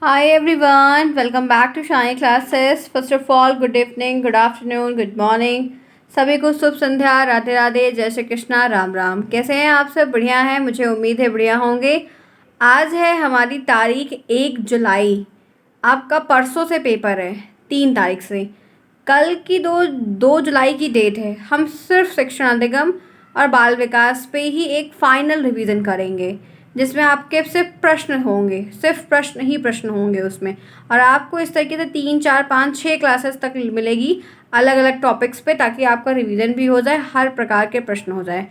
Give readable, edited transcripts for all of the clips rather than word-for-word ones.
Hi everyone, welcome back to Shine Classes. First of all, good evening, good afternoon, good morning. सभी को शुभ संध्या, राधे राधे, जय श्री कृष्णा, राम राम। कैसे हैं आप सब? बढ़िया हैं, मुझे उम्मीद है बढ़िया होंगे। आज है हमारी तारीख 1 जुलाई। आपका परसों से पेपर है, 3 तारीख से। कल की 2 जुलाई की डेट है। हम सिर्फ शिक्षण अधिगम और बाल विकास पे ही एक फाइनल रिवीजन करेंगे, जिसमें आपके सिर्फ प्रश्न होंगे, सिर्फ प्रश्न ही प्रश्न होंगे उसमें। और आपको इस तरीके से 3, 4, 5, 6 क्लासेस तक मिलेगी अलग अलग टॉपिक्स पे, ताकि आपका रिवीजन भी हो जाए, हर प्रकार के प्रश्न हो जाए।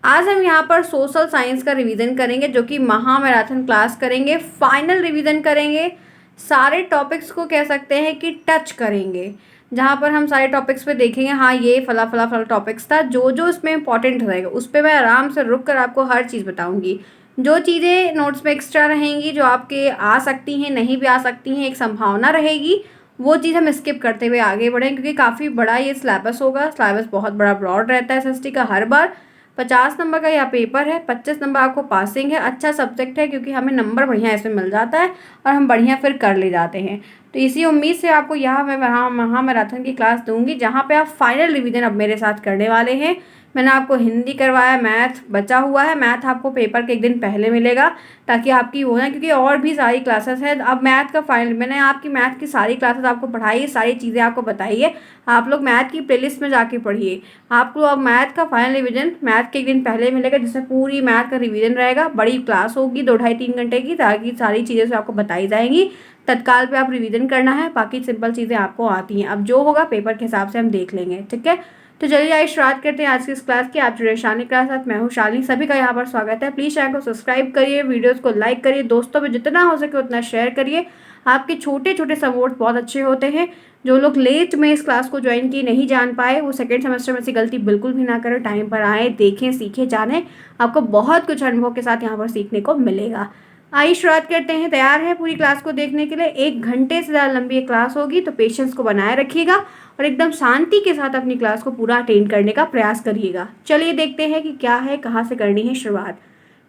आज हम यहाँ पर सोशल साइंस का रिवीजन करेंगे, जो कि महा मैराथन क्लास करेंगे, फाइनल रिवीजन करेंगे। सारे टॉपिक्स को कह सकते हैं कि टच करेंगे, जहाँ पर हम सारे टॉपिक्स पे देखेंगे, हाँ ये फला फला फला टॉपिक्स था, जो जो इसमें इंपॉर्टेंट रहेगा उस पर मैं आराम से रुक कर आपको हर चीज़ बताऊंगी। जो चीज़ें नोट्स में एक्स्ट्रा रहेंगी, जो आपके आ सकती हैं, नहीं भी आ सकती हैं, एक संभावना रहेगी, वो चीज़ हम स्किप करते हुए आगे बढ़ें, क्योंकि काफ़ी बड़ा ये सिलेबस होगा। सिलेबस बहुत बड़ा ब्रॉड रहता है एसएसटी का। हर बार 50 नंबर का यह पेपर है, 25 नंबर आपको पासिंग है। अच्छा सब्जेक्ट है, क्योंकि हमें नंबर बढ़िया इसमें मिल जाता है और हम बढ़िया फिर कर ले जाते हैं। तो इसी उम्मीद से आपको यहाँ मैं महा मैराथन की क्लास दूंगी, जहाँ पे आप फाइनल रिवीजन अब मेरे साथ करने वाले हैं। मैंने आपको हिंदी करवाया, मैथ बचा हुआ है। मैथ आपको पेपर के 1 दिन पहले मिलेगा, ताकि आपकी वो ना, क्योंकि और भी सारी क्लासेस हैं। अब मैथ का फाइनल, मैंने आपकी मैथ की सारी क्लासेस आपको पढ़ाई है, सारी चीज़ें आपको बताई है। आप लोग मैथ की प्लेलिस्ट में जाके पढ़िए। आपको अब मैथ का फाइनल रिवीजन मैथ के 1 दिन पहले मिलेगा, जिसमें पूरी मैथ का रिवीजन रहेगा। बड़ी क्लास होगी 2 ढाई 3 घंटे की, ताकि सारी चीज़ें से आपको बताई जाएंगी। तत्काल पे आप रिवीजन करना है, बाकी सिंपल चीज़ें आपको आती हैं। अब जो होगा पेपर के हिसाब से हम देख लेंगे, ठीक है। तो चलिए आइए शुरुआत करते हैं आज की इस क्लास की। आप जुड़े शालिनी क्लास साथ, मैं हूँ शालिनी। सभी का यहाँ पर स्वागत है। प्लीज़ चैनल को सब्सक्राइब करिए, वीडियोस को लाइक करिए, दोस्तों में जितना हो सके उतना शेयर करिए। आपके छोटे छोटे सपोर्ट बहुत अच्छे होते हैं। जो लोग लेट में इस क्लास को ज्वाइन किए, नहीं जान पाए, वो सेकेंड सेमेस्टर में से गलती बिल्कुल भी ना करें। टाइम पर आए, देखें, सीखें, जानें। आपको बहुत कुछ अनुभव के साथ यहाँ पर सीखने को मिलेगा। आइए शुरुआत करते हैं। तैयार है पूरी क्लास को देखने के लिए? 1 घंटे से ज़्यादा लंबी ये क्लास होगी, तो पेशेंस को बनाए रखिएगा और एकदम शांति के साथ अपनी क्लास को पूरा अटेंड करने का प्रयास करिएगा। चलिए देखते हैं कि क्या है, कहाँ से करनी है शुरुआत।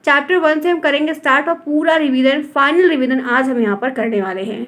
चैप्टर 1 से हम करेंगे स्टार्ट, और पूरा रिवीजन, फाइनल रिवीजन आज हम यहाँ पर करने वाले हैं।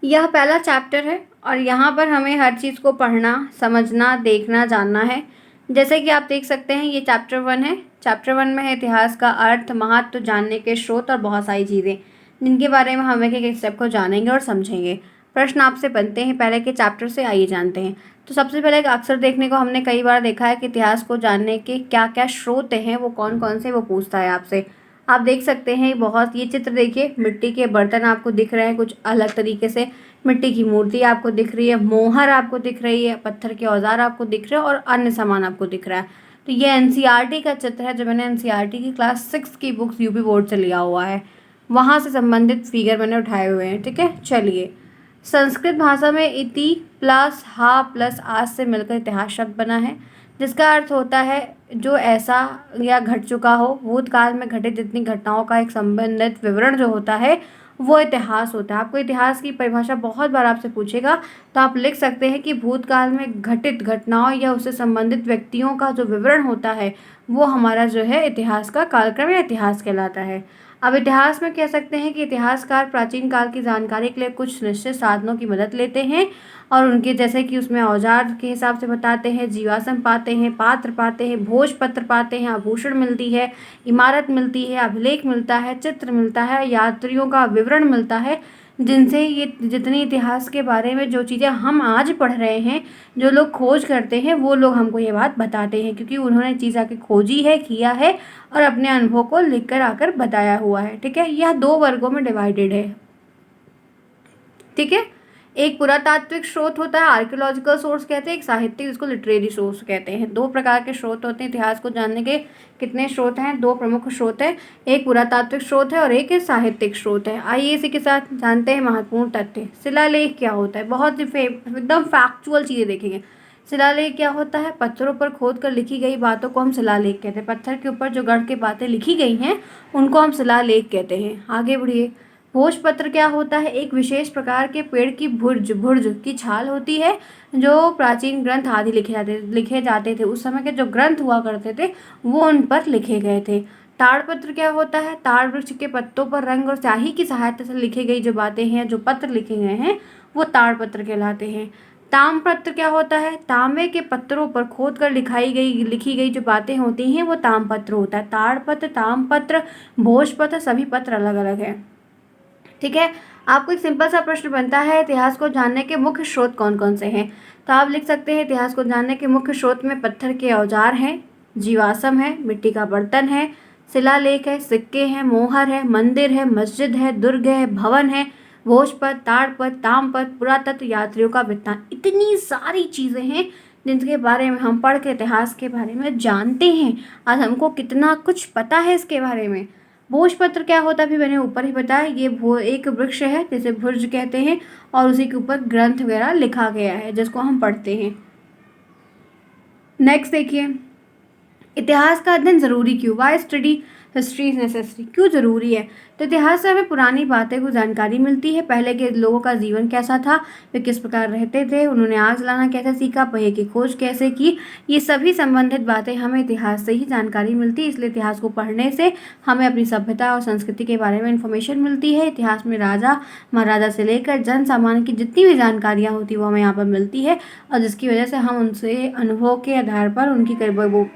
यह पहला चैप्टर है और यहाँ पर हमें हर चीज़ को पढ़ना, समझना, देखना, जानना है। जैसे कि आप देख सकते हैं, ये चैप्टर 1 है। चैप्टर 1 में है इतिहास का अर्थ, महत्व, जानने के स्रोत और बहुत सारी चीज़ें, जिनके बारे में हम एक एक स्टेप को जानेंगे और समझेंगे। प्रश्न आपसे बनते हैं पहले के चैप्टर से, आइए जानते हैं। तो सबसे पहले अक्सर देखने को हमने कई बार देखा है कि इतिहास को जानने के क्या क्या स्रोत हैं, वो कौन कौन से, वो पूछता है आपसे। आप देख सकते हैं बहुत, ये चित्र देखिए, मिट्टी के बर्तन आपको दिख रहे हैं कुछ अलग तरीके से, मिट्टी की मूर्ति आपको दिख रही है, मोहर आपको दिख रही है, पत्थर के औजार आपको दिख रहे हैं और अन्य सामान आपको दिख रहा है। तो ये एनसीईआरटी का चित्र है, जो मैंने एनसीईआरटी की क्लास 6 की बुक्स यूपी बोर्ड से लिया हुआ है, वहाँ से संबंधित फिगर मैंने उठाए हुए हैं, ठीक है। चलिए, संस्कृत भाषा में इति प्लस हा प्लस आज से मिलकर इतिहास शब्द बना है, जिसका अर्थ होता है जो ऐसा या घट चुका हो, भूतकाल में घटित जितनी घटनाओं का एक संबंधित विवरण जो होता है, वो इतिहास होता है। आपको इतिहास की परिभाषा बहुत बार आपसे पूछेगा, तो आप लिख सकते हैं कि भूतकाल में घटित घटनाओं या उससे संबंधित व्यक्तियों का जो विवरण होता है, वो हमारा जो है इतिहास का कालक्रम या इतिहास कहलाता है। अब इतिहास में कह सकते हैं कि इतिहासकार प्राचीन काल की जानकारी के लिए कुछ निश्चित साधनों की मदद लेते हैं, और उनके जैसे कि उसमें औजार के हिसाब से बताते हैं, जीवाश्म पाते हैं, पात्र पाते हैं, भोजपत्र पाते हैं, आभूषण मिलती है, इमारत मिलती है, अभिलेख मिलता है, चित्र मिलता है, यात्रियों का विवरण मिलता है, जिनसे ये जितनी इतिहास के बारे में जो चीज़ें हम आज पढ़ रहे हैं, जो लोग खोज करते हैं, वो लोग हमको ये बात बताते हैं, क्योंकि उन्होंने चीज़ आके खोजी है, किया है और अपने अनुभव को लिख कर आकर बताया हुआ है, ठीक है। यह 2 वर्गों में डिवाइडेड है, ठीक है। एक पुरातात्विक स्रोत होता है, आर्कियोलॉजिकल सोर्स कहते हैं, एक साहित्यिक, जिसको लिटरेरी सोर्स कहते हैं। 2 प्रकार के स्रोत होते हैं इतिहास को जानने के। कितने स्रोत हैं? 2 प्रमुख स्रोत हैं, एक पुरातात्विक स्रोत है और एक साहित्यिक स्रोत है। आइए इसी के साथ जानते हैं महत्वपूर्ण तथ्य। शिलालेख क्या होता है? बहुत ही एकदम फैक्चुअल चीज़ें देखेंगे। शिलालेख क्या होता है? पत्थरों पर खोद कर लिखी गई बातों को हम शिलालेख कहते हैं। पत्थर के ऊपर जो गढ़ के बातें लिखी गई हैं, उनको हम शिलालेख कहते हैं। आगे बढ़िए। भोजपत्र क्या होता है? एक विशेष प्रकार के पेड़ की भुर्ज भुर्ज की छाल होती है, जो प्राचीन ग्रंथ आदि लिखे जाते थे। उस समय के जो ग्रंथ हुआ करते थे, वो उन पर लिखे गए थे। ताड़पत्र क्या होता है? ताड़ वृक्ष के पत्तों पर रंग और स्याही की सहायता से लिखी गई जो बातें हैं, जो पत्र लिखे गए हैं, वो ताड़पत्र कहलाते हैं। ताम्रपत्र क्या होता है? तांबे के पत्रों पर खोद कर लिखी गई जो बातें होती हैं वो ताम्रपत्र होता है। ताड़पत्र, ताम्रपत्र, भोजपत्र, सभी पत्र अलग अलग है। ठीक है, आपको एक सिंपल सा प्रश्न बनता है, इतिहास को जानने के मुख्य स्रोत कौन कौन से हैं? तो आप लिख सकते हैं इतिहास को जानने के मुख्य स्रोत में पत्थर के औजार हैं, जीवाश्म है, मिट्टी का बर्तन है, शिलालेख है, सिक्के हैं, मोहर है, मंदिर है, मस्जिद है, दुर्ग है, भवन है, भोजपत्र, ताड़पत्र, ताम्रपत्र, पुरातत्व, यात्रियों का वृत्तांत। इतनी सारी चीज़ें हैं जिनके बारे में हम पढ़ के इतिहास के बारे में जानते हैं। आज हमको कितना कुछ पता है इसके बारे में। भोजपत्र क्या होता है भी मैंने ऊपर ही बताया, ये एक वृक्ष है जिसे भुर्ज कहते हैं और उसी के ऊपर ग्रंथ वगैरह लिखा गया है जिसको हम पढ़ते हैं। नेक्स्ट देखिए, इतिहास का अध्ययन जरूरी क्यों? Why study history is necessary? क्यों जरूरी है? तो इतिहास से हमें पुरानी बातें को जानकारी मिलती है। पहले के लोगों का जीवन कैसा था, वे किस प्रकार रहते थे, उन्होंने आग जलाना कैसे सीखा, पहिए की खोज कैसे की, ये सभी संबंधित बातें हमें इतिहास से ही जानकारी मिलती है। इसलिए इतिहास को पढ़ने से हमें अपनी सभ्यता और संस्कृति के बारे में इन्फॉर्मेशन मिलती है। इतिहास में राजा महाराजा से लेकर जन सामान्य की जितनी भी जानकारियाँ होती है वो हमें यहाँ पर मिलती है और जिसकी वजह से हम उनसे अनुभव के आधार पर उनकी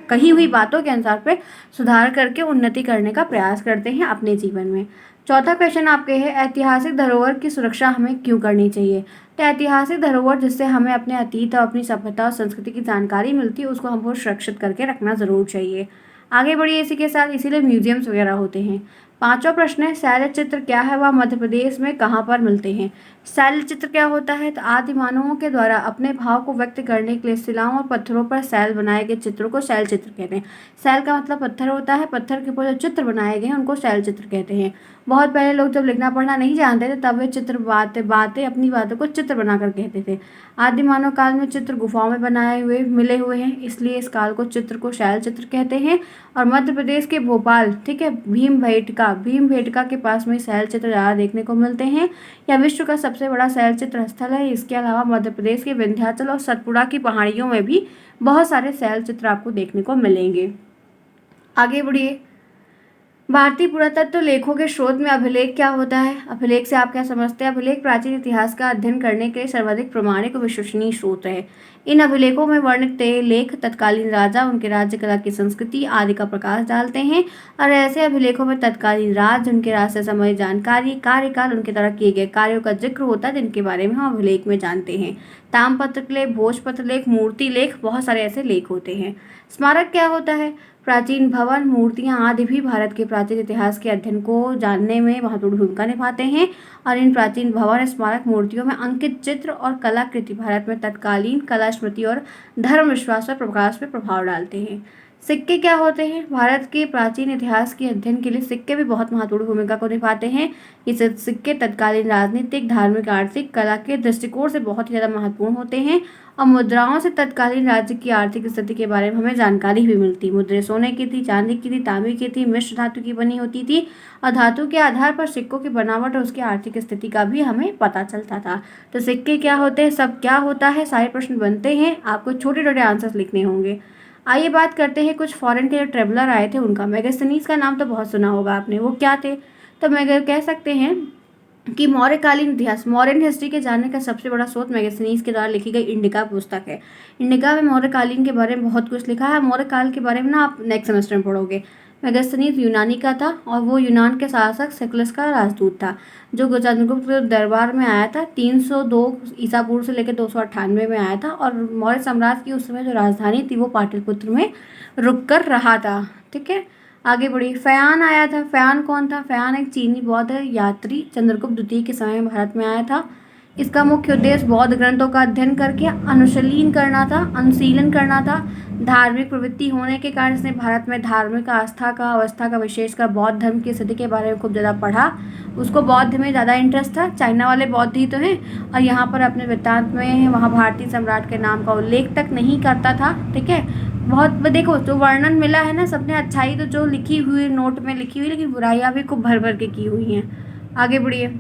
कही हुई बातों के अनुसार पर सुधार करके उन्नति करने का प्रयास करते हैं अपने जीवन में। चौथा क्वेश्चन आपके है, ऐतिहासिक धरोहर की सुरक्षा हमें क्यों करनी चाहिए? तो ऐतिहासिक धरोहर जिससे हमें अपने अतीत और अपनी सभ्यता और संस्कृति की जानकारी मिलती है उसको हमको सुरक्षित करके रखना ज़रूर चाहिए। आगे बढ़िए इसी के साथ, इसीलिए म्यूजियम्स वगैरह होते हैं। पांचवा प्रश्न है, शैल चित्र क्या है, वह मध्य प्रदेश में कहाँ पर मिलते हैं? शैल चित्र क्या होता है? तो आदि मानवों के द्वारा अपने भाव को व्यक्त करने के लिए शिलाओं और पत्थरों पर शैल बनाए गए चित्रों को शैल चित्र कहते हैं। शैल का मतलब पत्थर होता है, पत्थर के ऊपर जो चित्र बनाए गए हैं उनको शैल चित्र कहते हैं। बहुत पहले लोग जब लिखना पढ़ना नहीं जानते थे तब वे चित्र बातें अपनी बातों को चित्र बनाकर कहते थे। आदि मानव काल में चित्र गुफाओं में बनाए हुए मिले हुए हैं, इसलिए इस काल को चित्र को शैल चित्र कहते हैं। और मध्य प्रदेश के भोपाल, ठीक है, भीमबेटका के पास में शैल चित्र ज़्यादा देखने को मिलते हैं। यह विश्व का सबसे बड़ा शैल चित्र स्थल है। इसके अलावा मध्य प्रदेश के विंध्याचल और सतपुड़ा की पहाड़ियों में भी बहुत सारे शैल चित्र आपको देखने को मिलेंगे। आगे बढ़िए, भारतीय पुरातत्व लेखों के स्रोत में अभिलेख क्या होता है? अभिलेख से आप क्या समझते हैं? अभिलेख प्राचीन इतिहास का अध्ययन करने के लिए सर्वाधिक प्रामाणिक और विश्वसनीय स्रोत है। इन अभिलेखों में वर्णित लेख तत्कालीन राजा, उनके राज्य, कला की संस्कृति आदि का प्रकाश डालते हैं और ऐसे अभिलेखों में तत्कालीन राज्य, उनके राज्य से संबंधित जानकारी, कार्यकाल, उनके द्वारा किए गए कार्यों का जिक्र होता है जिनके बारे में हम अभिलेख में जानते हैं। ताम्रपत्र लेख, भोजपत्र लेख, मूर्ति लेख, बहुत सारे ऐसे लेख होते हैं। स्मारक क्या होता है? प्राचीन भवन, मूर्तियाँ आदि भी भारत के प्राचीन इतिहास के अध्ययन को जानने में महत्वपूर्ण भूमिका निभाते हैं और इन प्राचीन भवन, स्मारक, मूर्तियों में अंकित चित्र और कलाकृति भारत में तत्कालीन कला, स्मृति और धर्म विश्वास पर प्रकाश में प्रभाव डालते हैं। सिक्के क्या होते हैं? भारत के प्राचीन इतिहास के अध्ययन के लिए सिक्के भी बहुत महत्वपूर्ण भूमिका को निभाते हैं। ये सिक्के तत्कालीन राजनीतिक, धार्मिक, आर्थिक, कला के दृष्टिकोण से बहुत ही ज़्यादा महत्वपूर्ण होते हैं और मुद्राओं से तत्कालीन राज्य की आर्थिक स्थिति के बारे में हमें जानकारी भी मिलती है। मुद्राएं सोने की थी, चांदी की थी, तांबे की थी, मिश्र धातु की बनी होती थी और धातु के आधार पर सिक्कों की बनावट और उसकी आर्थिक स्थिति का भी हमें पता चलता था। तो सिक्के क्या होते हैं, सब क्या होता है, सारे प्रश्न बनते हैं, आपको छोटे छोटे आंसर्स लिखने होंगे। आइए बात करते हैं कुछ फॉरेन के जो ट्रेवलर आए थे उनका। मेगास्थनीज का नाम तो बहुत सुना होगा आपने, वो क्या थे? तो कह सकते हैं कि मौर्यकालीन इतिहास, मॉडर्न हिस्ट्री के जानने का सबसे बड़ा स्रोत मेगास्थनीज के द्वारा लिखी गई इंडिका पुस्तक है। इंडिका में मौर्यकालीन के बारे में बहुत कुछ लिखा है। मौर्यकाल के बारे में ना आप नेक्स्ट सेमेस्टर में पढ़ोगे। मेगास्थनीज यूनानी का था और वो यूनान के शासक सेकुलस का राजदूत था जो चंद्रगुप्त के दरबार में आया था। 302 ईसा पूर्व से लेकर 298 में आया था और मौर्य साम्राज्य की उस समय जो राजधानी थी वो पाटलिपुत्र में रुक कर रहा था। ठीक है, आगे बढ़िए। फयान आया था। फयान कौन था? फयान एक चीनी बौद्ध यात्री चंद्रगुप्त द्वितीय के समय में भारत में आया था। इसका मुख्य उद्देश्य बौद्ध ग्रंथों का अध्ययन करके अनुशीलन करना था। धार्मिक प्रवृत्ति होने के कारण इसने भारत में धार्मिक आस्था का, अवस्था का, विशेषकर बौद्ध धर्म की स्थिति के बारे में खूब ज़्यादा पढ़ा। उसको बौद्ध में ज़्यादा इंटरेस्ट था। चाइना वाले बौद्ध ही तो हैं और यहाँ पर अपने वृत्तांत में वहाँ भारतीय सम्राट के नाम का उल्लेख तक नहीं करता था। ठीक है, बहुत देखो जो वर्णन मिला है ना, सबने अच्छाई तो जो लिखी हुई नोट में लिखी हुई, लेकिन बुराइयाँ भी खूब भर भर के की हुई हैं। आगे बढ़िए।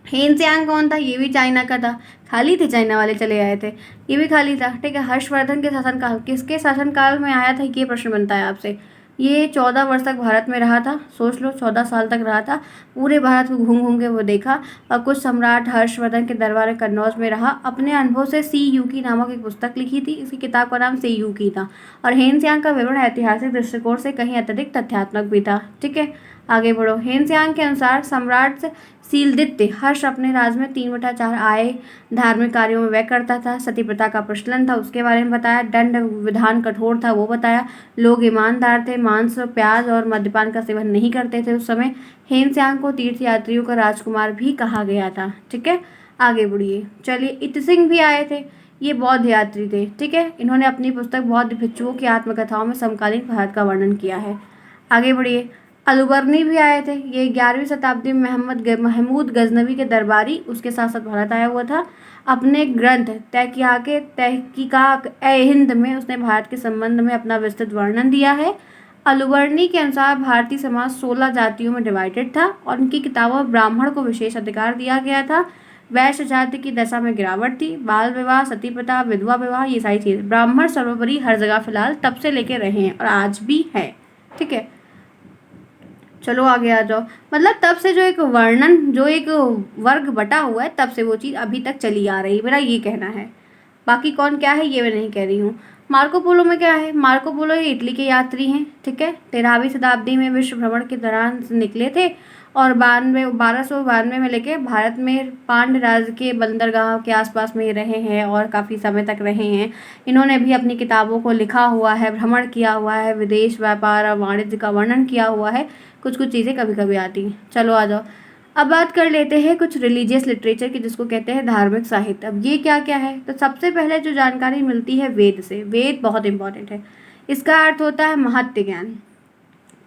हेनत्यांग कौन था? ये भी चाइना का था। खाली थे, चाइना वाले चले आए थे, ये भी खाली था। ठीक है, हर्षवर्धन के शासनकाल, किसके शासनकाल में आया था, ये प्रश्न बनता है आपसे। ये 14 वर्ष तक भारत में रहा था। सोच लो, 14 साल तक रहा था। पूरे भारत को घूम घूम के वो देखा और कुछ सम्राट हर्षवर्धन के दरबार कन्नौज में रहा। अपने अनुभव से सी यू की नामक एक पुस्तक लिखी थी। इसकी किताब का नाम सी यू की था और हेनत्यांग का विवरण ऐतिहासिक दृष्टिकोण से कहीं अत्यधिक तथ्यात्मक भी था। ठीक है, आगे बढ़ो। हेनत्यांग के अनुसार सम्राट सीलदित्य हर्ष अपने राज में 3/4 आय धार्मिक कार्यों में व्यय करता था। सती प्रथा का प्रचलन था, उसके बारे में बताया। दंड विधान कठोर था, वो बताया। लोग ईमानदार थे, मांस प्याज और मद्यपान का सेवन नहीं करते थे। उस समय हेनत्यांग को तीर्थयात्रियों का राजकुमार भी कहा गया था। ठीक है, आगे बढ़िए। चलिए, इत सिंह भी आए थे। ये बौद्ध यात्री थे। ठीक है, इन्होंने अपनी पुस्तक बौद्ध भिक्षुओं की आत्मकथाओं में समकालीन भारत का वर्णन किया है। आगे बढ़िए। अलुबर्नी भी आए थे। ये 11वीं शताब्दी में महमूद गजनवी के दरबारी, उसके साथ साथ भारत आया हुआ था। अपने ग्रंथ तहकीकात ए हिंद में उसने भारत के संबंध में अपना विस्तृत वर्णन दिया है। अलुबर्नी के अनुसार भारतीय समाज 16 जातियों में डिवाइडेड था और उनकी किताबों में ब्राह्मण को विशेष अधिकार दिया गया था। वैश्य जाति की दशा में गिरावट थी। बाल विवाह, सती प्रथा, विधवा विवाह, ये सारी चीज़। ब्राह्मण सर्वोपरि हर जगह फिलहाल तब से लेके रहे हैं और आज भी है। ठीक है, चलो आगे आ जाओ। मतलब तब से जो एक वर्णन, जो एक वर्ग बटा हुआ है, तब से वो चीज़ अभी तक चली आ रही है, मेरा ये कहना है। बाकी कौन क्या है ये मैं नहीं कह रही हूँ। मार्को पोलो में क्या है? मार्को पोलो ये इटली के यात्री हैं। ठीक है, 13वीं शताब्दी में विश्व भ्रमण के दौरान निकले थे और 1292 में लेके भारत में पांड्य राज के बंदरगाह के आसपास में रहे हैं और काफ़ी समय तक रहे हैं। इन्होंने भी अपनी किताबों को लिखा हुआ है, भ्रमण किया हुआ है, विदेश व्यापार और वाणिज्य का वर्णन किया हुआ है। कुछ कुछ चीज़ें कभी कभी आती हैं। चलो आ जाओ, अब बात कर लेते हैं कुछ रिलीजियस लिटरेचर की, जिसको कहते हैं धार्मिक साहित्य। अब ये क्या क्या है? तो सबसे पहले जो जानकारी मिलती है वेद से। वेद बहुत इंपॉर्टेंट है। इसका अर्थ होता है महत्व ज्ञान,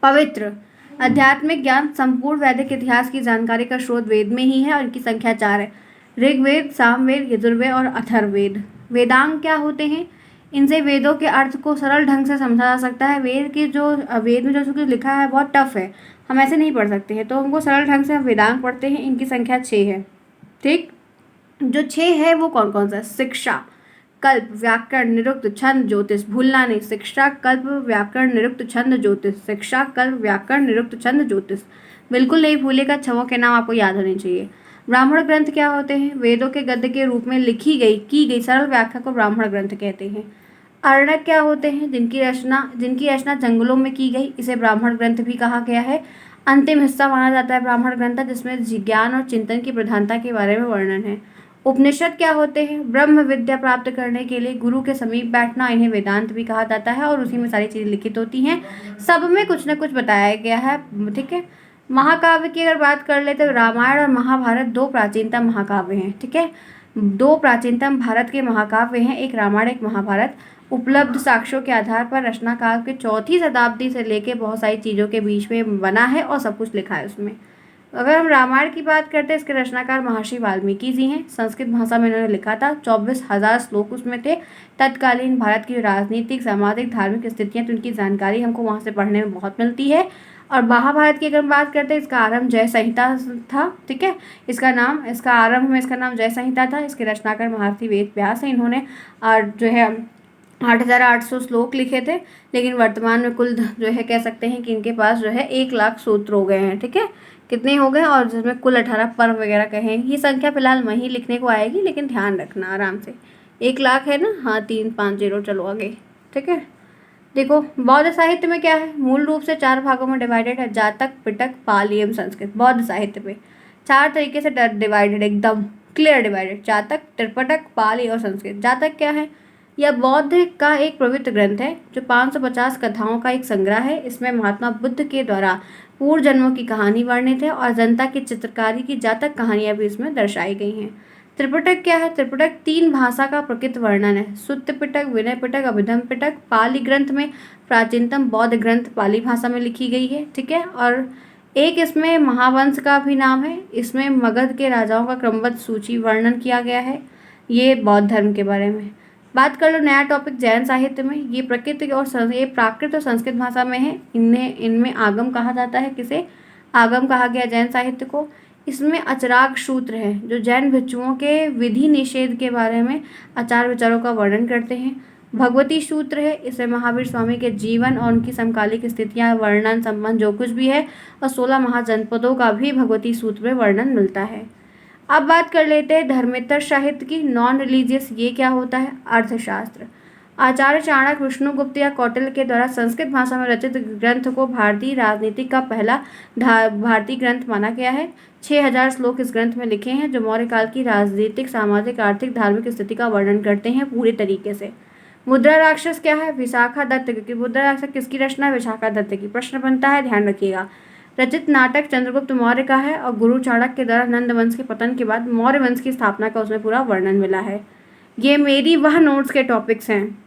पवित्र आध्यात्मिक ज्ञान। संपूर्ण वैदिक इतिहास की जानकारी का स्रोत वेद में ही है और इनकी संख्या 4 है। ऋग्वेद, सामवेद, यजुर्वेद और अथर्ववेद। वेदांग क्या होते हैं? इनसे वेदों के अर्थ को सरल ढंग से समझा जा सकता है। वेद में जो कुछ लिखा है बहुत टफ है, हम ऐसे नहीं पढ़ सकते हैं, तो हमको सरल ढंग से हम वेदांग पढ़ते हैं। इनकी संख्या 6 है। ठीक, जो 6 है वो कौन कौन सा? शिक्षा, कल्प, व्याकरण, निरुक्त, छंद, ज्योतिष। भूलना नहीं, शिक्षा, कल्प, व्याकरण, निरुक्त, छंद, ज्योतिष। शिक्षा, कल्प, व्याकरण, निरुक्त, छंद, ज्योतिष। बिल्कुल नहीं भूलेगा, छवों के नाम आपको याद होने चाहिए। ब्राह्मण ग्रंथ क्या होते हैं? वेदों के गद्य के रूप में की गई सरल व्याख्या को ब्राह्मण ग्रंथ कहते हैं। अरण्यक क्या होते हैं? जिनकी रचना जंगलों में की गई, इसे ब्राह्मण ग्रंथ भी कहा गया है। अंतिम हिस्सा माना जाता है ब्राह्मण ग्रंथ, जिसमें ज्ञान और चिंतन की प्रधानता के बारे में वर्णन है। उपनिषद क्या होते हैं? ब्रह्म विद्या प्राप्त करने के लिए गुरु के समीप बैठना, इन्हें वेदांत भी कहा जाता है और उसी में सारी चीज़ें लिखित होती हैं। सब में कुछ न कुछ बताया गया है। ठीक है, महाकाव्य की अगर बात कर ले तो रामायण और महाभारत 2 प्राचीनतम महाकाव्य हैं। ठीक है, 2 प्राचीनतम भारत के महाकाव्य हैं, एक रामायण एक महाभारत। उपलब्ध साक्ष्यों के आधार पर रचनाकाल के 4वीं शताब्दी से लेके बहुत सारी चीज़ों के बीच में बना है और सब कुछ लिखा है उसमें। अगर हम रामायण की बात करते हैं, इसके रचनाकार महर्षि वाल्मीकि जी हैं। संस्कृत भाषा में इन्होंने लिखा था। 24,000 श्लोक उसमें थे। तत्कालीन भारत की राजनीतिक, सामाजिक, धार्मिक स्थितियाँ, तो उनकी जानकारी हमको वहाँ से पढ़ने में बहुत मिलती है। और महाभारत की अगर हम बात करते हैं, इसका आरंभ जय संहिता था। ठीक है, इसका आरंभ में इसका नाम जय संहिता था। इसके रचनाकार महर्षि वेद व्यास हैं। इन्होंने जो है 8,800 श्लोक लिखे थे, लेकिन वर्तमान में कुल जो है कह सकते हैं कि इनके पास जो है 1,00,000 सूत्र हो गए हैं। ठीक है, कितने हो गए? और जिसमें कुल 18 पर्व वगैरह कहें। ये संख्या फिलहाल वहीं लिखने को आएगी, लेकिन ध्यान रखना आराम से। 1,00,000 है ना? हाँ, 350। चलो आगे। ठीक है, देखो बौद्ध साहित्य में क्या है? मूल रूप से 4 भागों में डिवाइडेड है। जातक, पिटक, पाली एवं संस्कृत। बौद्ध साहित्य में 4 तरीके से डिवाइडेड, एकदम क्लियर डिवाइडेड। जातक, त्रिपिटक, पाली और संस्कृत। जातक क्या है? यह बौद्ध का एक पवित्र ग्रंथ है जो 550 कथाओं का एक संग्रह है। इसमें महात्मा बुद्ध के द्वारा पूर्व जन्मों की कहानी वर्णित है और जनता की चित्रकारी की जातक कहानियां भी इसमें दर्शाई गई हैं। त्रिपिटक क्या है? त्रिपिटक 3 भाषा का प्रकृत वर्णन है। सुत्त पिटक, विनय पिटक, अभिधम पिटक। पाली ग्रंथ में प्राचीनतम बौद्ध ग्रंथ पाली भाषा में लिखी गई है। ठीक है, और एक इसमें महावंश का भी नाम है। इसमें मगध के राजाओं का क्रमबद्ध सूची वर्णन किया गया है। ये बौद्ध धर्म के बारे में। बात कर लो नया टॉपिक जैन साहित्य में। ये प्राकृत और संस्कृत भाषा में है। इनमें आगम कहा जाता है। किसे आगम कहा गया? जैन साहित्य को। इसमें अचराग सूत्र है जो जैन भिक्षुओं के विधि निषेध के बारे में आचार विचारों का वर्णन करते हैं। भगवती सूत्र है, इसमें महावीर स्वामी के जीवन और उनकी समकालिक स्थितियां, वर्णन, संबंध जो कुछ भी है, और 16 महाजनपदों का भी भगवती सूत्र में वर्णन मिलता है। अब बात कर लेते हैं धर्मेतर साहित्य की। नॉन रिलीजियस ये क्या होता है? अर्थशास्त्र। आचार्य चाणक्य, विष्णुगुप्त या कौटिल्य के द्वारा संस्कृत भाषा में रचित ग्रंथ को भारतीय राजनीति का पहला भारतीय ग्रंथ माना गया है। 6000 श्लोक इस ग्रंथ में लिखे हैं जो मौर्य काल की राजनीतिक, सामाजिक, आर्थिक, धार्मिक स्थिति का वर्णन करते हैं पूरे तरीके से। मुद्रा राक्षस क्या है? विशाखा दत्त की। मुद्रा राक्षस किसकी रचना है? विशाखा दत्त की। प्रश्न बनता है, ध्यान रखिएगा। रचित नाटक चंद्रगुप्त मौर्य का है और गुरु चाणक्य के द्वारा नंद वंश के पतन के बाद मौर्य वंश की स्थापना का उसमें पूरा वर्णन मिला है। ये मेरी वह नोट्स के टॉपिक्स हैं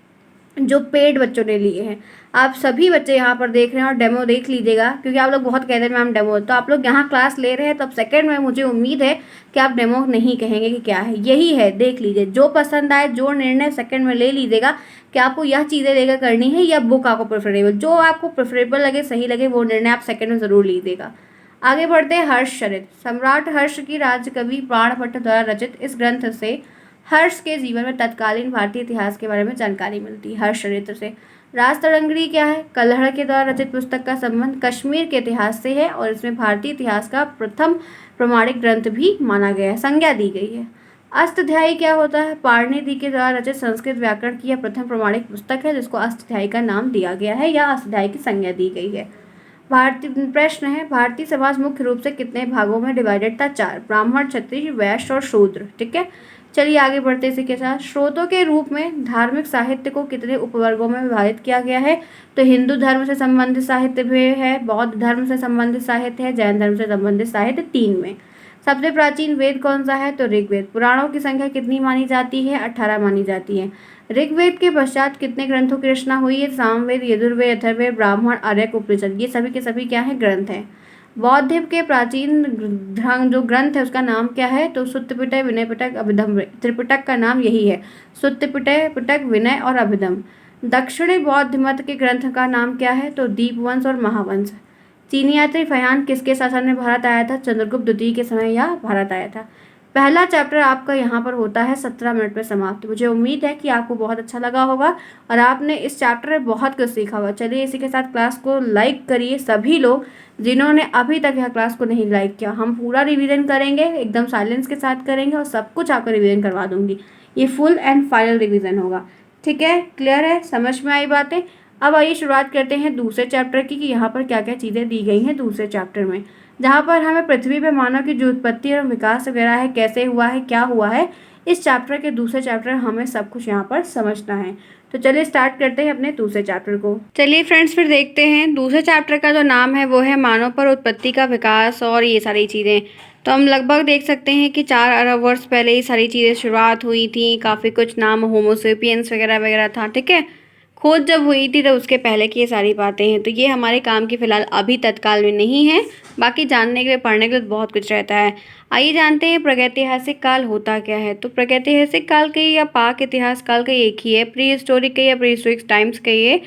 जो पेड बच्चों ने लिए हैं। आप सभी बच्चे यहाँ पर देख रहे हैं और डेमो देख लीजिएगा, क्योंकि आप लोग बहुत कहते हैं मैम डेमो, तो आप लोग यहाँ क्लास ले रहे हैं तब सेकंड में मुझे उम्मीद है कि आप डेमो नहीं कहेंगे कि क्या है। यही है, देख लीजिए, जो पसंद आए, जो निर्णय सेकंड में ले लीजिएगा कि आपको यह चीज़ें लेकर करनी है या बुक आपको प्रेफरेबल, जो आपको प्रेफरेबल लगे, सही लगे, वो निर्णय आप सेकंड में ज़रूर लीजिएगा। आगे बढ़ते हैं। हर्षचरित। सम्राट हर्ष की राजकवि प्राणभट्ट द्वारा रचित इस ग्रंथ से हर्ष के जीवन में तत्कालीन भारतीय इतिहास के बारे में जानकारी मिलती है। हर्ष चरित्र से। राजतरंगिणी क्या है? कल्हड़ के द्वारा रचित पुस्तक का संबंध कश्मीर के इतिहास से है और इसमें भारतीय इतिहास का प्रथम प्रमाणिक ग्रंथ भी माना गया है, संज्ञा दी गई है। अष्टाध्यायी क्या होता है? पाणिनि के द्वारा रचित संस्कृत व्याकरण की यह प्रथम प्रमाणिक पुस्तक है जिसको अष्टाध्यायी का नाम दिया गया है या अष्टाध्यायी की संज्ञा दी गई है। भारतीय प्रश्न है, भारतीय समाज मुख्य रूप से कितने भागों में डिवाइडेड था? 4, ब्राह्मण, क्षत्रिय, वैश्य और शूद्र। ठीक है, चलिए आगे बढ़ते इसी के साथ। स्रोतों के रूप में धार्मिक साहित्य को कितने उपवर्गों में विभाजित किया गया है? तो हिंदू धर्म से संबंधित साहित्य भी है, बौद्ध धर्म से संबंधित साहित्य है, जैन धर्म से संबंधित साहित्य 3 में। सबसे प्राचीन वेद कौन सा है? तो ऋग्वेद। पुराणों की संख्या कितनी मानी जाती है? 18 मानी जाती है। ऋग्वेद के पश्चात कितने ग्रंथों की रचना हुई है? सामवेद, यजुर्वेद, अथर्ववेद, ब्राह्मण, आर्यक, उपनिषद, ये सभी के सभी क्या है? ग्रंथ हैं। बौद्ध के प्राचीन जो ग्रंथ है उसका नाम क्या है? तो सुत्त पिटक, विनय पिटक, अभिधम। त्रिपिटक का नाम यही है, सुत्त पिटक, विनय और अभिधम। दक्षिणी बौद्ध मत के ग्रंथ का नाम क्या है? तो दीपवंश और महावंश। चीनी यात्री फयान किसके शासन में भारत आया था? चंद्रगुप्त द्वितीय के समय यह भारत आया था। पहला चैप्टर आपका यहाँ पर होता है 17 मिनट में समाप्त। मुझे उम्मीद है कि आपको बहुत अच्छा लगा होगा और आपने इस चैप्टर में बहुत कुछ सीखा होगा। चलिए इसी के साथ क्लास को लाइक करिए सभी लोग जिन्होंने अभी तक यह क्लास को नहीं लाइक किया। हम पूरा रिवीजन करेंगे, एकदम साइलेंस के साथ करेंगे और सब कुछ आपका रिवीजन करवा दूंगी। ये फुल एंड फाइनल रिवीजन होगा। ठीक है, क्लियर है, समझ में आई बातें? अब आइए शुरुआत करते हैं दूसरे चैप्टर की कि यहाँ पर क्या क्या चीज़ें दी गई हैं दूसरे चैप्टर में, जहाँ पर हमें पृथ्वी पर मानव की जो उत्पत्ति और विकास वगैरह है, कैसे हुआ है, क्या हुआ है, इस चैप्टर के दूसरे चैप्टर हमें सब कुछ यहाँ पर समझना है। तो चलिए स्टार्ट करते हैं अपने दूसरे चैप्टर को। चलिए फ्रेंड्स फिर देखते हैं दूसरे चैप्टर का जो नाम है वो है मानव पर उत्पत्ति का विकास और ये सारी चीज़ें। तो हम लगभग देख सकते हैं कि 4 अरब वर्ष पहले ये सारी चीज़ें शुरुआत हुई थी। काफ़ी कुछ नाम होमोसेपियंस वगैरह वगैरह था। ठीक है, खोज जब हुई थी तो उसके पहले की ये सारी बातें हैं। तो ये हमारे काम की फ़िलहाल अभी तत्काल में नहीं है, बाकी जानने के लिए, पढ़ने के लिए बहुत कुछ रहता है। आइए जानते हैं प्रागैतिहासिक काल होता क्या है। तो प्रागैतिहासिक काल कहिए या पाक इतिहास काल का एक ही है, प्री हिस्टोरिक कहिए या प्री हिस्टोरिक टाइम्स कहिए।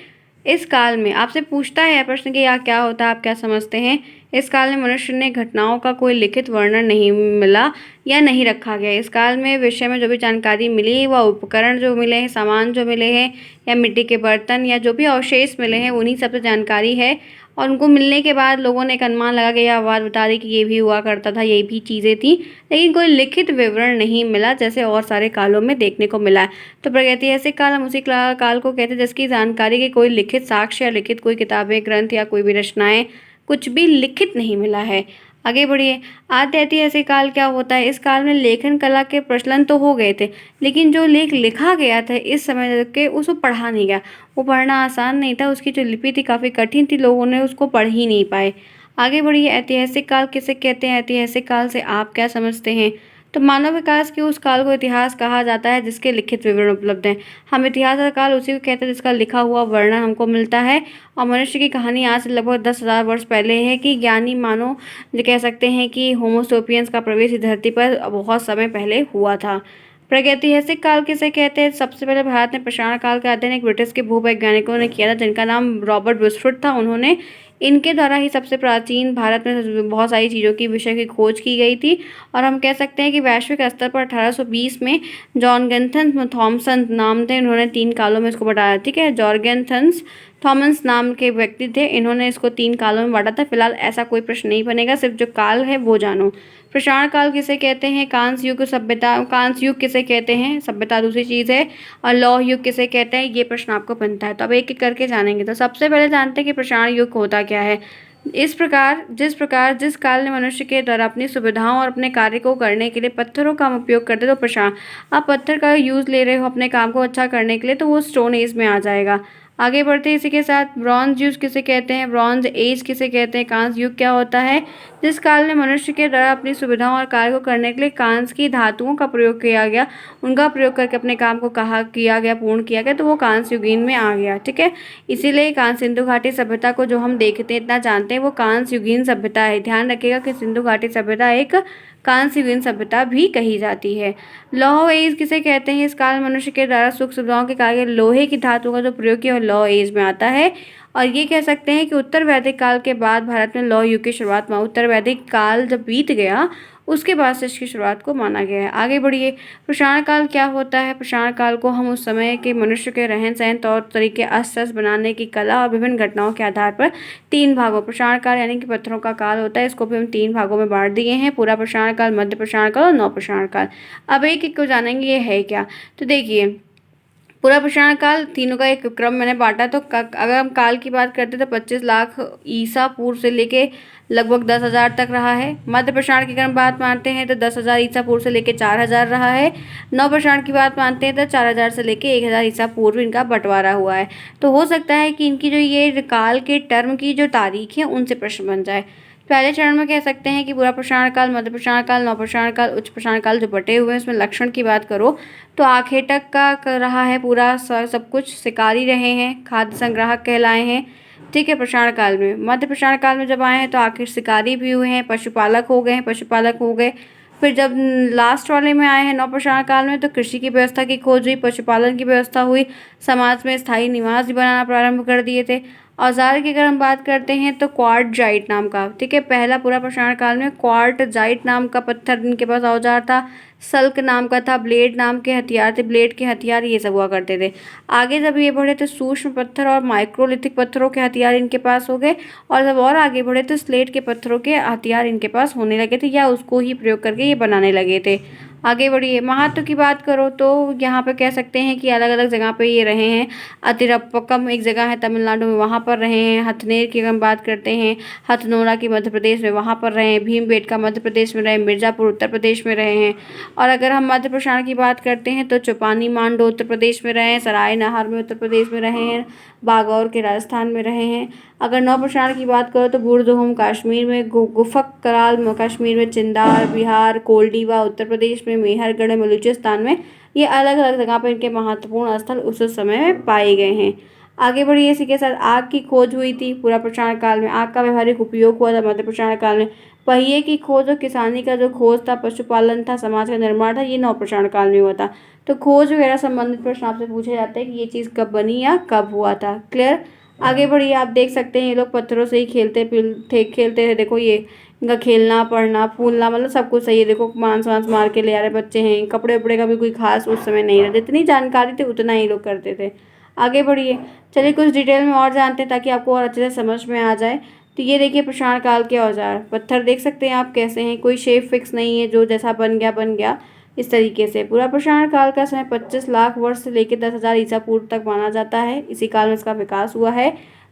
इस काल में आपसे पूछता है प्रश्न कि यह क्या होता है, आप क्या समझते हैं? इस काल में मनुष्य ने घटनाओं का कोई लिखित वर्णन नहीं मिला या नहीं रखा गया। इस काल में विषय में जो भी जानकारी मिली, वह उपकरण जो मिले हैं, सामान जो मिले हैं या मिट्टी के बर्तन या जो भी अवशेष मिले हैं, उन्हीं सबसे जानकारी है। और उनको मिलने के बाद लोगों ने एक अनुमान लगा के यह बात बता दी कि ये भी हुआ करता था, ये भी चीज़ें थी, लेकिन कोई लिखित विवरण नहीं मिला जैसे और सारे कालों में देखने को मिला है। तो प्रागैतिहासिक काल हम उसी काल को कहते हैं जिसकी जानकारी के कोई लिखित साक्ष्य या लिखित कोई किताबें, ग्रंथ या कोई भी रचनाएं, कुछ भी लिखित नहीं मिला है। आगे बढ़िए। आद्य ऐतिहासिक काल क्या होता है? इस काल में लेखन कला के प्रचलन तो हो गए थे, लेकिन जो लेख लिखा गया था इस समय के उसको पढ़ा नहीं गया। वो पढ़ना आसान नहीं था, उसकी जो लिपि थी काफ़ी कठिन थी, लोगों ने उसको पढ़ ही नहीं पाए। आगे बढ़िए। ऐतिहासिक काल किसे कहते हैं? ऐतिहासिक काल से आप क्या समझते हैं? तो मानव विकास के उस काल को इतिहास कहा जाता है जिसके लिखित विवरण उपलब्ध हैं। हम इतिहास का काल उसी को कहते हैं जिसका लिखा हुआ वर्णन हमको मिलता है। और मनुष्य की कहानी आज से लगभग 10,000 वर्ष पहले है कि ज्ञानी मानव जो कह सकते हैं कि होमोसोपियंस का प्रवेश इस धरती पर बहुत समय पहले हुआ था। प्रागैतिहासिक काल किसे कहते हैं? सबसे पहले भारत में पाषाण काल का अध्ययन एक ब्रिटिश के भूवैज्ञानिकों ने किया था जिनका नाम रॉबर्ट विस्फुट था। उन्होंने इनके द्वारा ही सबसे प्राचीन भारत में बहुत सारी चीज़ों की विषय की खोज की गई थी। और हम कह सकते हैं कि वैश्विक स्तर पर 1820 में जॉर्गेन्सन थॉमसन नाम थे, इन्होंने 3 कालों में इसको बाँटा। ठीक है, जॉर्गेन्सन थॉमस नाम के व्यक्ति थे, इन्होंने इसको 3 कालों में बाँटा था। फिलहाल ऐसा कोई प्रश्न नहीं बनेगा, सिर्फ जो काल है वो जानो। प्रसारण काल किसे कहते हैं? कांस्य युग सभ्यता, कांस्य युग किसे कहते हैं? सभ्यता दूसरी चीज़ है। और लौह युग किसे कहते हैं? ये प्रश्न आपको बनता है, तो अब एक एक करके जानेंगे। तो सबसे पहले जानते हैं कि प्रसारण युग होता क्या है। जिस काल ने मनुष्य के द्वारा अपनी सुविधाओं और अपने कार्य को करने के लिए पत्थरों का हम उपयोग करते, तो प्रसारण, आप पत्थर का यूज़ ले रहे हो अपने काम को अच्छा करने के लिए, तो वो स्टोन एज में आ जाएगा। आगे बढ़ते हैं इसी के साथ। ब्रॉन्ज युग किसे कहते हैं? ब्रॉन्ज एज किसे कहते हैं? कांस्य युग क्या होता है? जिस काल में मनुष्य के द्वारा अपनी सुविधाओं और कार्य को करने के लिए कांस्य की धातुओं का प्रयोग किया गया, उनका प्रयोग करके अपने काम को पूर्ण किया गया, तो वो कांस्य युगीन में आ गया। ठीक है, इसीलिए कांस्य सिंधु घाटी सभ्यता को जो हम देखते हैं, इतना जानते हैं, वो कांस्य युगीन सभ्यता है। ध्यान रखिएगा कि सिंधु घाटी सभ्यता एक कांस्य युगीन सभ्यता भी कही जाती है। लौह एज किसे कहते हैं? इस काल मनुष्य के द्वारा सुख सुविधाओं के कार्य लोहे की धातु का जो प्रयोग किया, लौह एज में आता है। और ये कह सकते हैं कि उत्तर वैदिक काल के बाद भारत में लौह युग की शुरुआत हुआ। उत्तर वैदिक काल जब बीत गया, उसके बाद से इसकी शुरुआत को माना गया है। आगे बढ़िए, प्रसारण काल क्या होता है? प्रसारण काल को हम उस समय के मनुष्य के रहन सहन, तौर तरीके, अस्त्र शस्त्र बनाने की कला और विभिन्न घटनाओं के आधार पर 3 भागों, प्रसारण काल यानी कि पत्थरों का काल होता है, इसको भी हम 3 भागों में बांट दिए हैं। पूरा प्रसारण काल, मध्य प्रसारण काल और नव प्रसारण काल। अब एक एक को जानेंगे ये है क्या। तो देखिए, पूरा प्रसारण काल तीनों का एक क्रम मैंने बांटा। तो अगर हम काल की बात करते तो 25 लाख ईसा पूर्व से लेके लगभग 10,000 तक रहा है। मध्य प्रसारण की अगर हम बात मानते हैं तो 10,000 ईसा पूर्व से लेके 4,000 रहा है। नव प्रसारण की बात मानते हैं तो 4,000 से लेके 1,000 ईसा पूर्व इनका बंटवारा हुआ है। तो हो सकता है कि इनकी जो ये काल के टर्म की जो तारीख है, उनसे प्रश्न बन जाए। पहले चरण में कह सकते हैं कि पूरा प्रसारण काल, मध्य प्रसारण काल, नव प्रसारण काल, उच्च प्रसारण काल जो बटे हुए हैं, उसमें लक्षण की बात करो तो आखेटक का कर रहा है पूरा सब कुछ, शिकारी रहे हैं, खाद्य संग्राहक कहलाए हैं। ठीक है, प्रसारण काल में। मध्य प्रसारण काल में जब आए हैं तो आखिर शिकारी भी हुए हैं, पशुपालक हो गए। फिर जब लास्ट वाले में आए हैं नव प्रसारण काल में, तो कृषि की व्यवस्था की खोज हुई, पशुपालन की व्यवस्था हुई, समाज में स्थायी निवास भी बनाना प्रारंभ कर दिए थे। औजार की अगर हम बात करते हैं तो क्वार्टजाइट नाम का, ठीक है, पहला पूरा प्रसारण काल में क्वार्टजाइट नाम का पत्थर इनके पास औजार था। सल्क नाम का था, ब्लेड नाम के हथियार थे, ब्लेड के हथियार ये सब हुआ करते थे। आगे जब ये बढ़े तो सूक्ष्म पत्थर और माइक्रोलिथिक पत्थरों के हथियार इनके पास हो गए। और जब और आगे बढ़े तो स्लेट के पत्थरों के हथियार इनके पास होने लगे थे, या उसको ही प्रयोग करके ये बनाने लगे थे। आगे बढ़िए, महत्व की बात करो तो यहाँ पे कह सकते हैं कि अलग अलग जगह पे ये रहे हैं। अतिरपक्कम एक जगह है तमिलनाडु में, वहाँ पर रहे हैं। हथनेर की हम बात करते हैं, हथनोरा की मध्य प्रदेश में, वहाँ पर रहे हैं। भीमबेटका मध्य प्रदेश में रहे, मिर्ज़ापुर उत्तर प्रदेश में रहे हैं। और अगर हम मध्य प्रसारण की बात करते हैं तो चौपानी मांडो उत्तर प्रदेश में रहे हैं, सराय नहर में उत्तर प्रदेश में रहे हैं, बागौर के राजस्थान में रहे हैं। अगर नव प्रसारण की बात करो तो बुरदुहुम कश्मीर में, गुफक कराल कश्मीर में, चिंदार बिहार, कोलडीवा उत्तर प्रदेश में, मेहरगढ़ बलूचिस्तान में, ये अलग अलग जगह पर इनके महत्वपूर्ण स्थल उस समय में पाए गए हैं। आगे बढ़िए, इसी के साथ आग की खोज हुई थी पूरा प्रसारण काल में, आग का व्यवहारिक उपयोग हुआ था मध्य प्रसारण काल में। पहिए की खोज और किसानी का जो खोज था, पशुपालन था, समाज का निर्माण था, ये नव प्रसारण काल में हुआ था। तो खोज वगैरह संबंधित प्रश्न आपसे पूछे जाते हैं कि ये चीज़ कब बनी या कब हुआ था। क्लियर। आगे बढ़िए, आप देख सकते हैं ये लोग पत्थरों से ही खेलते थे। देखो ये इनका खेलना, पढ़ना, फूलना, मतलब सब कुछ सही है। देखो मांस वांस मार के ले आ रहे बच्चे हैं। कपड़े उपड़े का भी कोई खास उस समय नहीं रहा, जितनी जानकारी थी उतना ही लोग करते थे। आगे बढ़िए, चलिए कुछ डिटेल में और जानते हैं ताकि आपको और अच्छे से समझ में आ जाए। तो ये देखिए प्रसारण काल के औजार, पत्थर देख सकते हैं आप कैसे हैं, कोई शेप फिक्स नहीं है, जो जैसा बन गया इस तरीके से। पूरा प्रसारण काल का समय 25 लाख वर्ष से लेकर 10,000 ईसा पूर्व तक माना जाता है। इसी काल में इसका विकास हुआ है।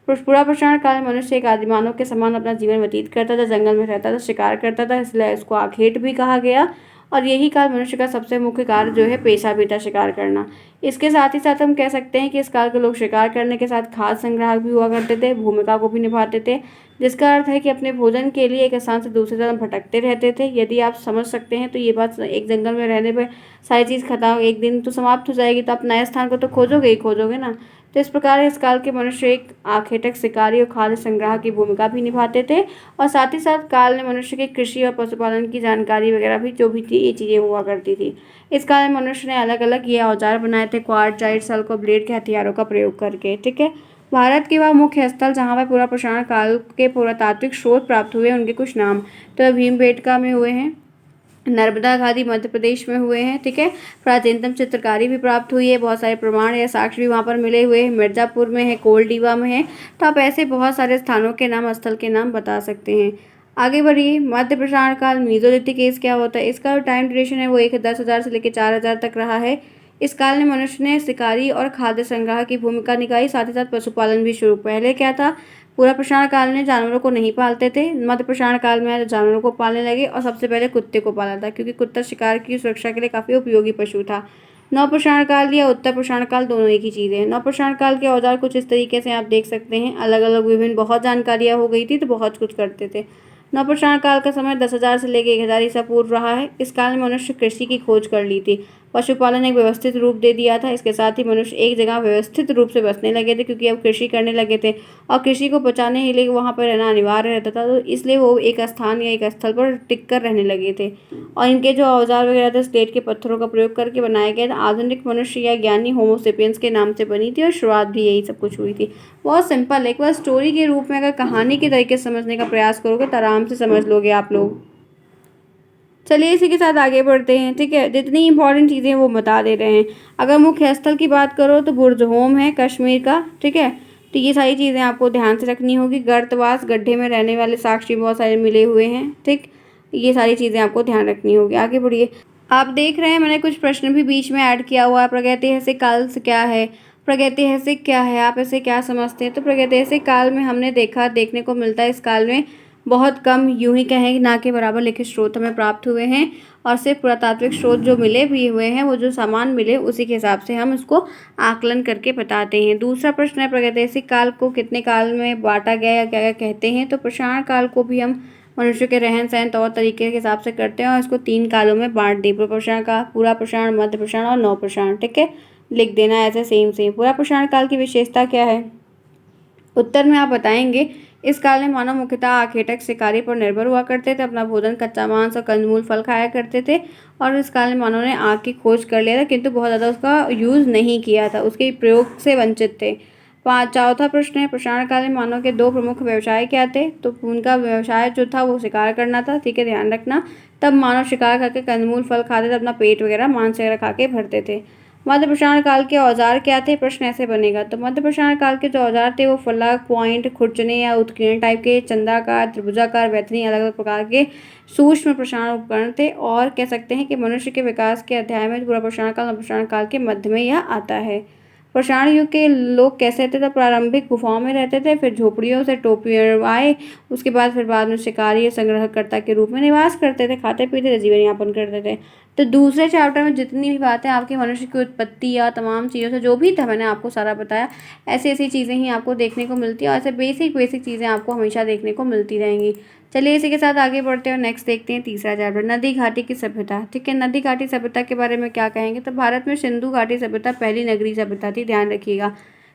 पूरा प्रसारण काल में मनुष्य एक आदिमानव के समान अपना जीवन व्यतीत करता था, जंगल में रहता था, शिकार करता था, इसलिए इसको आखेट भी कहा गया। और यही काल मनुष्य का सबसे मुख्य कार्य जो है पेशा भी था, शिकार करना। इसके साथ ही साथ हम कह सकते हैं कि इस काल के लोग शिकार करने के साथ खाद्य संग्राहक भी हुआ करते थे, भूमिका को भी निभाते थे, जिसका अर्थ है कि अपने भोजन के लिए एक स्थान से दूसरे स्थान भटकते रहते थे। यदि आप समझ सकते हैं तो ये बात, एक जंगल में रहने पर सारी चीज़ खत्म, एक दिन तो समाप्त हो जाएगी, तो आप नए स्थान को तो खोजोगे ही खोजोगे ना। तो इस प्रकार इस काल के मनुष्य एक आखेटक, शिकारी और खाद्य संग्राहक की भूमिका भी निभाते थे। और साथ ही साथ काल ने मनुष्य के कृषि और पशुपालन की जानकारी वगैरह भी जो भी थी, ये चीज़ें हुआ करती थी। इस काल में मनुष्य ने अलग अलग ये औजार बनाए थे, क्वार्टजाइट, सल्क और ब्लेड के हथियारों का प्रयोग करके। ठीक है, भारत के वह मुख्य स्थल जहाँ पर पूरा प्रसारण काल के पुरातात्विक स्रोत प्राप्त हुए उनके कुछ नाम। तो भीमबेटका में हुए हैं, नर्मदा घाटी मध्य प्रदेश में हुए हैं, ठीक है। प्राचीनतम चित्रकारी भी प्राप्त हुई है, बहुत सारे प्रमाण या साक्ष्य भी वहाँ पर मिले हुए हैं। मिर्जापुर में है, कोलडीवा में है। तो आप ऐसे बहुत सारे स्थानों के नाम, स्थल के नाम बता सकते हैं। आगे बढ़िए, मध्य प्रसारण काल मीसोलिथिक एज क्या होता है? इसका टाइम ड्यूरेशन है वो 10,000 से लेकर 4,000 तक रहा है। इस काल में मनुष्य ने शिकारी और खाद्य संग्रह की भूमिका निभाई, साथ ही साथ पशुपालन भी शुरू। पहले क्या था, पूरा प्रसारण काल में जानवरों को नहीं पालते थे। मध्य प्रसारण काल में जानवरों को पालने लगे और सबसे पहले कुत्ते को पाला था, क्योंकि कुत्ता शिकार की सुरक्षा के लिए काफ़ी उपयोगी पशु था। नव प्रसारण काल या उत्तर प्रसारण काल दोनों एक ही चीज़ है। नव प्रसारण काल के औजार कुछ इस तरीके से आप देख सकते हैं, अलग अलग विभिन्न बहुत जानकारियाँ हो गई थी तो बहुत कुछ करते थे। नव प्रसारण काल का समय 10,000 से लेकर 1,000 ईसा पूर्व रहा है। इस काल में मनुष्य कृषि की खोज कर ली थी, पशुपालन एक व्यवस्थित रूप दे दिया था। इसके साथ ही मनुष्य एक जगह व्यवस्थित रूप से बसने लगे थे, क्योंकि अब कृषि करने लगे थे और कृषि को बचाने के लिए वहाँ पर रहना अनिवार्य रहता था। तो इसलिए वो एक स्थान या एक स्थल पर टिक कर रहने लगे थे। और इनके जो औजार वगैरह थे स्लेट के पत्थरों का प्रयोग करके बनाए गए थे। आधुनिक मनुष्य या ज्ञानी होमोसेपियंस के नाम से बनी थी और शुरुआत भी यही सब कुछ हुई थी। बहुत सिंपल है, एक बार स्टोरी के रूप में अगर कहानी के तरीके से समझने का प्रयास करोगे तो आराम से समझ लोगे आप लोग। चलिए इसी के साथ आगे बढ़ते हैं, ठीक है। जितनी इंपॉर्टेंट चीज़ें वो बता दे रहे हैं। अगर मुख्य स्थल की बात करो तो बुर्ज होम है कश्मीर का, ठीक है। तो ये सारी चीज़ें आपको ध्यान से रखनी होगी। गर्तवास, गड्ढे में रहने वाले साक्ष्य बहुत सारे मिले हुए हैं, ठीक। ये सारी चीज़ें आपको ध्यान रखनी होगी। आगे बढ़िए, आप देख रहे हैं मैंने कुछ प्रश्न भी बीच में ऐड किया हुआ है। प्रागैतिहासिक काल से क्या है, प्रागैतिहासिक क्या है, आप इसे क्या समझते हैं? तो प्रागैतिहासिक काल में हमने देखने को मिलता है इस काल में बहुत कम, यूं ही कहें ना के बराबर लिखित स्रोत हमें प्राप्त हुए हैं, और सिर्फ पुरातात्विक स्रोत जो मिले भी हुए हैं, वो जो सामान मिले उसी के हिसाब से हम उसको आकलन करके बताते हैं। दूसरा प्रश्न है, प्रागैतिहासिक काल को कितने काल में बांटा गया या क्या क्या कहते हैं? तो प्रसारण काल को भी हम मनुष्य के रहन सहन तौर तरीके के हिसाब से करते हैं और इसको 3 कालों में बांट दिए, पूर्व प्रसारण काल, पूरा प्रसारण, मध्य प्रसारण और नव प्रसारण, ठीक है। लिख देना ऐसे सेम। पूरा प्रसारण काल की विशेषता क्या है? उत्तर में आप बताएंगे, इस काल में मानव मुख्यतः आखेटक शिकारी पर निर्भर हुआ करते थे, अपना भोजन कच्चा मांस और कंदमूल फल खाया करते थे। और इस काल में मानव ने आग की खोज कर लिया था, किंतु बहुत ज़्यादा उसका यूज़ नहीं किया था, उसके प्रयोग से वंचित थे। चौथा प्रश्न है, प्रसारण काल में मानव के 2 प्रमुख व्यवसाय क्या थे? तो उनका व्यवसाय जो था वो शिकार करना था, ठीक है, ध्यान रखना। तब मानव शिकार करके कंदमूल फल खाते थे, अपना पेट वगैरह मांस वगैरह खा के भरते थे। मध्य प्रसारण काल के औजार क्या थे? प्रश्न ऐसे बनेगा। तो मध्य प्रसारण काल के जो औजार थे वो फलक, पॉइंट, खुरचने या उत्कीर्ण टाइप के, चंद्राकार, त्रिभुजाकार, बैथनी, अलग अलग प्रकार के सूक्ष्म प्रसारण उपकरण थे। और कह सकते हैं कि मनुष्य के विकास के अध्याय में पूरा प्रसारण काल नव प्रसारण काल के मध्य में यह आता है। प्रसारण युग के लोग कैसे थे? तो प्रारंभिक गुफाओं में रहते थे, फिर झोपड़ियों से टोपियों आए, उसके बाद में शिकारी संग्रहकर्ता के रूप में निवास करते थे, खाते पीते थे, जीवन यापन करते थे। तो दूसरे चैप्टर में जितनी भी बातें आपकी मनुष्य की उत्पत्ति या तमाम चीज़ों से जो भी था मैंने आपको सारा बताया, ऐसी ऐसी चीज़ें ही आपको देखने को मिलती है और ऐसे बेसिक चीज़ें आपको हमेशा देखने को मिलती रहेंगी। चलिए इसी के साथ आगे बढ़ते हैं और नेक्स्ट देखते हैं तीसरा चैप्टर, नदी घाटी की सभ्यता, ठीक है। नदी घाटी सभ्यता के बारे में क्या कहेंगे? तो भारत में सिंधु घाटी सभ्यता पहली नगरीय सभ्यता थी, ध्यान रखिएगा।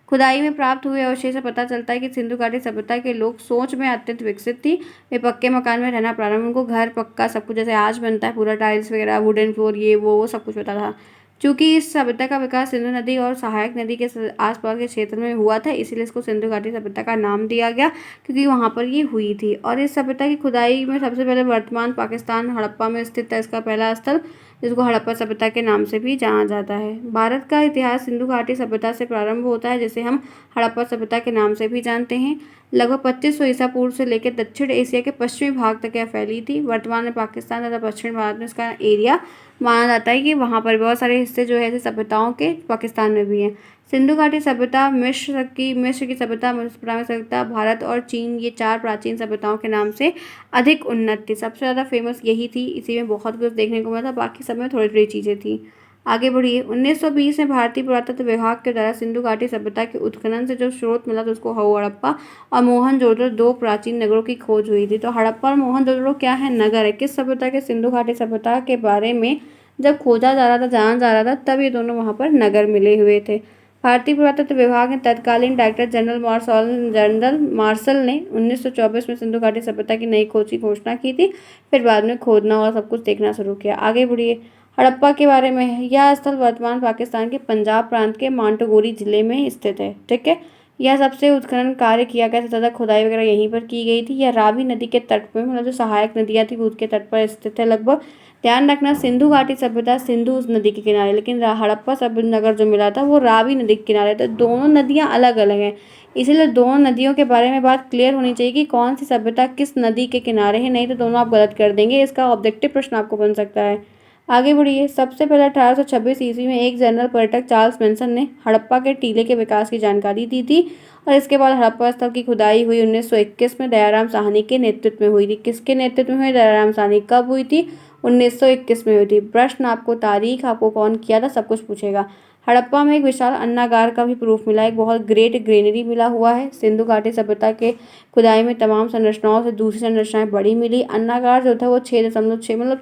खुदाई में प्राप्त हुए अवशेष से पता चलता है कि सिंधु घाटी सभ्यता के लोग सोच में अत्यंत विकसित थी। वे पक्के मकान में रहना प्रारंभ, उनको घर पक्का सब कुछ जैसे आज बनता है, पूरा टाइल्स वगैरह, वुडन फ्लोर, ये वो सब कुछ पता था। चूँकि इस सभ्यता का विकास सिंधु नदी और सहायक नदी के आसपास के क्षेत्र में हुआ था, इसीलिए इसको सिंधु घाटी सभ्यता का नाम दिया गया, क्योंकि वहाँ पर ये हुई थी। और इस सभ्यता की खुदाई में सबसे पहले वर्तमान पाकिस्तान हड़प्पा में स्थित था इसका पहला स्थल, जिसको हड़प्पा सभ्यता के नाम से भी जाना जाता है। भारत का इतिहास सिंधु घाटी सभ्यता से प्रारंभ होता है, जिसे हम हड़प्पा सभ्यता के नाम से भी जानते हैं। लगभग 2500 ईसा पूर्व से लेकर दक्षिण एशिया के पश्चिमी भाग तक यह फैली थी। वर्तमान में पाकिस्तान तथा दक्षिण भारत में इसका एरिया माना जाता है कि वहाँ पर बहुत सारे हिस्से जो है सभ्यताओं के पाकिस्तान में भी हैं। सिंधु घाटी सभ्यता, मिस्र की सभ्यता, मेसोपोटामिया सभ्यता, भारत और चीन, ये 4 प्राचीन सभ्यताओं के नाम से अधिक उन्नत थी। सबसे ज़्यादा फेमस यही थी, इसी में बहुत कुछ देखने को मिला था, बाकी सब में थोड़ी थोड़ी चीज़ें थी। आगे बढ़िए, 1920 में भारतीय पुरातत्व विभाग के द्वारा सिंधु घाटी सभ्यता के उत्खनन से जो स्रोत मिला था उसको हड़प्पा और मोहनजोदड़ो 2 प्राचीन नगरों की खोज हुई थी। तो हड़प्पा और मोहनजोदड़ो क्या है? नगर है। किस सभ्यता के? सिंधु घाटी सभ्यता के बारे में जब खोजा जा रहा था, जाना जा रहा था, तब ये दोनों वहाँ पर नगर मिले हुए थे। भारतीय पुरातत्व विभाग के तत्कालीन डायरेक्टर जनरल मार्शल ने 1924 में सिंधु घाटी सभ्यता की नई खोज की घोषणा की थी। फिर बाद में खोदना और सब कुछ देखना शुरू किया। आगे बढ़िए, हड़प्पा के बारे में है। यह स्थल वर्तमान पाकिस्तान के पंजाब प्रांत के मांटोगोरी जिले में स्थित है, ठीक है। यह सबसे उत्खनन कार्य किया गया था तथा खुदाई वगैरह यहीं पर की गई थी। यह रावी नदी के तट पर, मतलब जो सहायक नदियाँ थी वो उसके तट पर स्थित है लगभग। ध्यान रखना, सिंधु घाटी सभ्यता सिंधु उस नदी के किनारे, लेकिन हड़प्पा सभ्य नगर जो मिला था वो रावी नदी के किनारे। तो दोनों नदियाँ अलग अलग हैं, इसीलिए दोनों नदियों के बारे में बात क्लियर होनी चाहिए कि कौन सी सभ्यता किस नदी के किनारे है, नहीं तो दोनों आप गलत कर देंगे। इसका ऑब्जेक्टिव प्रश्न आपको बन सकता है। आगे बढ़िए। सबसे पहले 1826 ईस्वी में एक जनरल पर्यटक चार्ल्स मेंसन ने हड़प्पा के टीले के विकास की जानकारी दी थी और इसके बाद हड़प्पा स्थल की खुदाई हुई 1921 में दयाराम साहनी के नेतृत्व में हुई थी। किसके नेतृत्व में हुई? दयाराम साहनी। कब हुई थी? 1921 में हुई थी। प्रश्न आपको तारीख, आपको कौन किया था, सब कुछ पूछेगा। हड़प्पा में एक विशाल अन्नागार का भी प्रूफ मिला, एक बहुत ग्रेट ग्रेनरी मिला हुआ है। सिंधु घाटी सभ्यता के खुदाई में तमाम संरचनाओं से दूसरी संरचनाएं बड़ी मिली। अन्नागार जो था वो 6.6, मतलब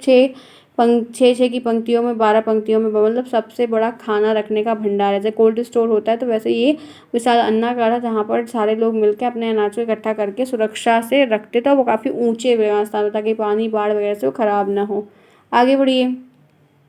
6 की पंक्तियों में, 12 पंक्तियों में, मतलब सबसे बड़ा खाना रखने का भंडार है। जैसे कोल्ड स्टोर होता है तो वैसे ये विशाल अन्नागार है जहाँ पर सारे लोग मिलकर अपने अनाज को इकट्ठा करके सुरक्षा से रखते थे और वो काफ़ी ऊंचे व्यवस्था में, ताकि पानी बाढ़ वगैरह से वो खराब ना हो। आगे बढ़िए।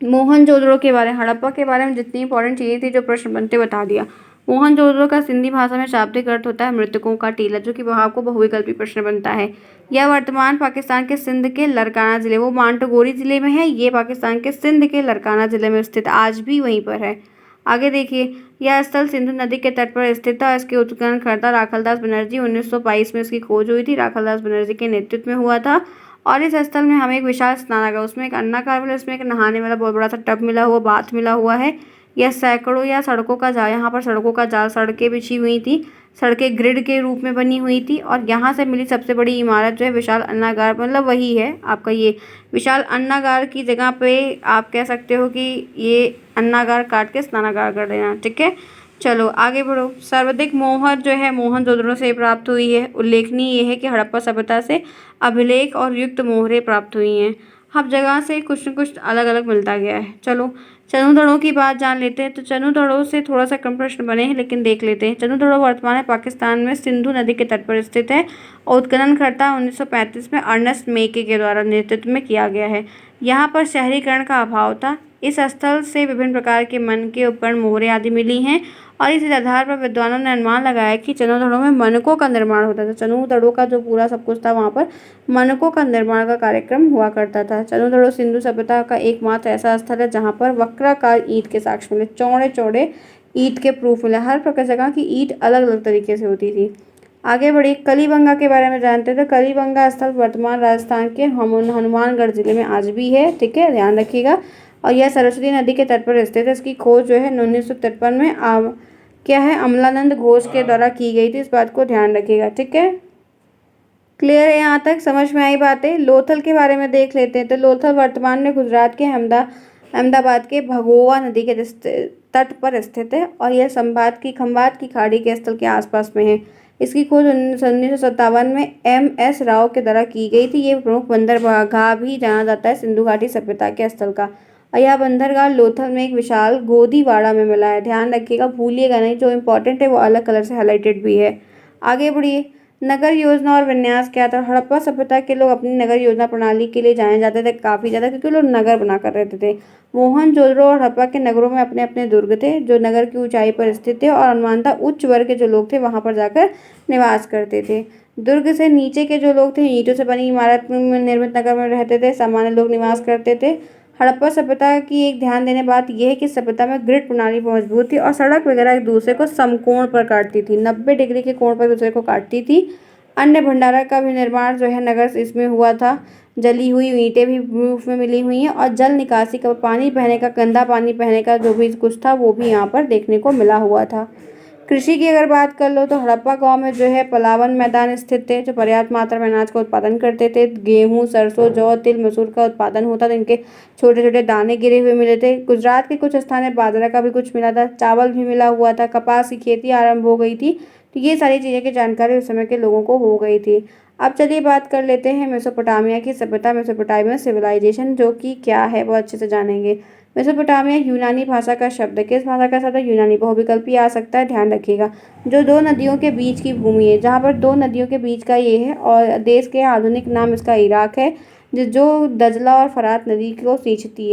मोहनजोदड़ो के बारे में, हड़प्पा के बारे में जितनी इंपॉर्टेंट चीज़ें थी जो प्रश्न बनते बता दिया। मोहनजोदड़ो का सिंधी भाषा में शाब्दिक अर्थ होता है मृतकों का टीला, जो कि आपको बहुविकल्पी प्रश्न बनता है। यह वर्तमान पाकिस्तान के सिंध के लरकाना जिले, वो मांटोगोरी जिले में है, ये पाकिस्तान के सिंध के लरकाना जिले में स्थित, आज भी वहीं पर है। आगे देखिए। यह स्थल सिंधु नदी के तट पर स्थित था। इसके उत्खननकर्ता राखलदास बनर्जी, 1922 में इसकी खोज हुई थी, राखलदास बनर्जी के नेतृत्व में हुआ था। और इस स्थल में हमें एक विशाल स्नानागार, उसमें एक अन्नागार मिला, उसमें एक नहाने वाला बहुत बड़ा सा टब मिला हुआ, बाथ मिला हुआ है। यह सैकड़ों या सड़कों का जाल, यहाँ पर सड़कों का जाल, सड़कें बिछी हुई थी, सड़कें ग्रिड के रूप में बनी हुई थी। और यहाँ से मिली सबसे बड़ी इमारत जो है विशाल अन्नागार, मतलब वही है आपका ये विशाल अन्नागार की जगह पे आप कह सकते हो कि ये अन्नागार काट के स्नानागार कर देना। ठीक है, चलो आगे बढ़ो। सर्वाधिक मोहर जो है मोहनजोदड़ो से प्राप्त हुई है। उल्लेखनीय ये है कि हड़प्पा सभ्यता से अभिलेख और युक्त मोहरें प्राप्त हुई हैं। हर जगह से कुछ न कुछ अलग अलग मिलता गया है। चलो चनुदड़ों की बात जान लेते हैं। तो चनुदड़ों से थोड़ा सा कम प्रश्न बने हैं, लेकिन देख लेते हैं। चनुदड़ो वर्तमान पाकिस्तान में सिंधु नदी के तट पर स्थित है और उत्खननकर्ता 1935 में अर्नेस्ट मेके के द्वारा नेतृत्व में किया गया है। यहाँ पर शहरीकरण का अभाव था। इस स्थल से विभिन्न प्रकार के मन के उपकरण, मोहरें आदि मिली हैं और इस आधार पर विद्वानों ने अनुमान लगाया कि चनुदड़ों में मनकों का निर्माण होता था। चनुदड़ों का जो पूरा सब कुछ था वहाँ पर मनकों का निर्माण का कार्यक्रम हुआ करता था। चनुदड़ो सिंधु सभ्यता का एकमात्र ऐसा स्थल है जहाँ पर वक्राकार ईंट के साक्ष्य मिले, चौड़े चौड़े ईंट के प्रूफ मिले। हर प्रकार जगह की ईंट अलग अलग तरीके से होती थी। आगे बढ़ी। कलीबंगा के बारे में जानते थे। कलीबंगा स्थल वर्तमान राजस्थान के हनुमानगढ़ जिले में आज भी है। ठीक है, ध्यान रखिएगा। और यह सरस्वती नदी के तट पर स्थित है। इसकी खोज जो है 1953 में क्या है, अमलानंद घोष के द्वारा की गई थी। इस बात को ध्यान रखिएगा। ठीक है, क्लियर है यहाँ तक? समझ में आई बातें? लोथल के बारे में देख लेते हैं। तो लोथल वर्तमान में गुजरात के अहमदाबाद के भगोवा नदी के तट पर स्थित है और यह खंबात की खाड़ी के स्थल के आसपास में है। इसकी खोज 1957 में MS राव के द्वारा की गई थी। ये प्रमुख बंदरगाह भी जाना जाता है सिंधु घाटी सभ्यता के स्थल का। और यह बंदरगाह लोथल में एक विशाल गोदीवाड़ा में मिला है। ध्यान रखिएगा, भूलिएगा नहीं, जो इंपॉर्टेंट है वो अलग कलर से हाईलाइटेड भी है। आगे बढ़िए। नगर योजना और विन्यास क्या था? हड़प्पा सभ्यता के लोग अपनी नगर योजना प्रणाली के लिए जाने जाते थे काफ़ी ज़्यादा, क्योंकि लोग नगर बनाकर रहते थे। मोहनजोदड़ो और हड़प्पा के नगरों में अपने अपने दुर्ग थे जो नगर की ऊंचाई पर स्थित थे और अनुमानतः उच्च वर्ग के जो लोग थे वहां पर जाकर निवास करते थे। दुर्ग से नीचे के जो लोग थे ईंटों से बनी इमारत में निर्मित नगर में रहते थे, सामान्य लोग निवास करते थे। हड़प्पा सभ्यता की एक ध्यान देने बात यह है कि सभ्यता में ग्रिड प्रणाली मजबूत थी और सड़क वगैरह एक दूसरे को समकोण पर काटती थी, 90 डिग्री के कोण पर दूसरे को काटती थी। अन्य भंडारा का भी निर्माण जो है नगर इसमें हुआ था। जली हुई ईंटें भी रूफ में मिली हुई हैं और जल निकासी का, पानी बहने का, गंदा पानी बहने का जो भी कुछ था वो भी यहाँ पर देखने को मिला हुआ था। कृषि की अगर बात कर लो तो हड़प्पा गांव में जो है पलावन मैदान स्थित थे जो पर्याप्त मात्रा में अनाज का उत्पादन करते थे। गेहूं, सरसों, जौ, तिल, मसूर का उत्पादन होता था। इनके छोटे छोटे दाने गिरे हुए मिले थे। गुजरात के कुछ स्थान बाजरा का भी कुछ मिला था, चावल भी मिला हुआ था, कपास की खेती आरंभ हो गई थी। तो ये सारी चीज़ें की जानकारी उस समय के लोगों को हो गई थी। अब चलिए बात कर लेते हैं मेसोपोटामिया की सभ्यता, मेसोपोटामिया सिविलाइजेशन, जो कि क्या है वो अच्छे से जानेंगे। मेसोपोटामिया यूनानी भाषा का शब्द है। किस भाषा का शब्द है? यूनानी। बहुविकल्पी आ सकता है, ध्यान रखिएगा। जो दो नदियों के बीच की भूमि है, जहाँ पर दो नदियों के बीच का ये है और देश के आधुनिक नाम इसका इराक है, जो दजला और फरात नदी को सींचती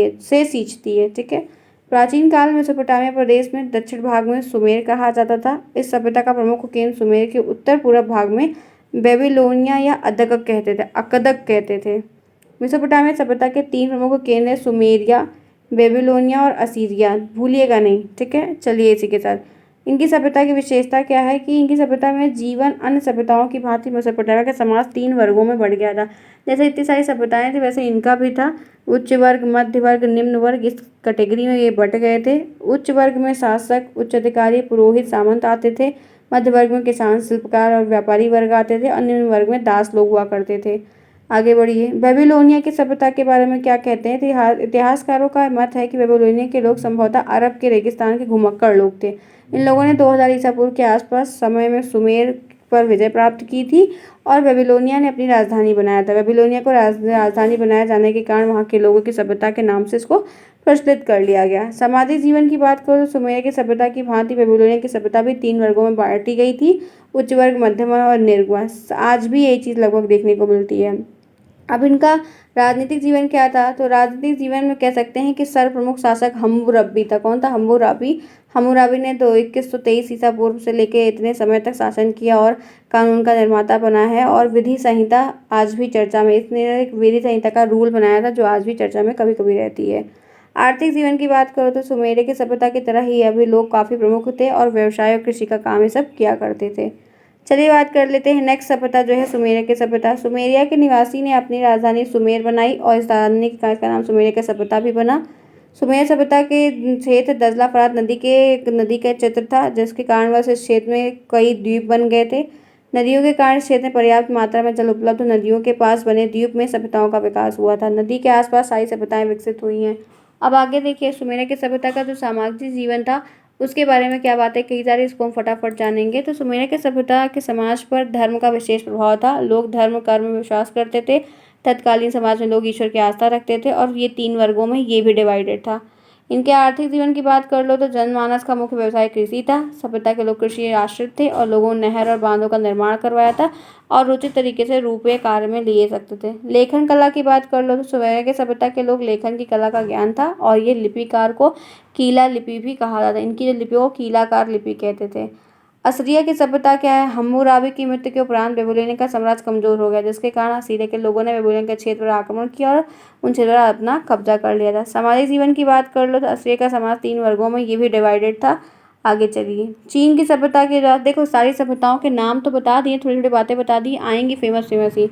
है। ठीक है, प्राचीन काल में मेसोपोटामिया प्रदेश में दक्षिण भाग में सुमेर कहा जाता था। इस सभ्यता का प्रमुख केंद्र सुमेर के उत्तर पूर्व भाग में बेबीलोनिया या अकदक कहते थे। मेसोपोटामिया सभ्यता के 3 प्रमुख केंद्र हैं, सुमेरिया, बेबीलोनिया और असीरिया। भूलिएगा नहीं, ठीक है। चलिए इसी के साथ इनकी सभ्यता की विशेषता क्या है कि इनकी सभ्यता में जीवन अन्य सभ्यताओं की भांति मेसोपोटामिया का समाज 3 वर्गों में बढ़ गया था। जैसे इतनी सारी सभ्यताएं थी वैसे इनका भी था। उच्च वर्ग, मध्य वर्ग, निम्न वर्ग, इस कैटेगरी में ये बट गए थे। उच्च वर्ग में शासक, उच्च अधिकारी, पुरोहित, सामंत आते थे। मध्य वर्ग में किसान, शिल्पकार और व्यापारी वर्ग आते थे और निम्न वर्ग में दास लोग हुआ करते थे। आगे बढ़िए, बेबीलोनिया की सभ्यता के बारे में क्या कहते हैं। इतिहासकारों का मत है कि बेबीलोनिया के लोग संभवतः अरब के रेगिस्तान के घुमक्कड़ लोग थे। इन लोगों ने 2000 ईसा पूर्व के आसपास समय में सुमेर पर विजय प्राप्त की थी और बेबीलोनिया ने अपनी राजधानी बनाया था। बेबीलोनिया को राजधानी बनाए जाने के कारण वहाँ के लोगों की सभ्यता के नाम से इसको प्रचलित कर लिया गया। सामाजिक जीवन की बात करो तो सुमेर की सभ्यता की भांति बेबीलोनिया की सभ्यता भी 3 वर्गों में बांटी गई थी, उच्च वर्ग, मध्यम वर्ग और निम्न वर्ग। आज भी यही चीज़ लगभग देखने को मिलती है। अब इनका राजनीतिक जीवन क्या था, तो राजनीतिक जीवन में कह सकते हैं कि सर्वप्रमुख शासक हम्मुरब्बी था। कौन था? हम्मुरब्बी। हम्मुरब्बी ने 2123 ईसा पूर्व से लेकर इतने समय तक शासन किया और कानून का निर्माता बना है और विधि संहिता आज भी चर्चा में, इसने एक विधि संहिता का रूल बनाया था जो आज भी चर्चा में कभी कभी रहती है। आर्थिक जीवन की बात करो तो सुमेर की सभ्यता की तरह ही अभी लोग काफ़ी प्रमुख थे और व्यवसाय और कृषि का काम ये सब किया करते थे। चलिए बात कर लेते हैं नेक्स्ट सभ्यता जो है सुमेरिया की सभ्यता। सुमेरिया के निवासी ने अपनी राजधानी सुमेर बनाई और इस राजधानी का नाम सुमेरिया की सभ्यता भी बना। सुमेर सभ्यता के क्षेत्र दजला फरात नदी का चित्र था, जिसके कारणवश इस क्षेत्र में कई द्वीप बन गए थे। नदियों के कारण क्षेत्र में पर्याप्त मात्रा में जल उपलब्ध, नदियों के पास बने द्वीप में सभ्यताओं का विकास हुआ था। नदी के आसपास सारी सभ्यताएं विकसित हुई हैं। अब आगे देखिए सुमेरिया की सभ्यता का जो सामाजिक जीवन था उसके बारे में क्या बात है, कई सारे इसको हम फटाफट जानेंगे। तो सुमेरिया की सभ्यता के समाज पर धर्म का विशेष प्रभाव था। लोग धर्म कर्म में विश्वास करते थे। तत्कालीन समाज में लोग ईश्वर की आस्था रखते थे और ये 3 वर्गों में ये भी डिवाइडेड था। इनके आर्थिक जीवन की बात कर लो तो जनमानस का मुख्य व्यवसाय कृषि था। सभ्यता के लोग कृषि आश्रित थे और लोगों ने नहर और बांधों का निर्माण करवाया था और उचित तरीके से रुपये कार्य में लिए सकते थे। लेखन कला की बात कर लो तो सुमेरिया के सभ्यता के लोग लेखन की कला का ज्ञान था और ये लिपिकार को कीला लिपि भी कहा जाता है। इनकी जो लिपि को कीलाकार लिपि कहते थे। असीरिया की सभ्यता क्या है, हम्मुराबी की मृत्यु के उपरांत बेबीलोनिया का साम्राज्य कमजोर हो गया, जिसके कारण असीरिया के लोगों ने बेबीलोनिया के क्षेत्र पर आक्रमण किया और उन क्षेत्रों पर अपना कब्जा कर लिया था। सामाजिक जीवन की बात कर लो तो असीरिया का समाज 3 वर्गों में ये भी डिवाइडेड था। आगे चलिए चीन की सभ्यता के बाद देखो सारी सभ्यताओं के नाम तो बता दिए, थोड़ी थोड़ी बातें बता दी, आएंगी फेमस फेमस ही।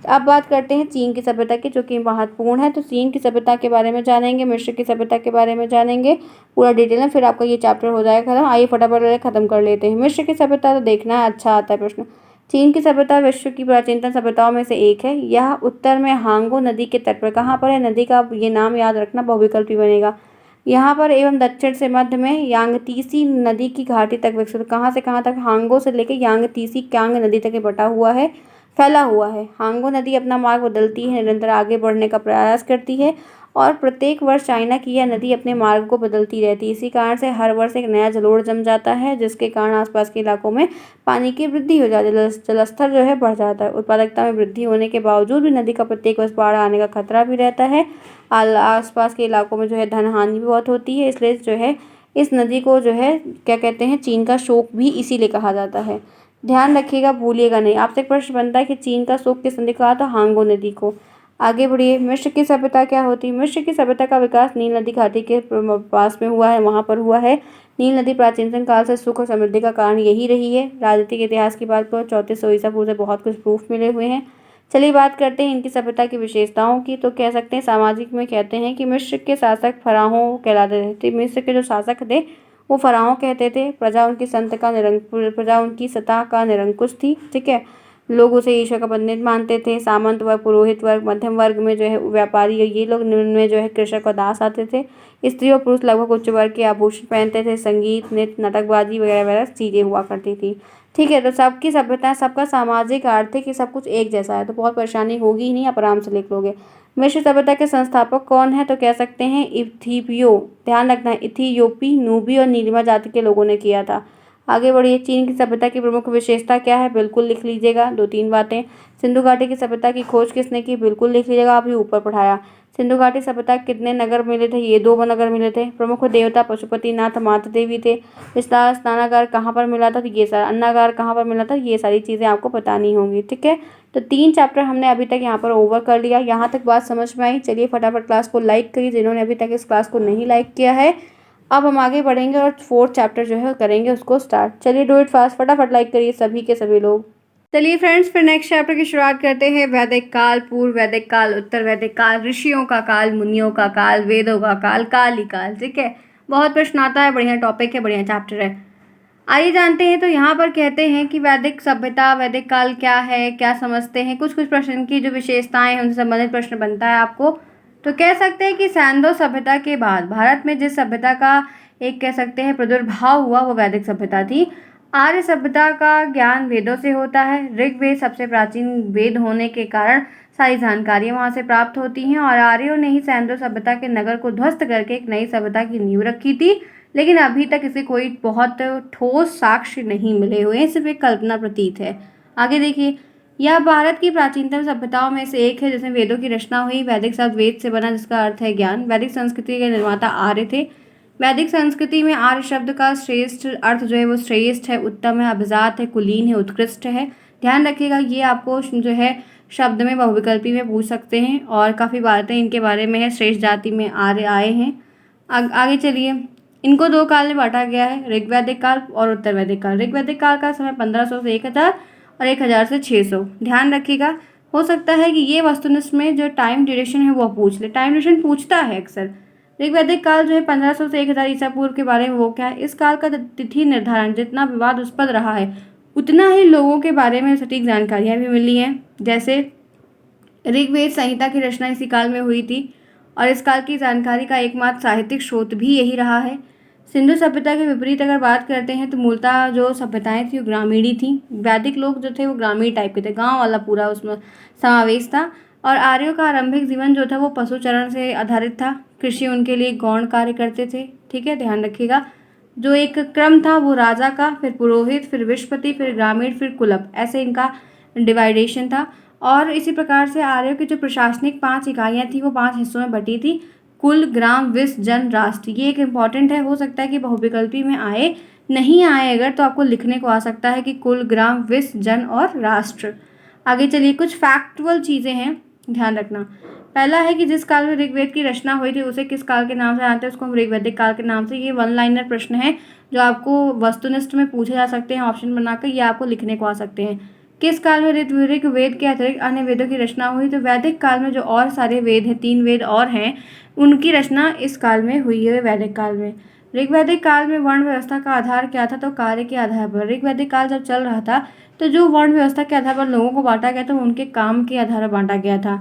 अब बात करते हैं चीन की सभ्यता की, जो कि महत्वपूर्ण है। तो चीन की सभ्यता के बारे में जानेंगे, मिस्र की सभ्यता के बारे में जानेंगे पूरा डिटेल में, फिर आपका ये चैप्टर हो जाएगा खत्म। आइए फटाफट खत्म कर लेते हैं। मिस्र की सभ्यता तो देखना है, अच्छा आता है प्रश्न। चीन की सभ्यता विश्व की प्राचीनतम सभ्यताओं में से एक है। यह उत्तर में हांगो नदी के तट पर, कहाँ पर है नदी का ये नाम याद रखना, बहुविकल्पी बनेगा यहाँ पर, एवं दक्षिण से मध्य में यांगतीसी नदी की घाटी तक विकसित। कहाँ से कहाँ तक? हांगो से लेकर यांगतीसी क्यांग नदी तक बटा हुआ है, फैला हुआ है। हांगो नदी अपना मार्ग बदलती है, निरंतर आगे बढ़ने का प्रयास करती है और प्रत्येक वर्ष चाइना की यह नदी अपने मार्ग को बदलती रहती है। इसी कारण से हर वर्ष एक नया जलोढ़ जम जाता है, जिसके कारण आसपास के इलाकों में पानी की वृद्धि हो जाती है, जलस्तर जो है बढ़ जाता है। उत्पादकता में वृद्धि होने के बावजूद भी नदी का प्रत्येक वर्ष बाढ़ आने का खतरा भी रहता है। आसपास के इलाकों में जो है धन हानि भी बहुत होती है, इसलिए जो है इस नदी को जो है क्या कहते हैं, चीन का शोक भी इसीलिए कहा जाता है। ध्यान रखिएगा, भूलिएगा नहीं। आपसे एक प्रश्न बनता है कि चीन का शोक किस नदी को कहा था? हांगो नदी को। आगे बढ़िए, मिस्र की सभ्यता क्या होती है? मिस्र की सभ्यता का विकास नील नदी घाटी के पास में हुआ है, वहाँ पर हुआ है। नील नदी प्राचीनतम काल से सुख और समृद्धि का कारण यही रही है। राजनीतिक इतिहास की बात करो 3400 ईसा पूर्व से बहुत कुछ प्रूफ मिले हुए हैं। चलिए बात करते हैं इनकी सभ्यता की विशेषताओं की। तो कह सकते हैं सामाजिक में कहते हैं कि मिस्र के शासक फराहों कहलाते थे। मिस्र के जो शासक थे वो फराहों कहते थे। प्रजा उनकी सत्ता का निरंकुश थी, ठीक है। लोग उसे ईश्वर का प्रतिनिधि मानते थे। सामंत वर्ग, पुरोहित वर्ग, मध्यम वर्ग में जो है व्यापारी, ये लोग, निम्न में जो है कृषक और दास आते थे। स्त्री और पुरुष लगभग उच्च वर्ग के आभूषण पहनते थे। संगीत, नृत्य, नाटकबाजी वगैरह वगैरह चीज़ें हुआ करती थी, ठीक है। तो सबकी सभ्यता, सबका सामाजिक आर्थिक ये सब कुछ एक जैसा है, तो बहुत परेशानी होगी ही नहीं, आप आराम से लिख लोगे। मिस्र सभ्यता के संस्थापक कौन है? तो कह सकते हैं इथियोपियो, ध्यान रखना है, इथियोपी, नूबी और नीलिमा जाति के लोगों ने किया था। आगे बढ़िए, चीन की सभ्यता की प्रमुख विशेषता क्या है? बिल्कुल लिख लीजिएगा, 2-3 बातें। सिंधु घाटी की सभ्यता की खोज किसने की? बिल्कुल लिख लीजिएगा, अभी ऊपर पढ़ाया। सिंधु घाटी सभ्यता कितने नगर मिले थे? ये 2 नगर मिले थे। प्रमुख देवता पशुपतिनाथ माता देवी थे। विस्तार स्नानागार कहाँ पर मिला था? तो ये सारा। अन्नागार कहाँ पर मिला था? ये सारी चीज़ें आपको बतानी होंगी, ठीक है। तो 3 चैप्टर हमने अभी तक यहाँ पर ओवर कर लिया। यहाँ तक बात समझ में आई? चलिए फटाफट क्लास को लाइक करिए जिन्होंने अभी तक इस क्लास को नहीं लाइक किया है। अब हम आगे बढ़ेंगे और 4th चैप्टर जो है करेंगे उसको स्टार्ट। चलिए डू इट फास्ट, फटाफट लाइक करिए सभी के सभी लोग। चलिए फ्रेंड्स, फिर नेक्स्ट चैप्टर की शुरुआत करते हैं। वैदिक काल, पूर्व वैदिक काल, उत्तर वैदिक काल, ऋषियों का काल, मुनियों का काल, वेदों का काल, काल ही काल, ठीक है। बहुत प्रश्न आता है, बढ़िया टॉपिक है, बढ़िया चैप्टर है। आइए जानते हैं। तो यहाँ पर कहते हैं कि वैदिक सभ्यता, वैदिक काल क्या है, क्या समझते हैं। कुछ कुछ प्रश्न की जो विशेषताएं हैं उनसे संबंधित प्रश्न बनता है आपको। तो कह सकते हैं कि सैंधो सभ्यता के बाद भारत में जिस सभ्यता का एक कह सकते हैं प्रादुर्भाव हुआ वो वैदिक सभ्यता थी। आर्य सभ्यता का ज्ञान वेदों से होता है। ऋग्वेद सबसे प्राचीन वेद होने के कारण सारी जानकारियाँ वहाँ से प्राप्त होती हैं। और आर्यों ने ही सैंधो सभ्यता के नगर को ध्वस्त करके एक नई सभ्यता की नींव रखी थी। लेकिन अभी तक इसे कोई बहुत ठोस साक्ष्य नहीं मिले हुए हैं, सिर्फ एक कल्पना प्रतीत है। आगे देखिए, यह भारत की प्राचीनतम सभ्यताओं में से एक है जिसमें वेदों की रचना हुई। वैदिक शब्द वेद से बना जिसका अर्थ है ज्ञान। वैदिक संस्कृति के निर्माता आर्य थे। वैदिक संस्कृति में आर्य शब्द का श्रेष्ठ अर्थ जो है वो श्रेष्ठ है, उत्तम है, अभिजात है, कुलीन है, उत्कृष्ट है। ध्यान रखिएगा, ये आपको जो है शब्द में बहुविकल्पी में पूछ सकते हैं और काफ़ी बातें इनके बारे में है। श्रेष्ठ जाति में आर्य आए हैं। आगे चलिए, इनको 2 काल में बांटा गया है, ऋग्वैदिक काल और उत्तर वैदिक काल। ऋग्वैदिक काल का समय 1500 से 1000 और 1000 से 600। ध्यान रखिएगा, हो सकता है कि ये वस्तुनिष्ठ में जो टाइम ड्यूरेशन है वो पूछ ले। टाइम ड्यूरेशन पूछता है अक्सर। ऋग्वैदिक काल जो है 1500 से 1000 ईसा पूर्व के बारे में वो क्या है। इस काल का तिथि निर्धारण जितना विवादास्पद रहा है उतना ही लोगों के बारे में सटीक जानकारियाँ भी मिली हैं। जैसे ऋग्वेद संहिता की रचना इसी काल में हुई थी और इस काल की जानकारी का एकमात्र साहित्यिक स्रोत भी यही रहा है। सिंधु सभ्यता के विपरीत अगर बात करते हैं तो मूलतः जो सभ्यताएं थी वो ग्रामीणी थी। वैदिक लोग जो थे वो ग्रामीण टाइप के थे, गांव वाला पूरा उसमें समावेश था। और आर्यों का आरंभिक जीवन जो था वो पशुचरण से आधारित था। कृषि उनके लिए गौण कार्य करते थे, ठीक है, ध्यान रखिएगा। जो एक क्रम था वो राजा का, फिर पुरोहित, फिर विश्वपति, फिर ग्रामीण, फिर कुलप, ऐसे इनका डिवाइडेशन था। और इसी प्रकार से आर्यों की जो प्रशासनिक 5 इकाइयाँ थी वो 5 हिस्सों में बटी थी। कुल, ग्राम, विस, जन, राष्ट्र। ये एक इम्पॉर्टेंट है, हो सकता है कि बहुविकल्पी में आए, नहीं आए अगर तो आपको लिखने को आ सकता है कि कुल, ग्राम, विस, जन और राष्ट्र। आगे चलिए, कुछ फैक्टुअल चीज़ें हैं, ध्यान रखना। पहला है कि जिस काल में ऋग्वेद की रचना हुई थी उसे किस काल के नाम से जानते हैं? उसको हम ऋग्वैदिक काल के नाम से। ये 1 लाइनर प्रश्न है जो आपको वस्तुनिष्ठ में पूछे जा सकते हैं, ऑप्शन बनाकर ये आपको लिखने को आ सकते हैं। किस काल में ऋग्वेद के अतिरिक्त अन्य वेदों की रचना हुई? तो वैदिक काल में जो और सारे वेद हैं, 3 वेद और हैं, उनकी रचना इस काल में हुई है, वैदिक काल में। ऋग्वैदिक काल में वर्ण व्यवस्था का आधार क्या था? तो कार्य के आधार पर। ऋग्वैदिक काल जब चल रहा था तो जो वर्ण व्यवस्था के आधार पर लोगों को बांटा गया था वो उनके काम के आधार पर बांटा गया था।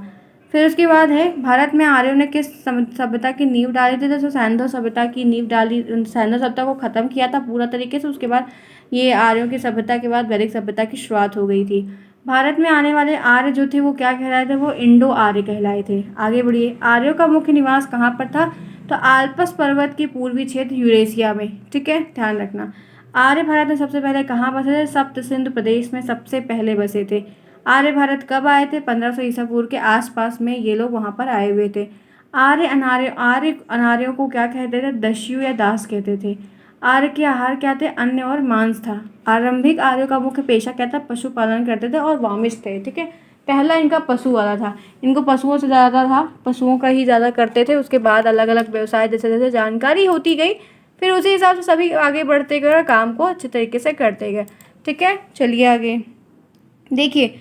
फिर उसके बाद है, भारत में आर्यों ने किस सभ्यता की नींव डाली थी? तो सैंधव सभ्यता की नींव डाली। सैंधव सभ्यता को ख़त्म किया था पूरा तरीके से। उसके बाद ये आर्यों की सभ्यता के बाद वैदिक सभ्यता की शुरुआत हो गई थी। भारत में आने वाले आर्य जो थे वो क्या कहलाए थे? वो इंडो आर्य कहलाए थे। आगे बढ़िए, आर्यों का मुख्य निवास कहाँ पर था? तो आल्पस पर्वत के पूर्वी क्षेत्र यूरेशिया में, ठीक है, ध्यान रखना। आर्य भारत में सबसे पहले कहाँ बसे थे? सप्त सिंधु प्रदेश में सबसे पहले बसे थे। आर्य भारत कब आए थे? 1500 ईसा पूर्व के आसपास में ये लोग वहाँ पर आए हुए थे। आर्य अनार्यों को क्या कहते थे? दस्यु या दास कहते थे। आर्य के आहार क्या थे? अन्न और मांस था। आरंभिक आर्यों का मुख्य पेशा क्या था? पशुपालन करते थे और वामिष्ठ थे, ठीक है। पहला इनका पशु वाला था, इनको पशुओं से ज़्यादा था, पशुओं का ही ज़्यादा करते थे। उसके बाद अलग अलग व्यवसाय जैसे जैसे जानकारी होती गई फिर उसी हिसाब से सभी आगे बढ़ते गए और काम को अच्छे तरीके से करते गए, ठीक है। चलिए आगे देखिए,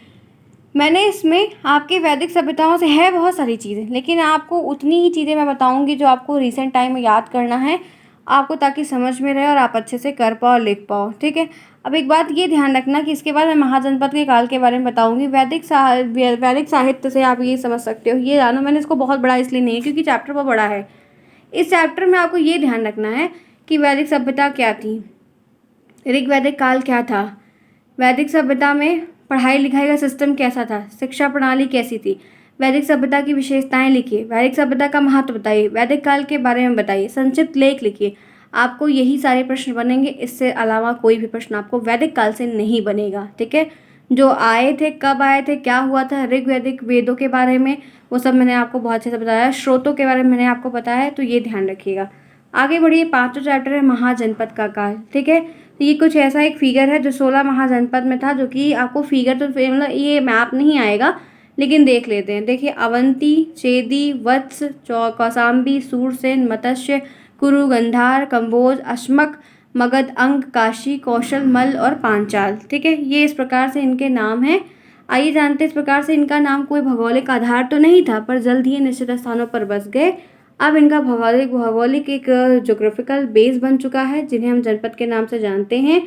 मैंने इसमें आपके वैदिक सभ्यताओं से है बहुत सारी चीज़ें, लेकिन आपको उतनी ही चीज़ें मैं बताऊंगी जो आपको रिसेंट टाइम में याद करना है आपको, ताकि समझ में रहे और आप अच्छे से कर पाओ, लिख पाओ, ठीक है। अब एक बात ये ध्यान रखना कि इसके बाद मैं महाजनपद के काल के बारे में बताऊंगी। वैदिक साहित्य से आप ये समझ सकते हो, ये जानो। मैंने इसको बहुत बड़ा इसलिए नहीं है क्योंकि चैप्टर बहुत बड़ा है। इस चैप्टर में आपको ये ध्यान रखना है कि वैदिक सभ्यता क्या थी, ऋग्वैदिक काल क्या था, वैदिक सभ्यता में पढ़ाई लिखाई का सिस्टम कैसा था, शिक्षा प्रणाली कैसी थी, वैदिक सभ्यता की विशेषताएं लिखिए, वैदिक सभ्यता का महत्व बताइए, वैदिक काल के बारे में बताइए, संक्षिप्त लेख लिखिए। आपको यही सारे प्रश्न बनेंगे, इससे अलावा कोई भी प्रश्न आपको वैदिक काल से नहीं बनेगा, ठीक है। जो आए थे, कब आए थे, क्या हुआ था, ऋग्वैदिक वेदों के बारे में वो सब मैंने आपको बहुत अच्छे से बताया, स्रोतों के बारे में मैंने आपको बताया है, तो ये ध्यान रखिएगा। आगे बढ़िए, 5वां चैप्टर है महाजनपद का काल। ठीक है, तो ये कुछ ऐसा एक फिगर है जो 16 महाजनपद में था, जो कि आपको फिगर तो मतलब ये मैप नहीं आएगा, लेकिन देख लेते हैं। देखिए, अवंती, चेदी, वत्स, कौसाम्बी, सूरसेन, मत्स्य, कुरु, गंधार, कंबोज, अश्मक, मगध, अंग, काशी, कौशल, मल्ल और पांचाल। ठीक है, ये इस प्रकार से इनके नाम हैं। आइए जानते हैं, इस प्रकार से इनका नाम कोई भौगोलिक आधार तो नहीं था, पर जल्द ही निश्चित स्थानों पर बस गए। अब इनका भौगोलिक एक ज्योग्राफिकल बेस बन चुका है, जिन्हें हम जनपद के नाम से जानते हैं।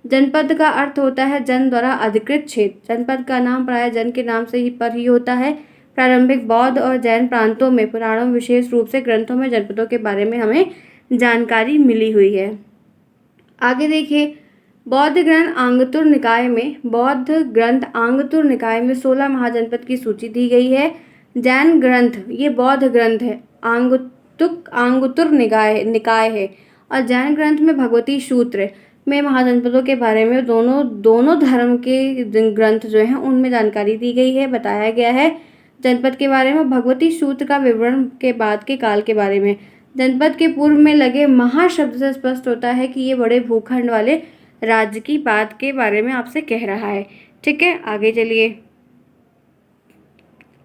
जनपद का अर्थ होता है जन द्वारा अधिकृत क्षेत्र। जनपद का नाम प्राय जन के नाम से ही पर ही होता है। प्रारंभिक बौद्ध और जैन प्रांतों में, पुराणों में, विशेष रूप से ग्रंथों में जनपदों के बारे में हमें जानकारी मिली हुई है। आगे देखिए, बौद्ध ग्रंथ आंगतुर निकाय में 16 महाजनपद की सूची दी गई है। जैन ग्रंथ, ये बौद्ध ग्रंथ है, आंगुतुर निकाय है, और जैन ग्रंथ में भगवती सूत्र में महाजनपदों के बारे में दोनों धर्म के ग्रंथ जो हैं उनमें जानकारी दी गई है, बताया गया है जनपद के बारे में। भगवती सूत्र का विवरण के बाद के काल के बारे में, जनपद के पूर्व में लगे महाशब्द से स्पष्ट होता है कि ये बड़े भूखंड वाले राज्य की बात के बारे में आपसे कह रहा है। ठीक है, आगे चलिए,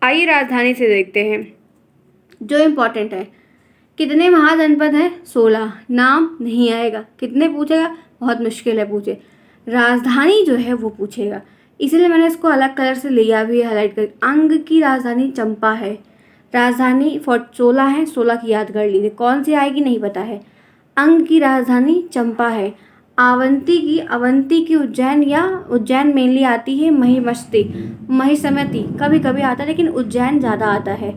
आइए राजधानी से देखते हैं जो इम्पोर्टेंट है। कितने महाजनपद हैं? 16। नाम नहीं आएगा, कितने पूछेगा? बहुत मुश्किल है पूछे। राजधानी जो है वो पूछेगा, इसीलिए मैंने इसको अलग कलर से लिया भी, हाईलाइट कर। अंग की राजधानी चंपा है। राजधानी 16 है, 16 की याद कर लीजिए, कौन सी आएगी नहीं पता है। अंग की राजधानी चंपा है। अवंती की उज्जैन, या उज्जैन मेनली आती है महिषमती कभी कभी आता है, लेकिन उज्जैन ज़्यादा आता है।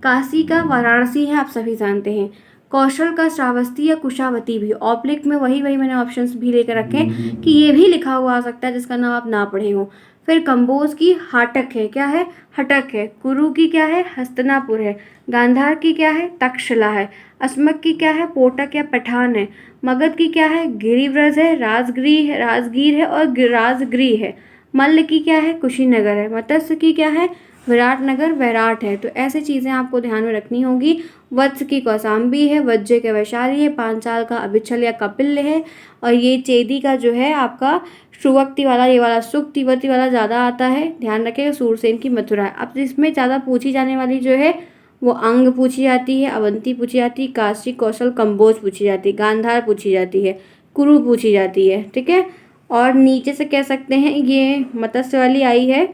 काशी का वाराणसी है, आप सभी जानते हैं। कौशल का श्रावस्ती या कुशावती भी, ऑब्लिक में वही मैंने ऑप्शंस भी लेकर रखे कि ये भी लिखा हुआ आ सकता है जिसका नाम आप ना पढ़े हो। फिर कंबोज की हाटक है, क्या है? हटक है। कुरु की क्या है? हस्तिनापुर है। गांधार की क्या है? तक्षशिला है। अस्मक की क्या है? पोटक या पठान है। मगध की क्या है? गिरिव्रज है, राजगीर है और राजगृह है। मल्ल की क्या है? कुशीनगर है। मत्स्य की क्या है? विराटनगर, वैराट है। तो ऐसी चीज़ें आपको ध्यान में रखनी होगी। वत्स की कौसाम्बी है, वज्र के वैशाली है, पांचाल का अभिच्छल या कपिल्य है, और ये चेदी का जो है आपका सुवक्ति वाला, ये वाला सुक्तिवती वाला ज़्यादा आता है, ध्यान रखिएगा। सूरसेन की मथुरा है। अब इसमें ज़्यादा पूछी जाने वाली जो है वो अंग पूछी जाती है, अवंती पूछी जाती है, काशी, कौशल, कंबोज पूछी जाती है, गांधार पूछी जाती है, कुरु पूछी जाती है। ठीक है, और नीचे से कह सकते हैं ये मत्स्य वाली आई है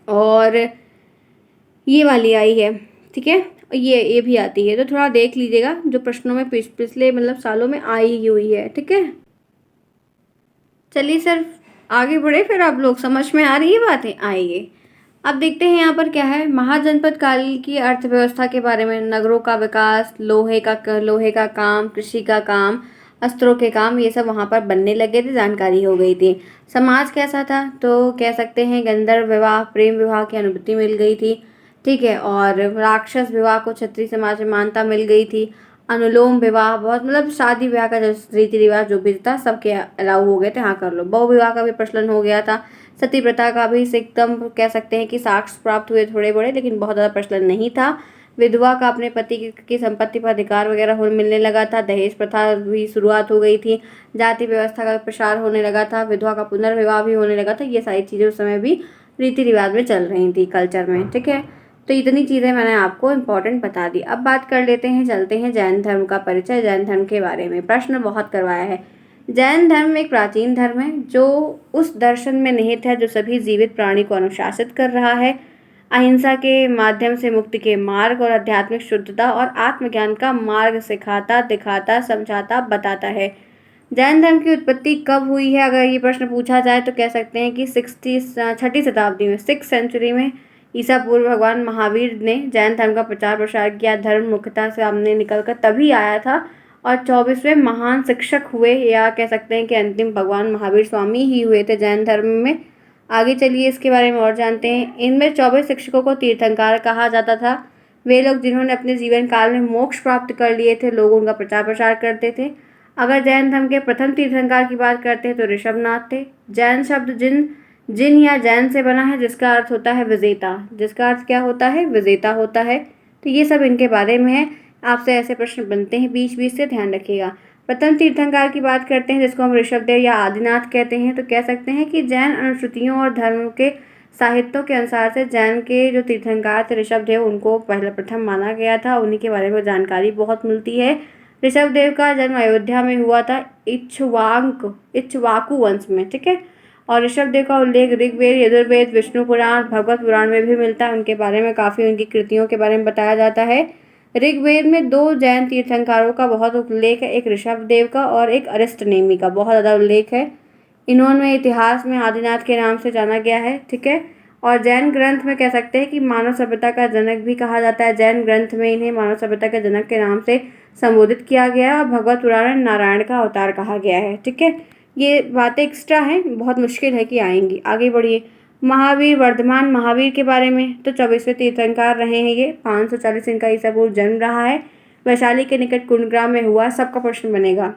और ये वाली आई है। ठीक है, ये भी आती है, तो थोड़ा देख लीजिएगा जो प्रश्नों में पिछले मतलब सालों में आई ही हुई है। ठीक है, चलिए सर आगे बढ़े, फिर आप लोग समझ में आ रही है बातें? आइए अब देखते हैं यहाँ पर क्या है। महाजनपद काल की अर्थव्यवस्था के बारे में, नगरों का विकास, लोहे का काम, कृषि का काम, अस्त्रों के काम, ये सब वहाँ पर बनने लगे थे, जानकारी हो गई थी। समाज कैसा था? तो कह सकते हैं गंधर्व विवाह, प्रेम विवाह की अनुभूति मिल गई थी। ठीक है, और राक्षस विवाह को क्षत्रिय समाज में मान्यता मिल गई थी। अनुलोम विवाह, बहुत मतलब शादी विवाह का जो रीति रिवाज जो भी था सबके अलाउ हो गए थे, हाँ कर लो। बहु विवाह का भी प्रचलन हो गया था। सती प्रथा का भी एकदम कह सकते हैं कि साक्ष्य प्राप्त हुए थोड़े बड़े, लेकिन बहुत ज़्यादा प्रचलन नहीं था। विधवा का अपने पति की संपत्ति पर अधिकार वगैरह मिलने लगा था। दहेज प्रथा भी शुरुआत हो गई थी। जाति व्यवस्था का प्रसार होने लगा था। विधवा का पुनर्विवाह भी होने लगा था। ये सारी चीज़ें उस समय भी रीति रिवाज में चल रही थी, कल्चर में। ठीक है, तो इतनी चीज़ें मैंने आपको इम्पोर्टेंट बता दी। अब बात कर लेते हैं, चलते हैं जैन धर्म का परिचय। जैन धर्म के बारे में प्रश्न बहुत करवाया है। जैन धर्म एक प्राचीन धर्म है जो उस दर्शन में निहित है जो सभी जीवित प्राणी को अनुशासित कर रहा है। अहिंसा के माध्यम से मुक्ति के मार्ग और आध्यात्मिक शुद्धता और आत्मज्ञान का मार्ग सिखाता, दिखाता, समझाता, बताता है। जैन धर्म की उत्पत्ति कब हुई है? अगर ये प्रश्न पूछा जाए तो कह सकते हैं कि 6ठी शताब्दी में, 6th सेंचुरी में ईसा पूर्व भगवान महावीर ने जैन धर्म का प्रचार प्रसार किया। धर्म मुख्यतः सामने निकलकर तभी आया था, और 24वें महान शिक्षक हुए, या कह सकते हैं कि अंतिम भगवान महावीर स्वामी ही हुए थे जैन धर्म में। आगे चलिए इसके बारे में और जानते हैं। इनमें 24 शिक्षकों को तीर्थंकर कहा जाता था। वे लोग जिन्होंने अपने जीवन काल में मोक्ष प्राप्त कर लिए थे, लोग उनका प्रचार प्रसार करते थे। अगर जैन धर्म के प्रथम तीर्थंकर की बात करते हैं तो ऋषभनाथ थे। जैन शब्द जिन जिन या जैन से बना है, जिसका अर्थ होता है विजेता। जिसका अर्थ क्या होता है? विजेता होता है। तो ये सब इनके बारे में है। आपसे ऐसे प्रश्न बनते हैं बीच बीच से, ध्यान रखिएगा। प्रथम तीर्थंकर की बात करते हैं, जिसको हम ऋषभदेव या आदिनाथ कहते हैं। तो कह सकते हैं कि जैन अनुश्रुतियों और धर्म के साहित्यों के अनुसार से जैन के जो तीर्थंकर थे ऋषभदेव, उनको पहले प्रथम माना गया था। उन्हीं के बारे में जानकारी बहुत मिलती है। ऋषभदेव का जन्म अयोध्या में हुआ था, इक्ष्वाकु वंश में, ठीक है। और ऋषभदेव का उल्लेख ऋग्वेद, यजुर्वेद, विष्णु पुराण, भगवत पुराण में भी मिलता है। उनके बारे में काफ़ी उनकी कृतियों के बारे में बताया जाता है। ऋग्वेद में 2 जैन तीर्थंकरों का बहुत उल्लेख है, एक ऋषभदेव का और एक अरिष्टनेमि का बहुत ज़्यादा उल्लेख है। इन्होंने इतिहास में आदिनाथ के नाम से जाना गया है, ठीक है। और जैन ग्रंथ में कह सकते हैं कि मानव सभ्यता का जनक भी कहा जाता है। जैन ग्रंथ में इन्हें मानव सभ्यता के जनक के नाम से संबोधित किया गया और भगवत पुराण में नारायण का अवतार कहा गया है, ठीक है। ये बातें एक्स्ट्रा हैं, बहुत मुश्किल है कि आएंगी। आगे बढ़िए। महावीर, वर्धमान महावीर के बारे में, तो 24वें तीर्थंकर रहे हैं ये। 540 इनका ईसा पूर्व जन्म रहा है। वैशाली के निकट कुंडग्राम में हुआ। सबका प्रश्न बनेगा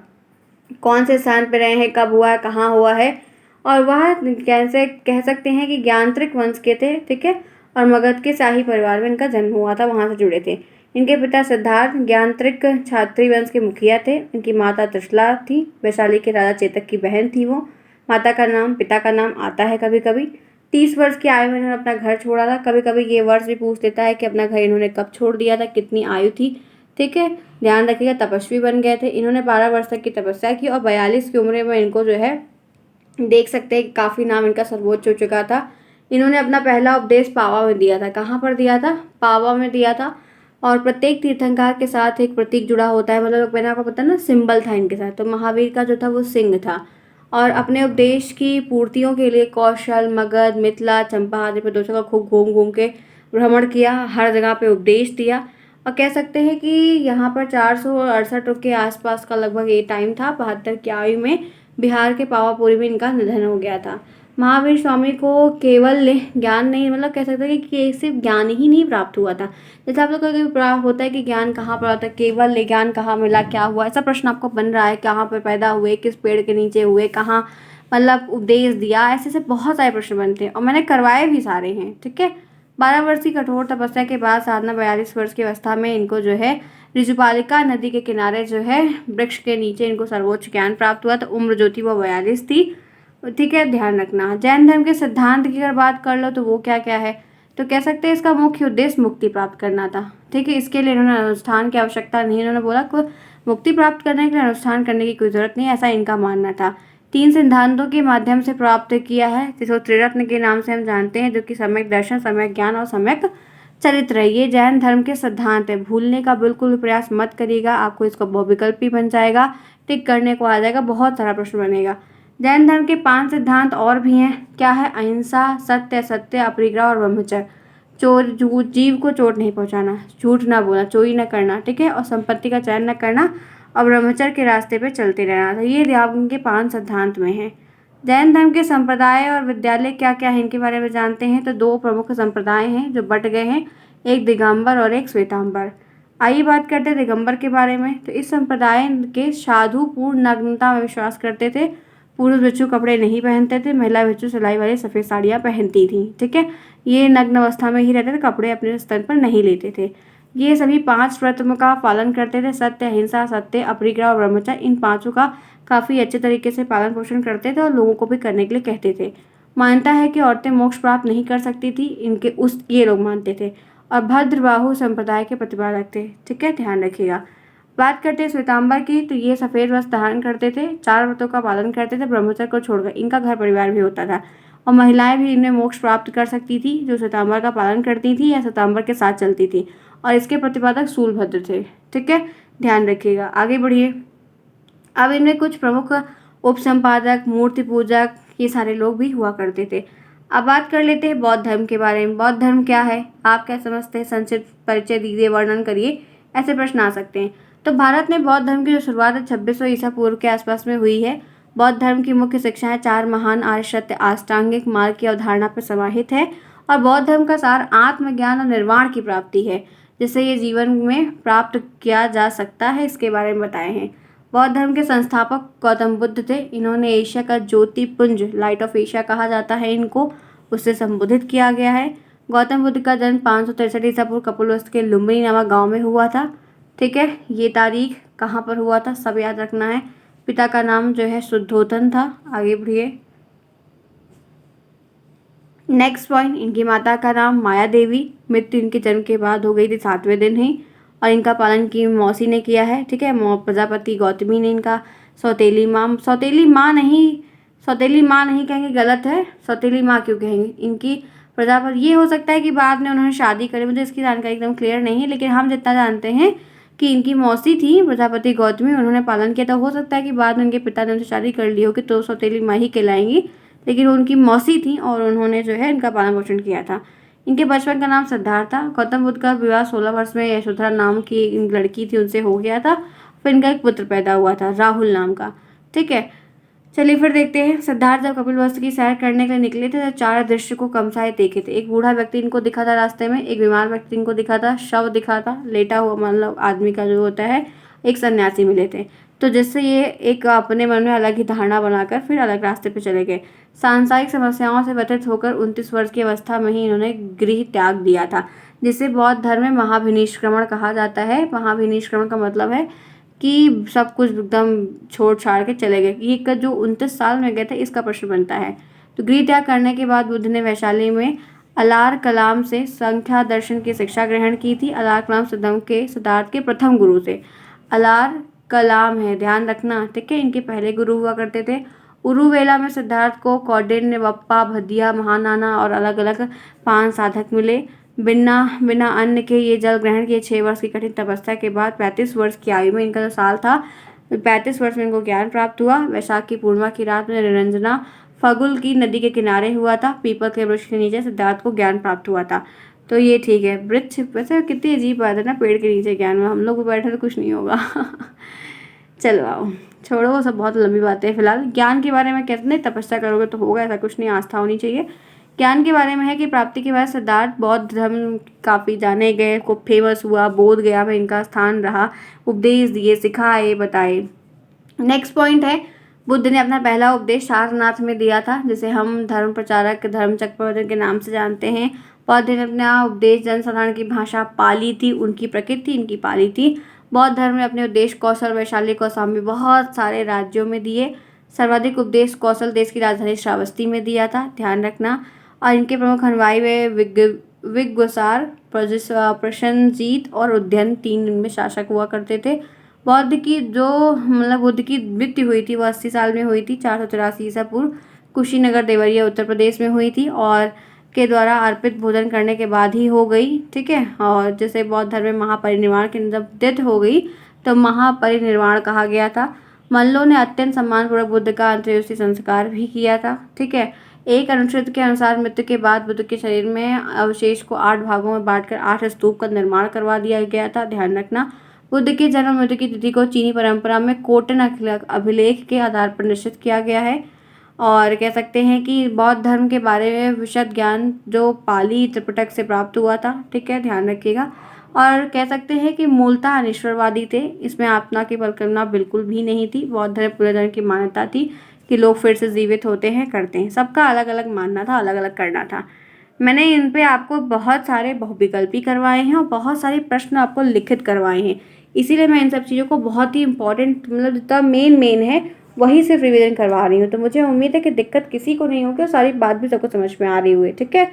कौन से स्थान पर रहे हैं, कब हुआ है, कहाँ हुआ है। और वह कैसे कह सकते हैं कि ज्ञानत्रिक वंश के थे, ठीक है। और मगध के शाही परिवार में इनका जन्म हुआ था, वहाँ से जुड़े थे। इनके पिता सिद्धार्थ ज्ञानत्रिक क्षत्रिय वंश के मुखिया थे। इनकी माता त्रिशला थी, वैशाली के राजा चेतक की बहन थी वो। माता का नाम, पिता का नाम आता है कभी कभी। 30 वर्ष की आयु में इन्होंने अपना घर छोड़ा था। कभी कभी ये वर्ष भी पूछ लेता है कि अपना घर इन्होंने कब छोड़ दिया था, कितनी आयु थी, ठीक है। ध्यान रखिएगा, तपस्वी बन गए थे। इन्होंने 12 वर्ष तक की तपस्या की और 42 की उम्र में इनको जो है देख सकते हैं कि काफ़ी नाम इनका सर्वोच्च हो चुका था। इन्होंने अपना पहला उपदेश पावा में दिया था। कहाँ पर दिया था? पावा में दिया था। और प्रत्येक तीर्थंकर के साथ एक प्रतीक जुड़ा होता है, मतलब मैंने आपको पता ना सिंबल था इनके साथ। तो महावीर का जो था वो सिंह था। और अपने उपदेश की पूर्तियों के लिए कौशल, मगध, मिथिला, चंपा आदि प्रदेशों का खूब घूम घूम के भ्रमण किया, हर जगह पे उपदेश दिया। और कह सकते हैं कि यहाँ पर 468 के आसपास का लगभग ये टाइम था। 72 की आयु में बिहार के पावापुरी में इनका निधन हो गया था। महावीर स्वामी को केवल ज्ञान नहीं, मतलब कह सकते हैं कि सिर्फ ज्ञान ही नहीं प्राप्त हुआ था। जैसे आप लोग को कभी प्राप्त होता है कि ज्ञान कहाँ पर होता है, केवल ज्ञान कहाँ मिला, क्या हुआ, ऐसा प्रश्न आपको बन रहा है। कहाँ पर पैदा हुए, किस पेड़ के नीचे हुए, कहाँ मतलब उपदेश दिया, ऐसे से बहुत सारे प्रश्न बनते हैं और मैंने करवाए भी सारे हैं, ठीक है। 12 वर्ष की कठोर तपस्या के बाद साधना 42 वर्ष की अवस्था में इनको जो है ऋजुपालिका नदी के किनारे जो है वृक्ष के नीचे इनको सर्वोच्च ज्ञान प्राप्त हुआ। तो उम्र जो थी वो 42 थी, ठीक है। ध्यान रखना। जैन धर्म के सिद्धांत की अगर बात कर लो तो वो क्या क्या है, तो कह सकते हैं इसका मुख्य उद्देश्य मुक्ति प्राप्त करना था, ठीक है। इसके लिए इन्होंने अनुष्ठान की आवश्यकता नहीं, इन्होंने बोला कि मुक्ति प्राप्त करने के लिए अनुष्ठान करने की कोई जरूरत नहीं, ऐसा इनका मानना था। 3 सिद्धांतों के माध्यम से प्राप्त किया है, जिसको त्रिरत्न के नाम से हम जानते हैं, जो कि सम्यक दर्शन, सम्यक ज्ञान और सम्यक चरित्र है। ये जैन धर्म के सिद्धांत है। भूलने का बिल्कुल प्रयास मत करिएगा, आपको इसका बहुविकल्प भी बन जाएगा, टिक करने को आ जाएगा, बहुत सारा प्रश्न बनेगा। जैन धर्म के 5 सिद्धांत और भी हैं। क्या है? अहिंसा, सत्य, असत्य, अपरिग्रह और ब्रह्मचर्य। चोर, झूठ, जीव को चोट नहीं पहुंचाना, झूठ ना बोलना, चोरी न करना, ठीक है। और संपत्ति का चयन न करना और ब्रह्मचर्य के रास्ते पे चलते रहना। तो ये ध्यान के 5 सिद्धांत में है। जैन धर्म के संप्रदाय और विद्यालय क्या क्या है इनके बारे में जानते हैं। तो 2 प्रमुख संप्रदाय हैं जो बट गए हैं, एक दिगंबर और एक श्वेतांबर। आइए बात करते हैं दिगंबर के बारे में। तो इस संप्रदाय के साधु पूर्ण नग्नता में विश्वास करते थे। पुरुष भिक्षु कपड़े नहीं पहनते थे, महिला भिक्षु सिलाई वाली सफ़ेद साड़ियाँ पहनती थी, ठीक है। ये नग्न अवस्था में ही रहते थे, कपड़े अपने स्तर पर नहीं लेते थे। ये सभी 5 व्रत का पालन करते थे। सत्य, अहिंसा, सत्य, अपरिग्रह और ब्रह्मचर्य, इन 5 का काफ़ी अच्छे तरीके से पालन पोषण करते थे और लोगों को भी करने के लिए कहते थे। मान्यता है कि औरतें मोक्ष प्राप्त नहीं कर सकती थी, इनके ये लोग मानते थे। और भद्रबाहु संप्रदाय के प्रतिपादक थे, ठीक है। ध्यान रखिएगा। बात करते हैं श्वेतांबर की, तो ये सफ़ेद वस्त्र धारण करते थे, 4 व्रतों का पालन करते थे, ब्रह्मचर्य को छोड़कर। इनका घर परिवार भी होता था और महिलाएं भी इनमें मोक्ष प्राप्त कर सकती थी, जो श्वेतांबर का पालन करती थी या श्वेतांबर के साथ चलती थी। और इसके प्रतिपादक शूलभद्र थे, ठीक है। ध्यान रखिएगा। आगे बढ़िए। अब इनमें कुछ प्रमुख उपसंपादक, मूर्ति पूजक, ये सारे लोग भी हुआ करते थे। अब बात कर लेते हैं बौद्ध धर्म के बारे में। बौद्ध धर्म क्या है, आप क्या समझते हैं? संक्षिप्त परिचय दीजिए, वर्णन करिए, ऐसे प्रश्न आ सकते हैं। तो भारत में बौद्ध धर्म की जो शुरुआत है 2600 ईसा पूर्व के आसपास में हुई है। बौद्ध धर्म की मुख्य शिक्षाएं 4 महान आर्य सत्य अष्टांगिक मार्ग की अवधारणा पर समाहित है। और बौद्ध धर्म का सार आत्मज्ञान और निर्वाण की प्राप्ति है, जिससे ये जीवन में प्राप्त किया जा सकता है, इसके बारे में बताए हैं। बौद्ध धर्म के संस्थापक गौतम बुद्ध थे। इन्होंने एशिया का ज्योतिपुंज, लाइट ऑफ एशिया कहा जाता है इनको, उससे संबोधित किया गया है। गौतम बुद्ध का जन्म 563 ईसा पूर्व कपिलवस्तु के लुम्बिनी नामक गांव में हुआ था। ठीक है, ये तारीख कहाँ पर हुआ था सब याद रखना है। पिता का नाम जो है शुद्धोधन था। आगे बढ़िए। नेक्स्ट पॉइंट, इनकी माता का नाम माया देवी, मृत्यु इनके जन्म के बाद हो गई थी 7वें दिन ही, और इनका पालन की मौसी ने किया है। ठीक है, प्रजापति गौतमी ने इनका सौतेली माँ नहीं कहेंगे, गलत है, सौतेली माँ क्यों कहेंगे, इनकी प्रजापति। ये हो सकता है कि बाद में उन्होंने शादी करी, मुझे इसकी जानकारी एकदम क्लियर नहीं है, लेकिन हम जितना जानते हैं कि इनकी मौसी थी प्रजापति गौतमी, उन्होंने पालन किया था। हो सकता है कि बाद में उनके पिता ने उनसे शादी कर ली होगी, तो सौतेली माँ ही कहलाएंगी, लेकिन उनकी मौसी थी और उन्होंने जो है इनका पालन पोषण किया था। इनके बचपन का नाम सिद्धार्थ था। गौतम बुद्ध का विवाह 16 वर्ष में यशोधरा नाम की लड़की थी उनसे हो गया था। फिर इनका एक पुत्र पैदा हुआ था राहुल नाम का। ठीक है, चलिए फिर देखते हैं। सिद्धार्थ जब कपिलवस्तु की सैर करने के लिए निकले थे तो 4 दृश्य को कमसाए देखे थे। एक बूढ़ा व्यक्ति इनको दिखा था रास्ते में, एक बीमार व्यक्ति इनको दिखा था, शव दिखा था लेटा हुआ, मतलब आदमी का जो होता है, एक सन्यासी मिले थे। तो जिससे ये एक अपने मन में अलग ही धारणा बनाकर फिर अलग रास्ते पे चले गए। सांसारिक समस्याओं से व्यथित होकर 29 वर्ष की अवस्था में ही इन्होंने गृह त्याग दिया था, जिसे बौद्ध धर्म में महाभिनिष्क्रमण कहा जाता है। महाभिनिष्क्रमण का मतलब है कि सब कुछ एकदम छोड़ छाड़ के चले गए। ये जो 29 साल में गए थे इसका प्रश्न बनता है। तो गृह त्याग करने के बाद बुद्ध ने वैशाली में अलार कलाम से संख्या दर्शन की शिक्षा ग्रहण की थी। अलार कलाम सिद्धार्थ के प्रथम गुरु थे। अलार कलाम है, ध्यान रखना। ठीक है, इनके पहले गुरु हुआ करते थे। उरुवेला में सिद्धार्थ को कौंडिन्य, बप्पा, भदिया, महानाना और अलग अलग 5 साधक मिले। बिना अन्न के ये जल ग्रहण किए 6 वर्ष की कठिन तपस्या के बाद 35 वर्ष की आयु में, इनका जो साल था 35 वर्ष में, इनको ज्ञान प्राप्त हुआ। वैशाख की पूर्णिमा की रात में निरंजना फगुल की नदी के किनारे हुआ था। पीपल के वृक्ष के नीचे सिद्धार्थ को ज्ञान प्राप्त हुआ था। तो ये ठीक है। वृक्ष, वैसे कितनी अजीब बात है ना, पेड़ के नीचे ज्ञान में, हम लोग बैठे तो कुछ नहीं होगा। चलो आओ, छोड़ो वो सब, बहुत लंबी बातें हैं। फिलहाल ज्ञान के बारे में कहते हैं तपस्या करोगे तो होगा, ऐसा कुछ नहीं, आस्था होनी चाहिए। ज्ञान के बारे में है कि प्राप्ति के बाद सिद्धार्थ बौद्ध धर्म काफ़ी जाने गए, खूब फेमस हुआ। बोध गया में इनका स्थान रहा। उपदेश दिए, सिखाए, बताए। नेक्स्ट पॉइंट है, बुद्ध ने अपना पहला उपदेश सारनाथ में दिया था, जिसे हम धर्म प्रचारक, धर्म चक्रवर्ती के नाम से जानते हैं। बौद्ध ने अपना उपदेश जनसाधारण की भाषा पाली थी, उनकी प्रकृति इनकी पाली थी। बौद्ध धर्म ने अपने उपदेश कौशल, वैशाली, कौशाम्बी बहुत सारे राज्यों में दिए। सर्वाधिक उपदेश कौशल देश की राजधानी श्रावस्ती में दिया था, ध्यान रखना। और इनके प्रमुख अनुयायी वे विग्वसार, प्रशनजीत और उद्यन, 3 इनमें शासक हुआ करते थे। बुद्ध की मृत्यु हुई थी वो 80 साल में हुई थी, 484 ईसा पूर्व, कुशीनगर देवरिया उत्तर प्रदेश में हुई थी, और के द्वारा अर्पित भोजन करने के बाद ही हो गई। ठीक है, और जैसे बौद्ध धर्म में महापरिनिर्वाण की जब डेथ हो गई तो महापरिनिर्वाण कहा गया था। मल्लों ने अत्यंत सम्मानपूर्वक बुद्ध का अंत्येष्टि संस्कार भी किया था। ठीक है, एक अनुच्छेद के अनुसार मृत्यु के बाद बुद्ध के शरीर में अवशेष को 8 भागों में बांटकर 8 स्तूप का निर्माण करवा दिया गया था, ध्यान रखना। बुद्ध के जन्म मृत्यु की तिथि को चीनी परंपरा में कोटन अभिलेख के आधार पर निश्चित किया गया है। और कह सकते हैं कि बौद्ध धर्म के बारे में विशद ज्ञान जो पाली त्रिपिटक से प्राप्त हुआ था। ठीक है, ध्यान रखिएगा। और कह सकते हैं कि मूलतः अनिश्वरवादी थे, इसमें आत्मा की परिकल्पना बिल्कुल भी नहीं थी। बौद्ध धर्म पूरे धर्म की मान्यता थी कि लोग फिर से जीवित होते हैं, करते हैं, सबका अलग अलग मानना था, अलग अलग करना था। मैंने इन पे आपको बहुत सारे बहुविकल्पी करवाए हैं और बहुत सारे प्रश्न आपको लिखित करवाए हैं, इसीलिए मैं इन सब चीज़ों को बहुत ही इंपॉर्टेंट, मतलब जितना मेन है वही सिर्फ रिवीजन करवा रही हूँ। तो मुझे उम्मीद है कि दिक्कत किसी को नहीं होगी और सारी बात भी सबको समझ में आ रही हुई। ठीक है,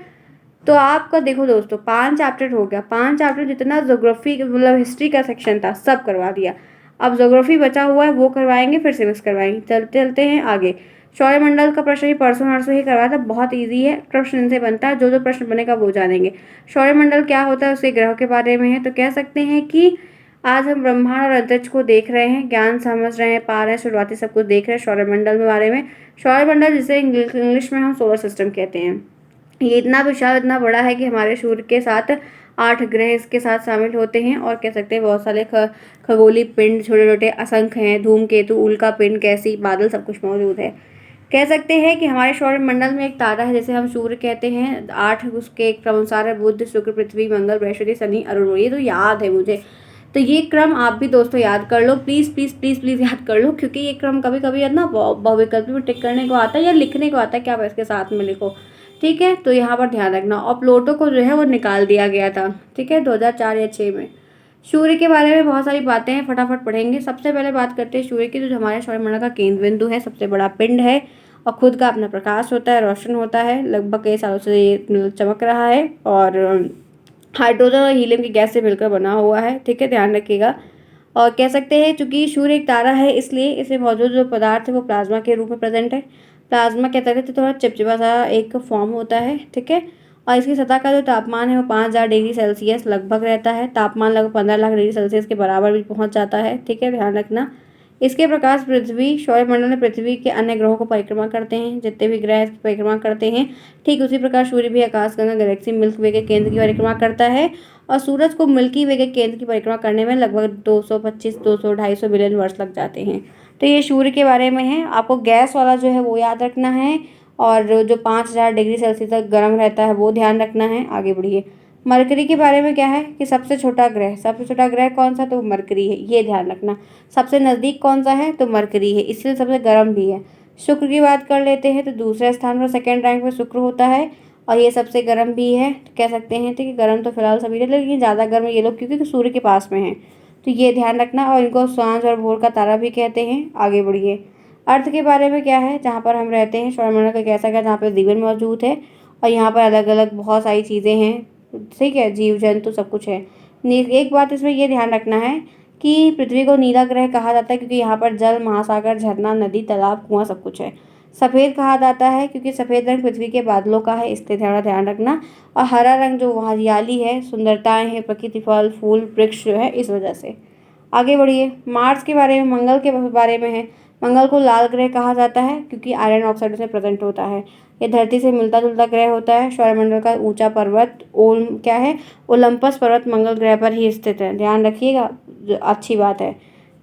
तो आपका देखो दोस्तों 5 चैप्टर हो गया। 5 चैप्टर जितना ज्योग्राफी मतलब हिस्ट्री का सेक्शन था सब करवा दिया। अब ज्योग्राफी बचा हुआ है वो करवाएंगे, फिर सिविक्स करवाएंगे। चलते हैं आगे। सौरमंडल का प्रश्न ही परसों नरसों ही करवाया था, बहुत ईजी है, प्रश्न इनसे बनता है, जो प्रश्न बनेगा वो जानेंगे। सौरमंडल क्या होता है, उसके ग्रह के बारे में है। तो कह सकते हैं कि आज हम ब्रह्मांड और अंतरिक्ष को देख रहे हैं, ज्ञान समझ रहे हैं, पा रहे हैं, शुरुआती सब कुछ देख रहे हैं सौरमंडल के बारे में। सौरमंडल जिसे इंग्लिश में हम सोलर सिस्टम कहते हैं, ये इतना विशाल, इतना बड़ा है कि हमारे सूर्य के साथ 8 ग्रह इसके साथ शामिल होते हैं। और कह सकते हैं बहुत सारे खगोलीय पिंड, छोटे छोटे असंख्य हैं, धूमकेतु, उल्का पिंड, गैसी बादल, सब कुछ मौजूद है। कह सकते हैं कि हमारे सौरमंडल में एक तारा है जिसे हम सूर्य कहते हैं। 8 उसके एक क्रमानुसार है, बुध, शुक्र, पृथ्वी, मंगल, बृहस्पति, शनि, अरुण। ये तो याद है मुझे, तो ये क्रम आप भी दोस्तों याद कर लो, प्लीज़ प्लीज़ प्लीज़ प्लीज़ याद कर लो, क्योंकि ये क्रम कभी कभी है ना बहुविकल्पी में टिक करने को आता है या लिखने को आता है कि आप इसके साथ में लिखो। ठीक है, तो यहाँ पर ध्यान रखना। और प्लूटो को जो है वो निकाल दिया गया था, ठीक है, 2004 या 6 में। सूर्य के बारे में बहुत सारी बातें हैं, फटाफट पढ़ेंगे। सबसे पहले बात करते हैं सूर्य की, जो हमारे सौरमंडल का केंद्र बिंदु है, सबसे बड़ा पिंड है और खुद का अपना प्रकाश होता है, रोशन होता है। लगभग कई सालों से ये चमक रहा है और हाइड्रोजन और हीलियम की गैस से मिलकर बना हुआ है। ठीक है, ध्यान रखिएगा। और कह सकते हैं चूंकि सूर्य एक तारा है, इसलिए इसमें मौजूद जो पदार्थ है वो प्लाज्मा के रूप में प्रेजेंट है। प्लाज्मा कहते हैं तो थोड़ा चिपचिपा सा एक फॉर्म होता है। ठीक है, और इसकी सतह का जो तापमान है वो 5000 डिग्री सेल्सियस लगभग रहता है। तापमान लगभग 15 लाख डिग्री सेल्सियस के बराबर भी पहुंच जाता है। ठीक है, ध्यान रखना। इसके प्रकाश पृथ्वी सौरमंडल में पृथ्वी के अन्य ग्रहों को परिक्रमा करते हैं, जितने भी ग्रह इसकी परिक्रमा करते हैं। ठीक उसी प्रकार सूर्य भी आकाशगंगा गैलेक्सी मिल्की वे के केंद्र की परिक्रमा करता है और सूरज को मिल्की वे के केंद्र की परिक्रमा करने में लगभग 225 200 250 बिलियन वर्ष लग जाते हैं। तो ये सूर्य के बारे में है। आपको गैस वाला जो है वो याद रखना है और जो 5000 डिग्री सेल्सियस तक गर्म रहता है वो ध्यान रखना है। आगे बढ़िए। मरकरी के बारे में क्या है कि सबसे छोटा ग्रह कौन सा, तो मरकरी है, ये ध्यान रखना। सबसे नज़दीक कौन सा है, तो मरकरी है, इसलिए सबसे गर्म भी है। शुक्र की बात कर लेते हैं तो दूसरे स्थान पर सेकेंड रैंक पर शुक्र होता है और ये सबसे गर्म भी है, तो कह सकते हैं। ठीक है, गर्म तो फिलहाल सभी है, लेकिन ज़्यादा गर्म ये लोग क्योंकि सूर्य के पास में है, तो ये ध्यान रखना। और इनको सांझ और भोर का तारा भी कहते हैं। आगे बढ़िए। अर्थ के बारे में क्या है, जहाँ पर हम रहते हैं, सौरमंडल का कैसा क्या, जहाँ पर जीवन मौजूद है और यहाँ पर अलग अलग बहुत सारी चीज़ें हैं। ठीक है, जीव जंतु सब कुछ है। एक बात इसमें ये ध्यान रखना है कि पृथ्वी को नीला ग्रह कहा जाता है क्योंकि यहाँ पर जल, महासागर, झरना, नदी, तालाब, कुआं सब कुछ है। सफ़ेद कहा जाता है क्योंकि सफ़ेद रंग पृथ्वी के बादलों का है, इसलिए थोड़ा ध्यान रखना। और हरा रंग जो हरियाली है, सुंदरताएं हैं, प्रकृति, फल फूल, वृक्ष जो है, इस वजह से। आगे बढ़िए। मार्स के बारे में, मंगल के बारे में है। मंगल को लाल ग्रह कहा जाता है क्योंकि आयरन ऑक्साइड उसमें प्रेजेंट होता है। ये धरती से मिलता जुलता ग्रह होता है। सौरमंडल का ऊंचा पर्वत क्या है, ओलंपस पर्वत मंगल ग्रह पर ही स्थित है, ध्यान रखिएगा, अच्छी बात है।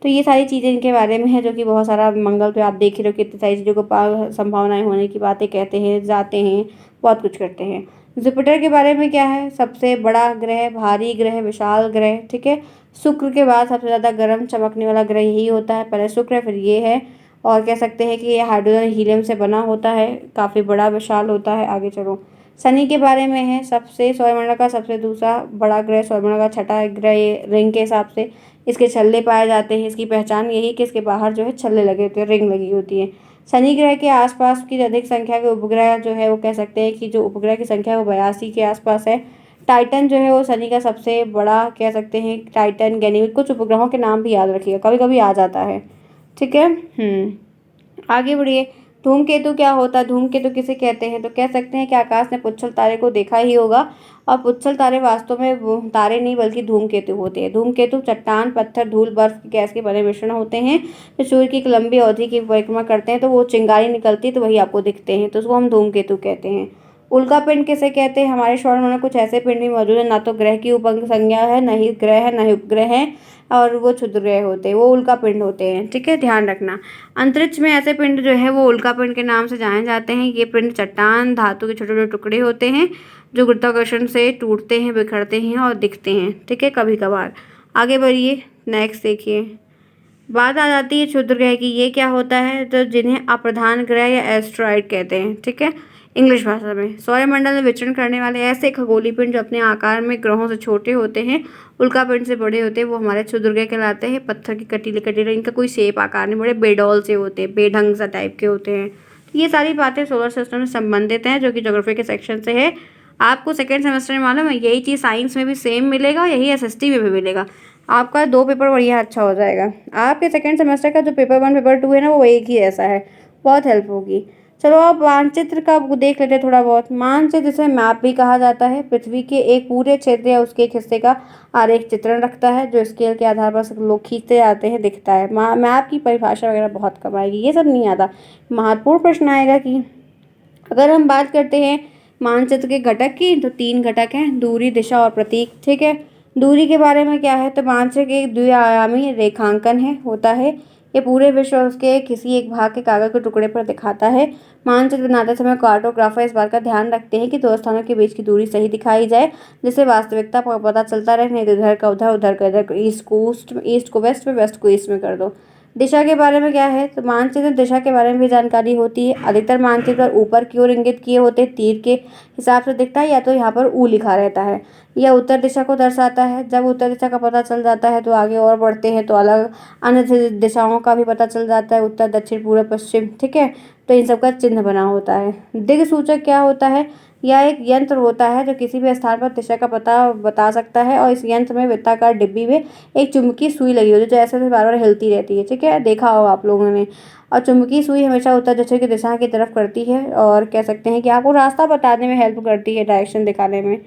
तो ये सारी चीज़ें इनके बारे में है, जो कि बहुत सारा मंगल पे आप देख ही रहे हो कितनी सारी चीज़ों को संभावनाएं होने की बातें कहते हैं, जाते हैं, बहुत कुछ करते हैं। जुपिटर के बारे में क्या है, सबसे बड़ा ग्रह, भारी ग्रह, विशाल ग्रह। ठीक है, शुक्र के बाद सबसे ज़्यादा गर्म चमकने वाला ग्रह यही होता है, पहले शुक्र है फिर ये है। और कह सकते हैं कि ये हाइड्रोजन हीलियम से बना होता है, काफ़ी बड़ा विशाल होता है। आगे चलो। शनि के बारे में है, सबसे सौरमंडल का सबसे दूसरा बड़ा ग्रह, सौरमंडल का छठा ग्रह, ये रिंग के हिसाब से इसके छल्ले पाए जाते हैं। इसकी पहचान यही कि इसके बाहर जो है छल्ले लगे होते हैं, रिंग लगी होती है। शनि ग्रह के आसपास की अधिक संख्या के उपग्रह जो है वो कह सकते हैं कि जो उपग्रह की संख्या है वो 82 के आसपास है। टाइटन जो है वो शनि का सबसे बड़ा, कह सकते हैं, टाइटन, गैनीमेड, कुछ उपग्रहों के नाम भी याद रखिएगा, कभी कभी आ जाता है। ठीक है। आगे बढ़िए। धूमकेतु क्या होता है, धूमकेतु किसे कहते हैं, तो कह सकते हैं कि आकाश ने पुच्छल तारे को देखा ही होगा और पुच्छल तारे वास्तव में वो तारे नहीं बल्कि धूमकेतु होते हैं। धूमकेतु चट्टान, पत्थर, धूल, बर्फ की गैस के बने मिश्रण होते हैं जो सूर्य की एक लंबी अवधि की परिक्रमा करते हैं, तो वो चिंगारी निकलती है तो वही आपको दिखते हैं, तो उसको हम धूमकेतु कहते हैं। उल्का पिंड किसे कहते हैं, हमारे सौरमंडल में कुछ ऐसे पिंड भी मौजूद है, ना तो ग्रह की उप संज्ञा है, न ही ग्रह है, न ही उपग्रह है, और वो क्षुद्र ग्रह होते हैं, वो उल्का पिंड होते हैं। ठीक है, ध्यान रखना। अंतरिक्ष में ऐसे पिंड जो है वो उल्का पिंड के नाम से जाने जाते हैं। ये पिंड चट्टान, धातु के छोटे छोटे टुकड़े होते हैं जो गुरुत्वाकर्षण से टूटते हैं, बिखरते हैं और दिखते हैं। ठीक है, कभी कभार। आगे बढ़िए, नेक्स्ट देखिए। बात आ जाती है क्षुद्र ग्रह की। ये क्या होता है, तो जिन्हें अप्रधान ग्रह या एस्ट्रॉइड कहते हैं। ठीक है, इंग्लिश भाषा में। सौरमंडल में विचरण करने वाले ऐसे खगोलीय पिंड जो अपने आकार में ग्रहों से छोटे होते हैं, उल्का पिंड से बड़े होते हैं, वो हमारे क्षुद्र ग्रह कहलाते हैं। पत्थर की कटीले कटीले, इनका कोई शेप आकार नहीं, बड़े बेडौल से होते हैं, बेढंग सा टाइप के होते हैं। तो ये सारी बातें सोलर सिस्टम से संबंधित हैं, जो कि ज्योग्राफी के सेक्शन से है। आपको सेकेंड सेमेस्टर में मालूम है यही चीज़ साइंस में भी सेम मिलेगा, यही एसएसटी में भी मिलेगा। आपका 2 पेपर बढ़िया अच्छा हो जाएगा। आपके सेकेंड सेमेस्टर का जो पेपर 1 पेपर 2 है ना, वो एक ही ऐसा है, बहुत हेल्प होगी। चलो अब मानचित्र का देख लेते हैं थोड़ा बहुत। मानचित्र जिसे मैप भी कहा जाता है, पृथ्वी के एक पूरे क्षेत्र या उसके एक हिस्से का आरेख चित्रण रखता है, जो स्केल के आधार पर सब लोग खींचते जाते हैं, दिखता है। मैप की परिभाषा वगैरह बहुत कम आएगी, ये सब नहीं आता। महत्वपूर्ण प्रश्न आएगा कि अगर हम बात करते हैं मानचित्र के घटक की, तो 3 घटक हैं, दूरी, दिशा और प्रतीक। ठीक है, दूरी के बारे में क्या है, तो मानचित्र एक द्विआयामी रेखांकन है होता है। ये पूरे विश्व के किसी एक भाग के कागज के टुकड़े पर दिखाता है। मानचित्र बनाते समय कार्टोग्राफर इस बात का ध्यान रखते हैं कि दो स्थानों के बीच की दूरी सही दिखाई जाए, जिससे वास्तविकता का पता चलता रहे। नहीं तो इधर का उधर, उधर का इधर, ईस्ट को वेस्ट में, वेस्ट को ईस्ट में कर दो। दिशा के बारे में क्या है, तो मानचित्र में दिशा के बारे में भी जानकारी होती है। अधिकतर मानचित्र पर ऊपर की ओर इंगित किए होते हैं, तीर के हिसाब से दिखता है, या तो यहाँ पर ऊ लिखा रहता है। यह उत्तर दिशा को दर्शाता है। जब उत्तर दिशा का पता चल जाता है तो आगे और बढ़ते हैं तो अलग अन्य दिशाओं का भी पता चल जाता है, उत्तर दक्षिण पूर्व पश्चिम, ठीक है। तो इन सब का चिन्ह बना होता है। दिक्सूचक क्या होता है, यह एक यंत्र होता है जो किसी भी स्थान पर दिशा का पता बता सकता है, और इस यंत्र में वृत्ताकार डिब्बी में एक चुंबकीय सुई लगी होती है जो ऐसे बार बार हिलती रहती है, ठीक है, देखा होगा आप लोगों ने। और चुंबकीय सुई हमेशा उत्तर दक्षिण की दिशा की तरफ करती है, और कह सकते हैं कि आपको रास्ता बताने में हेल्प करती है, डायरेक्शन दिखाने में।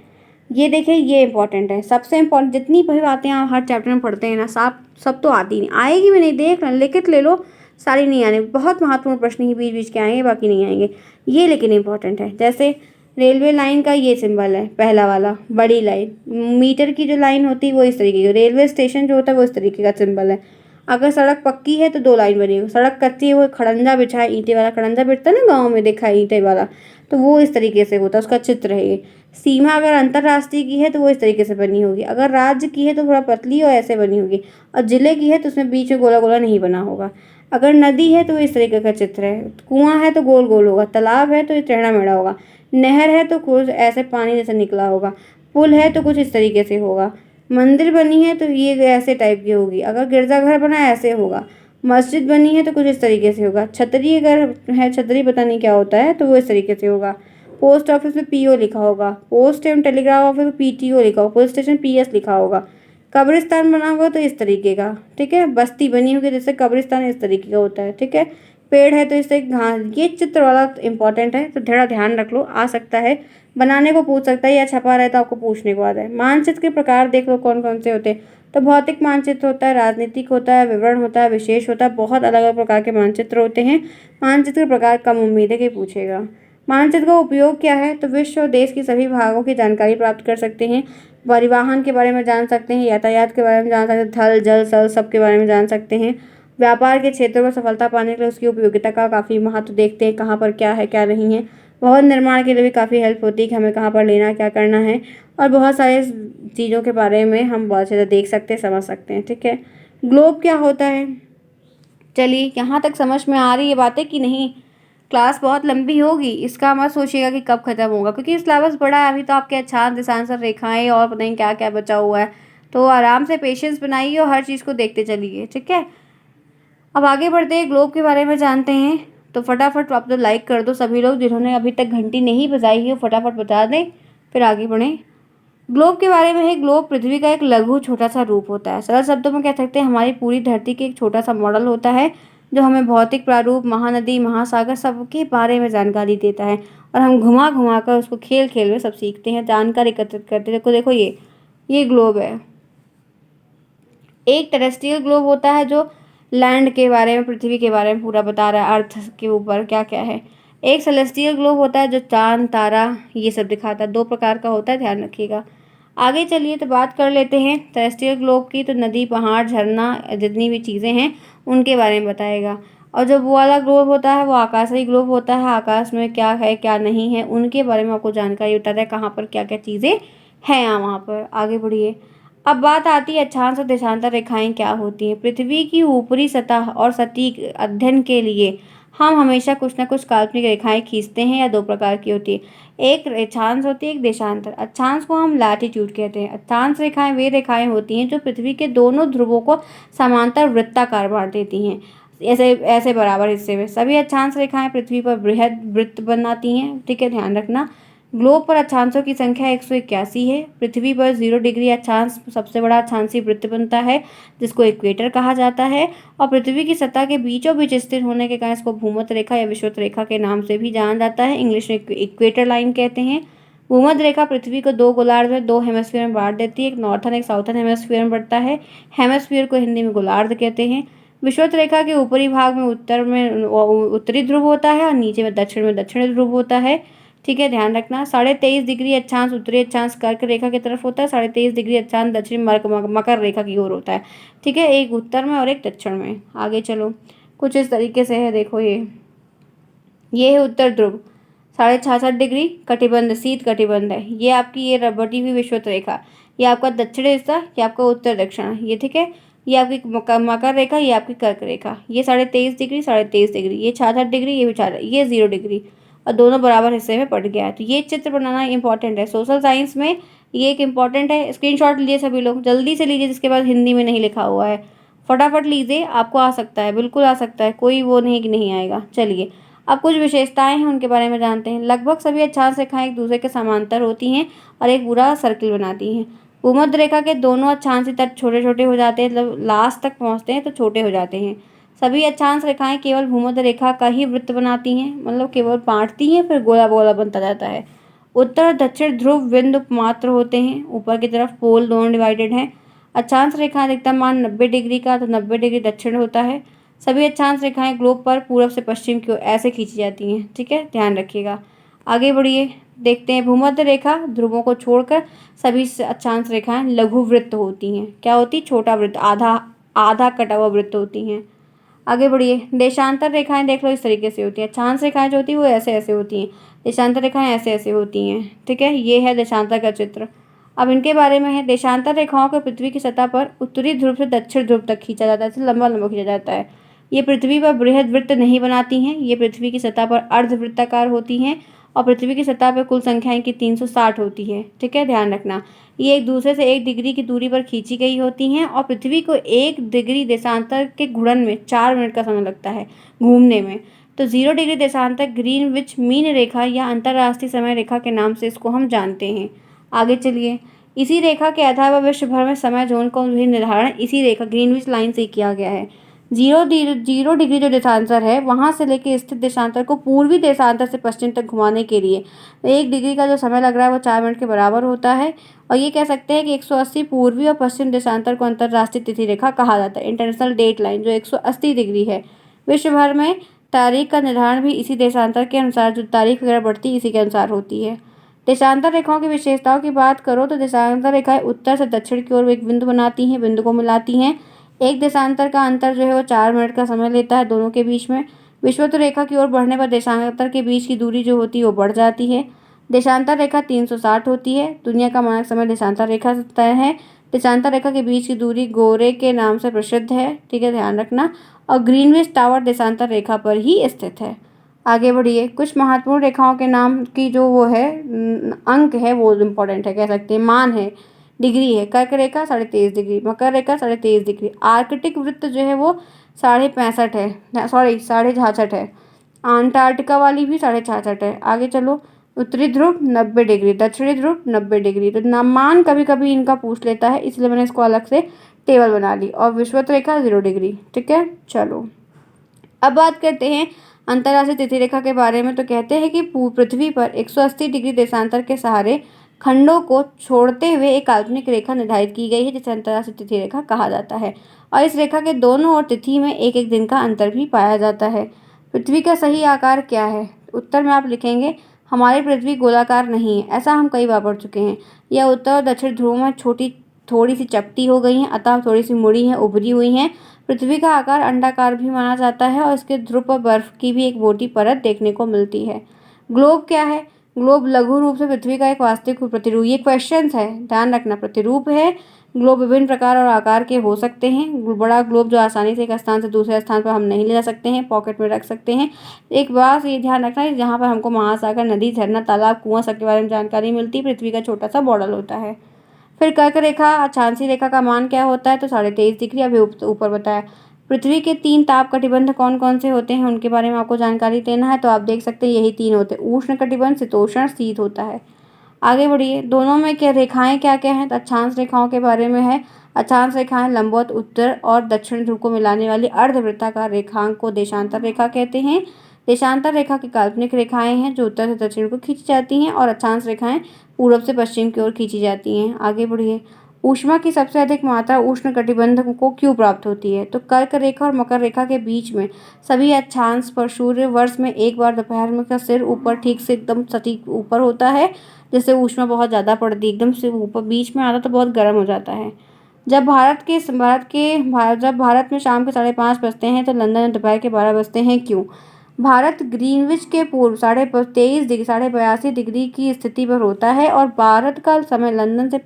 ये देखिए, ये इंपॉर्टेंट है, सबसे इंपॉर्टेंट। जितनी भी बातें आप हर चैप्टर में पढ़ते हैं ना, सब तो आती नहीं, आएगी भी नहीं, देख लिखित ले लो, सारी नहीं आने। बहुत महत्वपूर्ण प्रश्न ही बीच बीच के आएंगे, बाकी नहीं आएंगे ये, लेकिन इंपॉर्टेंट है। जैसे रेलवे लाइन का ये सिंबल है, पहला वाला बड़ी लाइन, मीटर की जो लाइन होती है वो इस तरीके की, रेलवे स्टेशन जो होता है वो इस तरीके का सिंबल है। अगर सड़क पक्की है तो दो लाइन बनेगी, सड़क कच्ची है वो खड़ंजा बिछा है, ईंटे वाला खड़ंजा बिछता है ना गाँव में, देखा है ईंटे वाला, तो वो इस तरीके से होता है, उसका चित्र है ये। सीमा अगर अंतर्राष्ट्रीय की है तो वो इस तरीके से बनी होगी, अगर राज्य की है तो थोड़ा पतली और ऐसे बनी होगी, और जिले की है तो उसमें बीच में गोला गोला नहीं बना होगा। अगर नदी है तो इस तरीके का चित्र है, कुआं है तो गोल गोल होगा, तालाब है तो ये टेढ़ा मेढ़ा होगा, नहर है तो कुछ ऐसे पानी जैसे निकला होगा, पुल है तो कुछ इस तरीके से होगा, मंदिर बनी है तो ये ऐसे टाइप की होगी, अगर गिरजाघर बना है ऐसे होगा, मस्जिद बनी है तो कुछ इस तरीके से होगा, छतरी अगर है, छतरी पता नहीं क्या होता है, तो वो इस तरीके से होगा। पोस्ट ऑफिस में पीओ लिखा होगा, पोस्ट एवं टेलीग्राफ ऑफिस में पीटीओ लिखा होगा, पुलिस स्टेशन पीएस लिखा होगा। कब्रिस्तान बना होगा तो इस तरीके का, ठीक है। बस्ती बनी होगी जैसे कब्रिस्तान इस तरीके का होता है, ठीक है। पेड़ है तो इस तरीके घास, ये चित्र वाला इंपॉर्टेंट है, तो थोड़ा ध्यान रख लो, आ सकता है, बनाने को पूछ सकता है, या छपा रहता है आपको पूछने को आता है। मानचित्र के प्रकार देख लो कौन कौन से होते हैं, तो भौतिक मानचित्र होता है, राजनीतिक होता है, विवरण होता है, विशेष होता है, बहुत अलग अलग प्रकार के मानचित्र होते हैं। मानचित्र के प्रकार कम उम्मीद है कि पूछेगा। मानचित्र का उपयोग क्या है, तो विश्व और देश की सभी भागों की जानकारी प्राप्त कर सकते हैं, परिवहन के बारे में जान सकते हैं, यातायात के बारे में जान सकते हैं, थल जल सल सब के बारे में जान सकते हैं। व्यापार के क्षेत्रों में सफलता पाने के लिए उसकी उपयोगिता का काफ़ी महत्व देखते हैं, कहाँ पर क्या है क्या नहीं है। भवन निर्माण के लिए भी काफ़ी हेल्प होती है कि हमें कहाँ पर लेना क्या करना है, और बहुत सारे चीज़ों के बारे में हम बहुत ज़्यादा देख सकते हैं, समझ सकते हैं, ठीक है। ग्लोब क्या होता है, चलिए यहाँ तक समझ में आ रही है बातें कि नहीं। क्लास बहुत लंबी होगी, इसका मत सोचिएगा कि कब खत्म होगा, क्योंकि सिलेबस बड़ा है, अभी तो आपके अक्षांश देशांतर रेखाएं और पता नहीं क्या क्या बचा हुआ है। तो आराम से पेशेंस बनाइए और हर चीज़ को देखते चलिए, ठीक है। अब आगे बढ़ते हैं, ग्लोब के बारे में जानते हैं। तो फटाफट आप तो लाइक कर दो, सभी लोग जिन्होंने अभी तक घंटी नहीं बजाई है वो फटाफट बता दें, फिर आगे बढ़ें। ग्लोब के बारे में है, ग्लोब पृथ्वी का एक लघु छोटा सा रूप होता है। सरल शब्दों में कह सकते हैं हमारी पूरी धरती के एक छोटा सा मॉडल होता है, जो हमें भौतिक प्रारूप, महानदी, महासागर सबके बारे में जानकारी देता है, और हम घुमा घुमा कर उसको खेल खेल में सब सीखते हैं, जानकारी एकत्रित करते हैं। देखो देखो, ये ग्लोब है। एक टेरेस्ट्रियल ग्लोब होता है जो लैंड के बारे में, पृथ्वी के बारे में पूरा बता रहा है, अर्थ के ऊपर क्या क्या है। एक सेलेस्टियल ग्लोब होता है जो चांद तारा ये सब दिखाता है, दो प्रकार का होता है, ध्यान रखिएगा। आगे चलिए तो बात कर लेते हैं टेरेस्ट्रियल ग्लोब की, तो नदी, पहाड़, झरना, जितनी भी चीज़ें हैं उनके बारे में बताएगा। और जो वो वाला ग्लोब होता है वो आकाशीय ग्लोब होता है, आकाश में क्या है क्या नहीं है उनके बारे में आपको जानकारी बताता है, कहाँ पर क्या क्या चीज़ें हैं यहाँ वहाँ पर। आगे बढ़िए। अब बात आती है अक्षांश और देशांतर रेखाएं क्या होती हैं। पृथ्वी की ऊपरी सतह और सटीक अध्ययन के लिए हम हमेशा कुछ न कुछ काल्पनिक रेखाएं खींचते हैं, या दो प्रकार की होती है, एक अक्षांश होती है, एक देशांतर। अक्षांश को हम लैटिट्यूड कहते हैं। अक्षांश रेखाएं वे रेखाएं होती हैं जो पृथ्वी के दोनों ध्रुवों को समांतर वृत्ताकार बांट देती हैं, ऐसे ऐसे बराबर हिस्से में। सभी अक्षांश रेखाएं पृथ्वी पर बृहद वृत्त बनाती हैं, ठीक है, ध्यान रखना। ग्लोब पर अक्षांशों की संख्या 181 है। पृथ्वी पर 0 डिग्री अक्षांश सबसे बड़ा अक्षांशीय वृत्त बनता है, जिसको इक्वेटर कहा जाता है, और पृथ्वी की सतह के बीचों बीच स्थित होने के कारण इसको भूमध्य रेखा या विषुवत रेखा के नाम से भी जाना जाता है, इंग्लिश में इक्वेटर लाइन कहते हैं। भूमध्य रेखा पृथ्वी को दो गोलार्ध में, दो हेमस्फीयर में बांट देती है, एक नॉर्थन एक साउथर्न हेमस्फीयर में बढ़ता है। हेमस्फीयर को हिंदी में गोलार्ध कहते हैं। विषुवत रेखा के ऊपरी भाग में उत्तरी ध्रुव होता है, और नीचे में दक्षिण ध्रुव होता है, ठीक है, ध्यान रखना। 23.5 डिग्री अक्षांश उत्तरी अक्षांश कर्क रेखा की तरफ होता है, 23.5 डिग्री अक्षांश दक्षिणी मकर रेखा की ओर होता है। ठीक है, एक उत्तर में और एक दक्षिण में। आगे चलो, कुछ इस तरीके से है, देखो ये है उत्तर ध्रुव, 66.5 डिग्री कटिबंध, शीत कटिबंध है। ये आपकी ये रबटी हुई विषुवत रेखा, ये आपका दक्षिणी हिस्सा, ये आपका उत्तर दक्षिण, ये ठीक है। ये आपकी मकर रेखा, ये आपकी कर्क रेखा। ये 23.5 डिग्री, 23.5 डिग्री, ये 66 डिग्री, ये भी 66, ये 0 डिग्री, और दोनों बराबर हिस्से में पड़ गया है। तो ये चित्र बनाना इंपॉर्टेंट है सोशल साइंस में, ये एक इंपॉर्टेंट है। स्क्रीनशॉट लीजिए सभी लोग, जल्दी से लीजिए, जिसके बाद हिंदी में नहीं लिखा हुआ है फटाफट लीजिए, आपको आ सकता है, बिल्कुल आ सकता है, कोई वो नहीं कि नहीं आएगा। चलिए, अब कुछ विशेषताएं हैं उनके बारे में जानते हैं। लगभग सभी अक्षांश रेखाएं एक दूसरे के समांतर होती हैं और एक पूरा सर्किल बनाती हैं। भूमध्य रेखा के दोनों अक्षांशी तट छोटे छोटे हो जाते हैं, मतलब लास्ट तक पहुंचते हैं तो छोटे हो जाते हैं। सभी अक्षांश रेखाएं केवल भूमध्य रेखा का ही वृत्त बनाती हैं, मतलब केवल बांटती हैं, फिर गोला गोला बनता जाता है। उत्तर और दक्षिण ध्रुव बिंदु मात्र होते हैं, ऊपर की तरफ पोल दोनों डिवाइडेड हैं। अक्षांश रेखा अधिकतम मान 90 डिग्री का, तो 90 डिग्री दक्षिण होता है। सभी अक्षांश रेखाएं ग्लोब पर पूरब से पश्चिम की ओर ऐसे खींची जाती हैं। ठीक है, ध्यान रखिएगा। आगे बढ़िए, देखते हैं भूमध्य रेखा ध्रुवों को छोड़कर सभी अक्षांश रेखाएं लघु वृत्त होती हैं। क्या होती? छोटा वृत्त, आधा आधा कटा हुआ वृत्त होती हैं। आगे बढ़िए, देशांतर रेखाएं देख लो, इस तरीके से होती है। अक्षांश रेखाएं जो होती है वो ऐसे ऐसे होती हैं, देशांतर रेखाएं ऐसे ऐसे होती हैं। ठीक है, ये है देशांतर का चित्र। अब इनके बारे में है, देशांतर रेखाओं को पृथ्वी की सतह पर उत्तरी ध्रुव से दक्षिण ध्रुव तक खींचा जाता है, लंबा लंबा खींचा जाता है। ये पृथ्वी पर बृहद वृत्त नहीं बनाती हैं, ये पृथ्वी की सतह पर अर्धवृत्ताकार होती हैं और पृथ्वी की सतह पर कुल संख्या इनकी 360 होती है। ठीक है, ध्यान रखना। ये एक दूसरे से 1 डिग्री की दूरी पर खींची गई होती हैं और पृथ्वी को 1 डिग्री देशांतर के घूर्णन में 4 मिनट का समय लगता है घूमने में। तो 0 डिग्री देशांतर ग्रीनविच मीन रेखा या अंतर्राष्ट्रीय समय रेखा के नाम से इसको हम जानते हैं। आगे चलिए, इसी रेखा के आधार पर विश्व भर में समय जोन का भी निर्धारण इसी रेखा ग्रीनविच लाइन से किया गया है। 0 डिग्री जो देशांतर है, वहाँ से लेकर स्थित देशांतर को पूर्वी देशांतर से पश्चिम तक घुमाने के लिए 1 डिग्री का जो समय लग रहा है वो 4 मिनट के बराबर होता है। और ये कह सकते हैं कि 180 पूर्वी और पश्चिम देशांतर को अंतर्राष्ट्रीय तिथि रेखा कहा जाता है, इंटरनेशनल डेट लाइन, जो 180 डिग्री है। विश्व भर में तारीख का निर्धारण भी इसी देशांतर के अनुसार, जो तारीख वगैरह बढ़ती है इसी के अनुसार होती है। देशांतर रेखाओं की विशेषताओं की बात करो तो देशांतर रेखाएं उत्तर से दक्षिण की ओर एक बिंदु बनाती हैं, बिंदु को मिलाती हैं। एक देशांतर का अंतर जो है वो 4 मिनट का समय लेता है दोनों के बीच में। विषुवत रेखा की ओर बढ़ने पर देशांतर के बीच की दूरी जो होती है वो बढ़ जाती है। देशांतर रेखा 360 होती है। दुनिया का मानक समय देशांतर रेखा से तय है। देशांतर रेखा के बीच की दूरी गोरे के नाम से प्रसिद्ध है। ठीक है, ध्यान रखना। और ग्रीनविच टावर देशांतर रेखा पर ही स्थित है। आगे बढ़िए, कुछ महत्वपूर्ण रेखाओं के नाम की जो वो है अंक है वो इम्पोर्टेंट है, कह सकते हैं, मान है, डिग्री है। कर्क रेखा 23.5 डिग्री, मकर रेखा 23.5 डिग्री, आर्कटिक वृत्त जो है वो 65.5 है, सॉरी 66.5 है। अंटार्कटिका वाली भी 66.5 है। आगे चलो, उत्तरी ध्रुव 90 डिग्री, दक्षिणी ध्रुव 90 डिग्री। तो मान कभी कभी इनका पूछ लेता है, इसलिए मैंने इसको अलग से टेबल बना ली। और विषुवत रेखा 0 डिग्री। ठीक है, चलो अब बात करते हैं अंतर्राष्ट्रीय तिथि रेखा के बारे में। तो कहते हैं कि पृथ्वी पर 180 डिग्री देशांतर के सहारे खंडों को छोड़ते हुए एक काल्पनिक रेखा निर्धारित की गई है, जिसे अंतर्राष्ट्रीय तिथि रेखा कहा जाता है। और इस रेखा के दोनों ओर तिथि में एक एक दिन का अंतर भी पाया जाता है। पृथ्वी का सही आकार क्या है? उत्तर में आप लिखेंगे, हमारी पृथ्वी गोलाकार नहीं है, ऐसा हम कई बार पढ़ चुके हैं। यह उत्तर और दक्षिण ध्रुव में थोड़ी सी चपटी हो गई हैं, अतः थोड़ी सी मुड़ी हैं, उभरी हुई हैं। पृथ्वी का आकार अंडाकार भी माना जाता है और इसके ध्रुव पर बर्फ की भी एक मोटी परत देखने को मिलती है। ग्लोब क्या है? ग्लोब लघु रूप से पृथ्वी का एक वास्तविक प्रतिरूप, ये क्वेश्चंस है, ध्यान रखना, प्रतिरूप है। ग्लोब विभिन्न प्रकार और आकार के हो सकते हैं। बड़ा ग्लोब जो आसानी से एक स्थान से दूसरे स्थान पर हम नहीं ले जा सकते हैं, पॉकेट में रख सकते हैं। एक बात ये ध्यान रखना है, जहाँ पर हमको महासागर, नदी, झरना, तालाब, कुआं सब के बारे में जानकारी मिलती है, पृथ्वी का छोटा सा मॉडल होता है। फिर कर्क रेखा, अक्षांशीय रेखा का मान क्या होता है? तो 23.5 डिग्री, अभी ऊपर बताया। पृथ्वी के 3 ताप कटिबंध कौन कौन से होते हैं उनके बारे में आपको जानकारी देना है, तो आप देख सकते हैं यही 3 होते हैं, उष्ण कटिबंध, शीतोष्ण, शीत होता है। आगे बढ़िए, दोनों में क्या रेखाएं क्या क्या हैं? तो अक्षांश रेखाओं के बारे में है। अक्षांश रेखाएं लंबवत उत्तर और दक्षिण ध्रुव को मिलाने वाली अर्धवृत्ताकार रेखांक को देशांतर रेखा कहते हैं। देशांतर रेखा की काल्पनिक रेखाएं हैं जो उत्तर से दक्षिण को खींची जाती हैं और अक्षांश रेखाएं पूर्व से पश्चिम की ओर खींची जाती हैं। आगे बढ़िए, ऊष्मा की सबसे अधिक मात्रा उष्ण कटिबंध को क्यों प्राप्त होती है? तो कर्क रेखा और मकर रेखा के बीच में सभी अक्षांश पर सूर्य वर्ष में एक बार दोपहर में का सिर ऊपर ठीक से एकदम सटीक ऊपर होता है, जिससे ऊष्मा बहुत ज़्यादा पड़ती है, एकदम से ऊपर बीच में आता तो बहुत गर्म हो जाता है। जब भारत में शाम के 5:30 बजते हैं तो लंदन में दोपहर के 12 बजते हैं, क्यों? भारत ग्रीनविच के पूर्व 22:83 की स्थिति पर होता है और भारत का समय लंदन से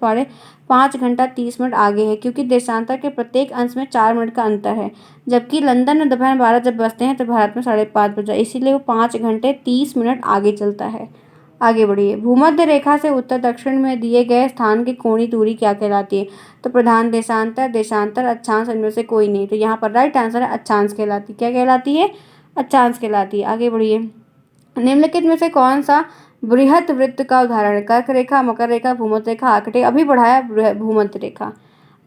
5 घंटा 30 मिनट आगे है, क्योंकि देशांतर के प्रत्येक अंश में 4 मिनट का अंतर है। जबकि लंदन में दोपहर 12 जब बजते हैं तो भारत में 5:30 बजा, इसीलिए वो 5 घंटे 30 मिनट आगे चलता है। आगे बढ़िए। भूमध्य रेखा से उत्तर दक्षिण में दिए गए स्थान की कोणीय दूरी क्या कहलाती है? तो प्रधान देशांतर, देशांतर, अक्षांश, इनमें से कोई नहीं। तो यहाँ पर राइट आंसर है अक्षांश कहलाती। क्या कहलाती है? अक्षांश कहलाती है। आगे बढ़िए। निम्नलिखित में से कौन सा बृहत वृत्त का उदाहरण है? कर्क रेखा, मकर रेखा, भूमध्य रेखा, आर्कटिक। अभी बढ़ाया भूमध्य रेखा।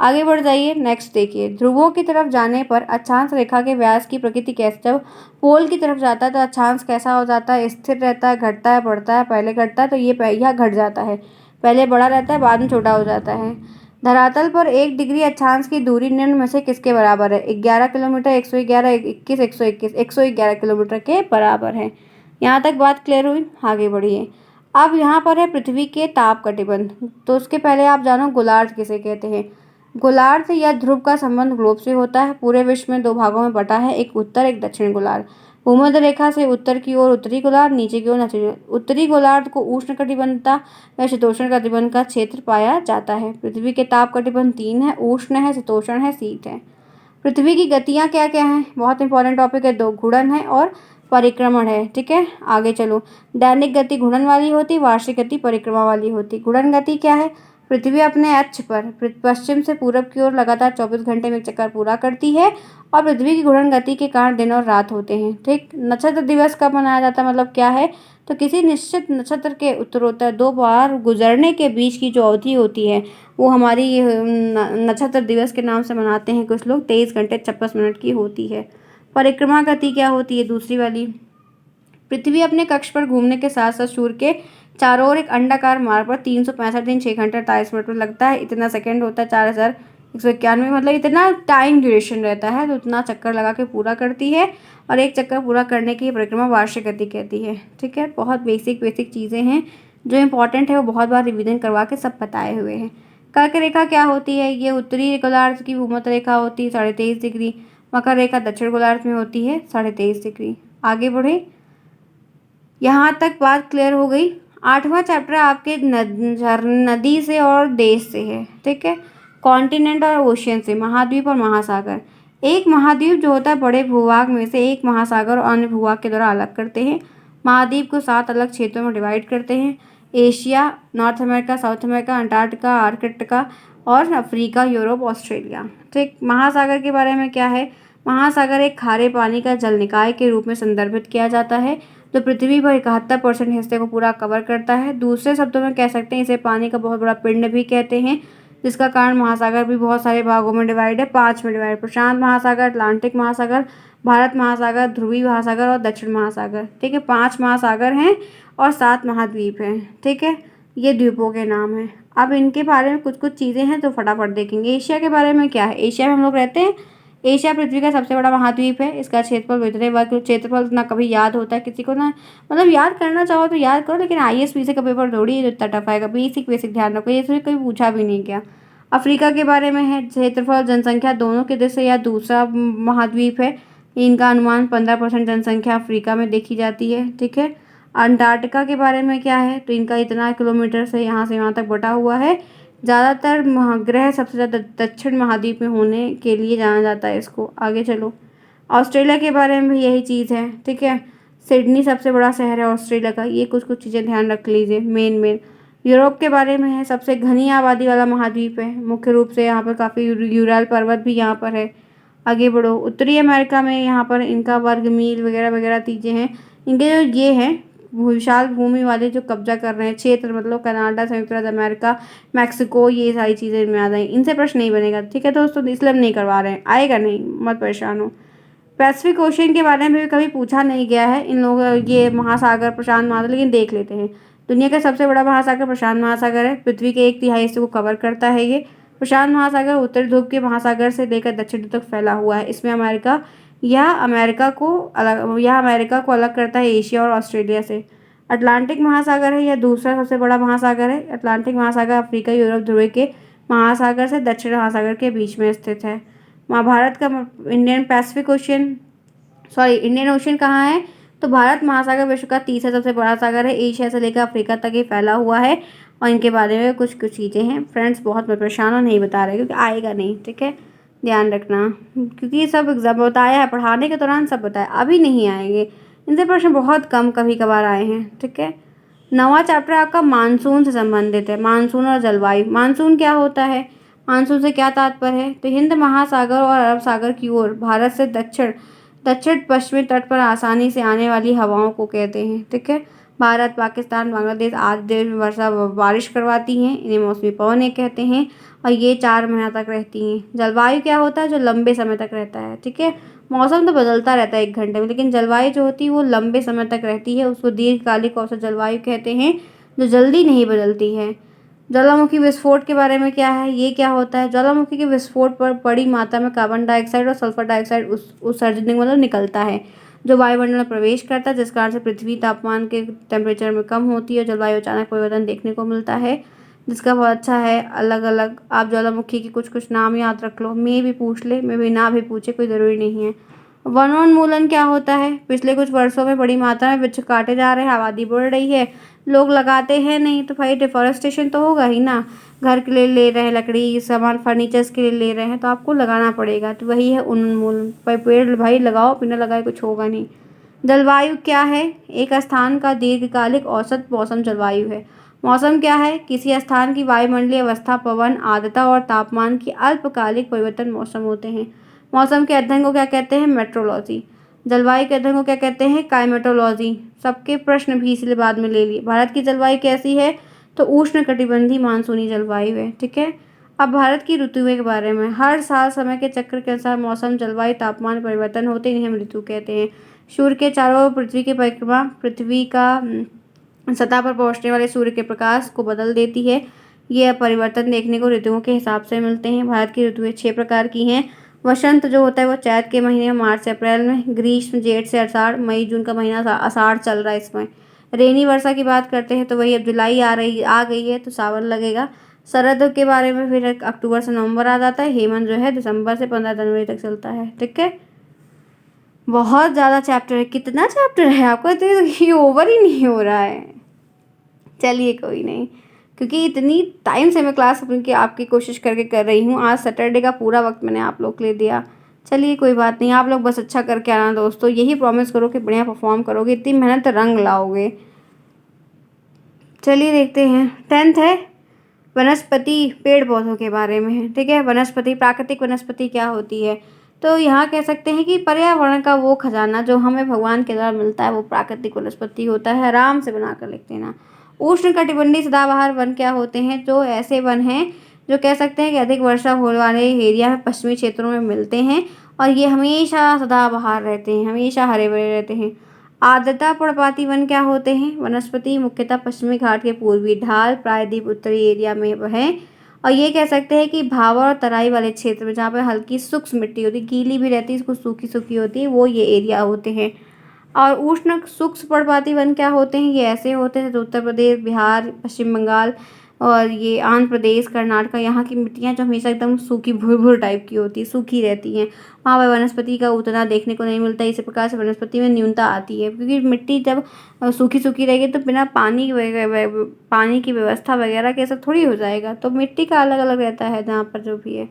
आगे बढ़ जाइए। नेक्स्ट देखिए। ध्रुवों की तरफ जाने पर अक्षांश रेखा के व्यास की प्रकृति कैसे? जब पोल की तरफ जाता है तो अक्षांश कैसा हो जाता है? स्थिर रहता है, घटता है, बढ़ता है? पहले घटता है तो यह घट जाता है। पहले बड़ा रहता है, बाद में छोटा हो जाता है। धरातल पर 1 डिग्री अक्षांश की दूरी निम्न में से किसके बराबर है? 11 किलोमीटर, 111, 21, 121, 111 किलोमीटर के बराबर है। यहाँ तक बात क्लियर हुई? आगे बढ़िए। अब यहाँ पर है पृथ्वी के ताप कटिबंध। तो उसके पहले आप जानो गोलार्ध किसे कहते हैं। गोलार्ध या ध्रुव का संबंध ग्लोब से होता है। पूरे विश्व में 2 भागों में बटा है, एक उत्तर एक दक्षिण गोलार्ध। भूमध्य रेखा से उत्तर की ओर उत्तरी गोलार्ध, नीचे की ओर दक्षिणी। उत्तरी गोलार्ध को उष्ण कटिबंधता या शीतोष्ण कटिबंध का क्षेत्र पाया जाता है। पृथ्वी के ताप कटिबंध 3 है, उष्ण है, शीतोष्ण है, शीत है। पृथ्वी की गतियाँ क्या क्या हैं? बहुत इंपॉर्टेंट टॉपिक है। 2 घूर्णन है और परिक्रमण है। ठीक है, आगे चलो। दैनिक गति घूर्णन वाली होती, वार्षिक गति परिक्रमा वाली होती। घूर्णन गति क्या है? पृथ्वी अपने अक्ष पर पश्चिम से पूरब की ओर लगातार 24 घंटे में एक चक्कर पूरा करती है और पृथ्वी की घूर्णन गति के कारण दिन और रात होते हैं। ठीक। नक्षत्र दिवस कब मनाया जाता है? मतलब क्या है? तो किसी निश्चित नक्षत्र के उत्तरोत्तर 2 बार गुजरने के बीच की जो अवधि होती है वो हमारी नक्षत्र दिवस के नाम से मनाते हैं कुछ लोग। 23 घंटे 56 मिनट की होती है। परिक्रमा गति क्या होती है? दूसरी वाली। पृथ्वी अपने कक्ष पर घूमने के साथ साथ सूर्य के चारों ओर एक अंडाकार मार्ग पर 365 दिन 6 घंटे 28 मिनट में लगता है। इतना सेकंड होता है 4191, मतलब इतना टाइम ड्यूरेशन रहता है, तो इतना चक्कर लगा के पूरा करती है और एक चक्कर पूरा करने की परिक्रमा वार्षिक गति कहती है। ठीक है, बहुत बेसिक चीज़ें हैं जो इंपॉर्टेंट है, वो बहुत बार रिविजन करवा के सब बताए हुए हैं। कर्क रेखा क्या होती है? ये उत्तरी गोलार्ध की भूमध्य रेखा होती है 23.5 डिग्री। मकर रेखा दक्षिण गोलार्ध में होती है 23.5 डिग्री। आगे बढ़े। यहाँ तक बात क्लियर हो गई। 8वां चैप्टर आपके नदी से और देश से है। ठीक है, कॉन्टिनेंट और ओशियन से, महाद्वीप और महासागर। एक महाद्वीप जो होता है बड़े भूभाग में से एक महासागर और अन्य भूभाग के द्वारा अलग करते हैं। महाद्वीप को 7 अलग क्षेत्रों में डिवाइड करते हैं। Asia, north America, south America, Antarctica, Arktika और अफ्रीका, यूरोप, ऑस्ट्रेलिया। ठीक। महासागर के बारे में क्या है? महासागर एक खारे पानी का जल निकाय के रूप में संदर्भित किया जाता है जो पृथ्वी पर 71% हिस्से को पूरा कवर करता है। दूसरे शब्दों में कह सकते हैं इसे पानी का बहुत बड़ा पिंड भी कहते हैं, जिसका कारण महासागर भी बहुत सारे भागों में डिवाइड है, 5 में डिवाइड। प्रशांत महासागर, अटलांटिक महासागर, भारत महासागर, ध्रुवीय महासागर और दक्षिण महासागर। ठीक है, 5 महासागर हैं और 7 महाद्वीप हैं। ठीक है, ये द्वीपों के नाम हैं। अब इनके बारे में कुछ चीज़ें हैं तो फटाफट देखेंगे। एशिया के बारे में क्या है? एशिया में हम लोग रहते हैं। एशिया पृथ्वी का सबसे बड़ा महाद्वीप है। इसका क्षेत्रफल वितरे वर्ग क्षेत्रफल ना कभी याद होता है किसी को, ना मतलब याद करना चाहो तो याद करो, लेकिन IAS का पेपर थोड़ी है इतना टफ आएगा। बेसिक ध्यान रखो, ये कोई पूछा भी नहीं गया। अफ्रीका के बारे में है। क्षेत्रफल जनसंख्या दोनों के दृष्टि से यह दूसरा महाद्वीप है। इनका अनुमान 15% जनसंख्या अफ्रीका में देखी जाती है। ठीक है। अंटार्कटिका के बारे में क्या है? तो इनका इतना किलोमीटर से यहाँ तक बटा हुआ है। ज़्यादातर ग्रह सबसे ज़्यादा दक्षिण महाद्वीप में होने के लिए जाना जाता है इसको। आगे चलो। ऑस्ट्रेलिया के बारे में भी यही चीज़ है। ठीक है, सिडनी सबसे बड़ा शहर है ऑस्ट्रेलिया का। ये कुछ चीज़ें ध्यान रख लीजिए मेन। यूरोप के बारे में है। सबसे घनी आबादी वाला महाद्वीप है। मुख्य रूप से यहाँ पर काफ़ी यूरल पर्वत भी यहाँ पर है। आगे बढ़ो। उत्तरी अमेरिका में यहाँ पर इनका वर्ग मील वगैरह वगैरह चीज़ें हैं। इनके जो ये हैं विशाल भूमि वाले जो कब्जा कर रहे हैं क्षेत्र, मतलब कनाडा, संयुक्त राज्य अमेरिका, मैक्सिको, ये सारी चीज़ें इनमें आ जाएंगी। इनसे प्रश्न नहीं बनेगा। ठीक है दोस्तों, इसलिए हम नहीं करवा रहे हैं, आएगा नहीं, मत परेशान हो। पैसिफिक ओशियन के बारे में भी कभी पूछा नहीं गया है इन लोगों, ये महासागर प्रशांत महासागर, लेकिन देख लेते हैं। दुनिया का सबसे बड़ा महासागर प्रशांत महासागर है। पृथ्वी के 1/3 हिस्से को कवर करता है ये। प्रशांत महासागर उत्तरी ध्रुव के महासागर से लेकर दक्षिण ध्रुव तक फैला हुआ है। इसमें यह अमेरिका को अलग करता है एशिया और ऑस्ट्रेलिया से। अटलांटिक महासागर है, यह दूसरा सबसे बड़ा महासागर है। अटलांटिक महासागर अफ्रीका, यूरोप ध्रुव के महासागर से दक्षिण महासागर के बीच में स्थित है। महाभारत का इंडियन ओशन कहाँ है? तो भारत महासागर विश्व का तीसरा सबसे बड़ा सागर है। एशिया से लेकर अफ्रीका तक ये फैला हुआ है। और इनके बारे में कुछ कुछ चीज़ें हैं। फ्रेंड्स, बहुत मैं परेशान हूँ, नहीं बता रहे क्योंकि आएगा नहीं, ठीक है, ध्यान रखना, क्योंकि ये सब एग्जाम बताया है, पढ़ाने के दौरान सब बताया, अभी नहीं आएंगे। इनसे प्रश्न बहुत कम कभी कभार आए हैं, ठीक है। 9वां चैप्टर आपका मानसून से संबंधित है। मानसून और जलवायु। मानसून क्या होता है? मानसून से क्या तात्पर्य है? तो हिंद महासागर और अरब सागर की ओर भारत से दक्षिण पश्चिमी तट पर आसानी से आने वाली हवाओं को कहते हैं, ठीक है। भारत, पाकिस्तान, बांग्लादेश आदि देश में बारिश करवाती हैं। इन्हें मौसमी पवनें कहते हैं और ये 4 महीना तक रहती हैं। जलवायु क्या होता है? जो लंबे समय तक रहता है, ठीक है। मौसम तो बदलता रहता है 1 घंटे में, लेकिन जलवायु जो होती है वो लंबे समय तक रहती है। उसको दीर्घकालिक औसत जलवायु कहते हैं, जो जल्दी नहीं बदलती है। ज्वालामुखी विस्फोट के बारे में क्या है? ये क्या होता है? ज्वालामुखी के विस्फोट पर बड़ी मात्रा में कार्बन डाइऑक्साइड और सल्फर डाइऑक्साइड उत्सर्जन मतलब निकलता है, जो वायुमंडल में प्रवेश करता है, जिस कारण से पृथ्वी तापमान के टेम्परेचर में कम होती है और जलवायु अचानक परिवर्तन देखने को मिलता है, जिसका बहुत अच्छा है। अलग अलग आप ज्वालामुखी के कुछ कुछ नाम याद रख लो, मैं भी पूछ ले, मैं भी ना भी पूछे, कोई ज़रूरी नहीं है। वनोन्मूलन क्या होता है? पिछले कुछ वर्षों में बड़ी मात्रा में वृक्ष काटे जा रहे हैं, आबादी बढ़ रही है, लोग लगाते हैं नहीं, तो भाई डिफॉरेस्टेशन तो होगा ही ना। घर के लिए ले रहे हैं लकड़ी, सामान फर्नीचर्स के लिए ले रहे हैं, तो आपको लगाना पड़ेगा, तो वही है उन्मूलन। पेड़ भाई लगाओ, बिना लगाए कुछ होगा नहीं। जलवायु क्या है? एक स्थान का दीर्घकालिक औसत मौसम जलवायु है। मौसम क्या है? किसी स्थान की वायुमंडलीय अवस्था, पवन, आर्द्रता और तापमान की अल्पकालिक परिवर्तन मौसम होते हैं। मौसम के अध्ययन को क्या कहते हैं? मेट्रोलॉजी। जलवायु के अध्ययन को क्या कहते हैं? क्लाइमेटोलॉजी। सबके प्रश्न भी इसलिए बाद में ले लिए। भारत की जलवायु कैसी है? तो उष्ण कटिबंधीय मानसूनी जलवायु है, ठीक है। अब भारत की ऋतुओं के बारे में। हर साल समय के चक्र के अनुसार मौसम, जलवायु, तापमान परिवर्तन होते हैं, इन्हें हम ऋतु कहते हैं। सूर्य के चारों ओर पृथ्वी की परिक्रमा पृथ्वी का सतह पर पहुंचने वाले सूर्य के प्रकाश को बदल देती है। ये परिवर्तन देखने को ऋतुओं के हिसाब से मिलते हैं। भारत की ऋतुएं 6 प्रकार की हैं। वसंत जो होता है वो चैत के महीने में, मार्च से अप्रैल में। ग्रीष्म जेठ से आषाढ़, मई जून का महीना आषाढ़ चल रहा है इसमें। रेनी वर्षा की बात करते हैं तो वही अब जुलाई आ गई है तो सावन लगेगा। शरद के बारे में फिर अक्टूबर से नवंबर आ जाता है। हेमंत जो है दिसंबर से 15 जनवरी तक चलता है, ठीक है। बहुत ज़्यादा चैप्टर है। कितना चैप्टर है आपको? तो ये ओवर ही नहीं हो रहा है। चलिए कोई नहीं, क्योंकि इतनी टाइम से मैं क्लास की आपकी कोशिश करके कर रही हूँ। आज सैटरडे का पूरा वक्त मैंने आप लोग के लिए दिया। चलिए कोई बात नहीं, आप लोग बस अच्छा करके आना दोस्तों, यही प्रॉमिस करो कि बढ़िया परफॉर्म करोगे, इतनी मेहनत रंग लाओगे। चलिए देखते हैं। 10th है वनस्पति, पेड़ पौधों के बारे में है, ठीक है। वनस्पति, प्राकृतिक वनस्पति क्या होती है? तो यहाँ कह सकते हैं कि पर्यावरण का वो खजाना जो हमें भगवान के द्वारा मिलता है वो प्राकृतिक वनस्पति होता है। आराम से बना कर लिख देना। उष्णकटिबंधीय सदाबहार वन क्या होते हैं? जो ऐसे वन हैं जो कह सकते हैं कि अधिक वर्षा होने वाले एरिया में, पश्चिमी क्षेत्रों में मिलते हैं और ये हमेशा सदाबहार रहते हैं, हमेशा हरे भरे रहते हैं। आर्द्रता पर्णपाती वन क्या होते हैं? वनस्पति मुख्यतः पश्चिमी घाट के पूर्वी ढाल, प्रायद्वीप उत्तरी एरिया में है और ये कह सकते हैं कि भावर और तराई वाले क्षेत्र में, जहाँ पर हल्की शुष्क मिट्टी होती है, गीली भी रहती है, इसको सूखी सूखी होती है, वो ये एरिया होते हैं। और उष्ण शुष्क पर्णपाती वन क्या होते हैं? ये ऐसे होते हैं जो उत्तर प्रदेश, बिहार, पश्चिम बंगाल और ये आंध्र प्रदेश, कर्नाटक, यहाँ की मिट्टियाँ जो हमेशा एकदम सूखी भुर टाइप की होती है, सूखी रहती हैं, वहाँ पर वनस्पति का उतना देखने को नहीं मिलता। इसी प्रकार से वनस्पति में न्यूनता आती है, क्योंकि मिट्टी जब सूखी सूखी रहेगी तो बिना पानी की व्यवस्था वगैरह के सब थोड़ी हो जाएगा, तो मिट्टी का अलग अलग रहता है जहाँ पर जो भी है।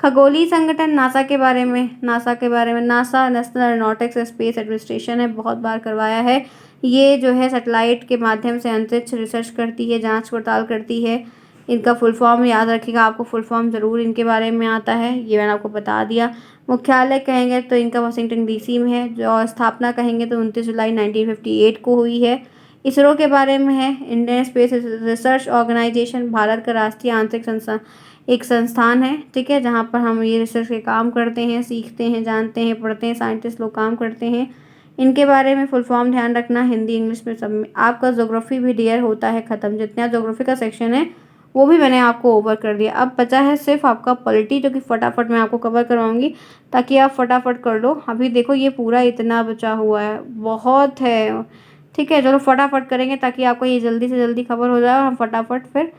खगोलीय संगठन नासा के बारे में। NASA national aeronautics space administration है, बहुत बार करवाया है। ये जो है सैटेलाइट के माध्यम से अंतरिक्ष रिसर्च करती है, जांच पड़ताल करती है। इनका फुल फॉर्म याद रखिएगा, आपको फुल फॉर्म ज़रूर इनके बारे में आता है, ये मैंने आपको बता दिया। मुख्यालय कहेंगे तो इनका वाशिंगटन डीसी में है। जो स्थापना कहेंगे तो 29 जुलाई 1958 को हुई है। इसरो के बारे में है, Indian space research organisation, Bharat का राष्ट्रीय आंतरिक एक संस्थान है, ठीक है, जहाँ पर हम ये रिसर्च के काम करते हैं, सीखते हैं, जानते हैं, पढ़ते हैं, साइंटिस्ट लोग काम करते हैं। इनके बारे में फुल फॉर्म ध्यान रखना, हिंदी इंग्लिश में सब में। आपका ज्योग्राफी भी डियर होता है ख़त्म, जितना ज्योग्राफी का सेक्शन है वो भी मैंने आपको ओवर कर दिया। अब बचा है सिर्फ आपका पॉलिटी, जो कि फटाफट मैं आपको कवर करवाऊंगी ताकि आप फटाफट कर लो। अभी देखो ये पूरा इतना बचा हुआ है, बहुत है। ठीक है, चलो फटाफट करेंगे ताकि आपको ये जल्दी से जल्दी खबर हो जाए और हम फटाफट फिर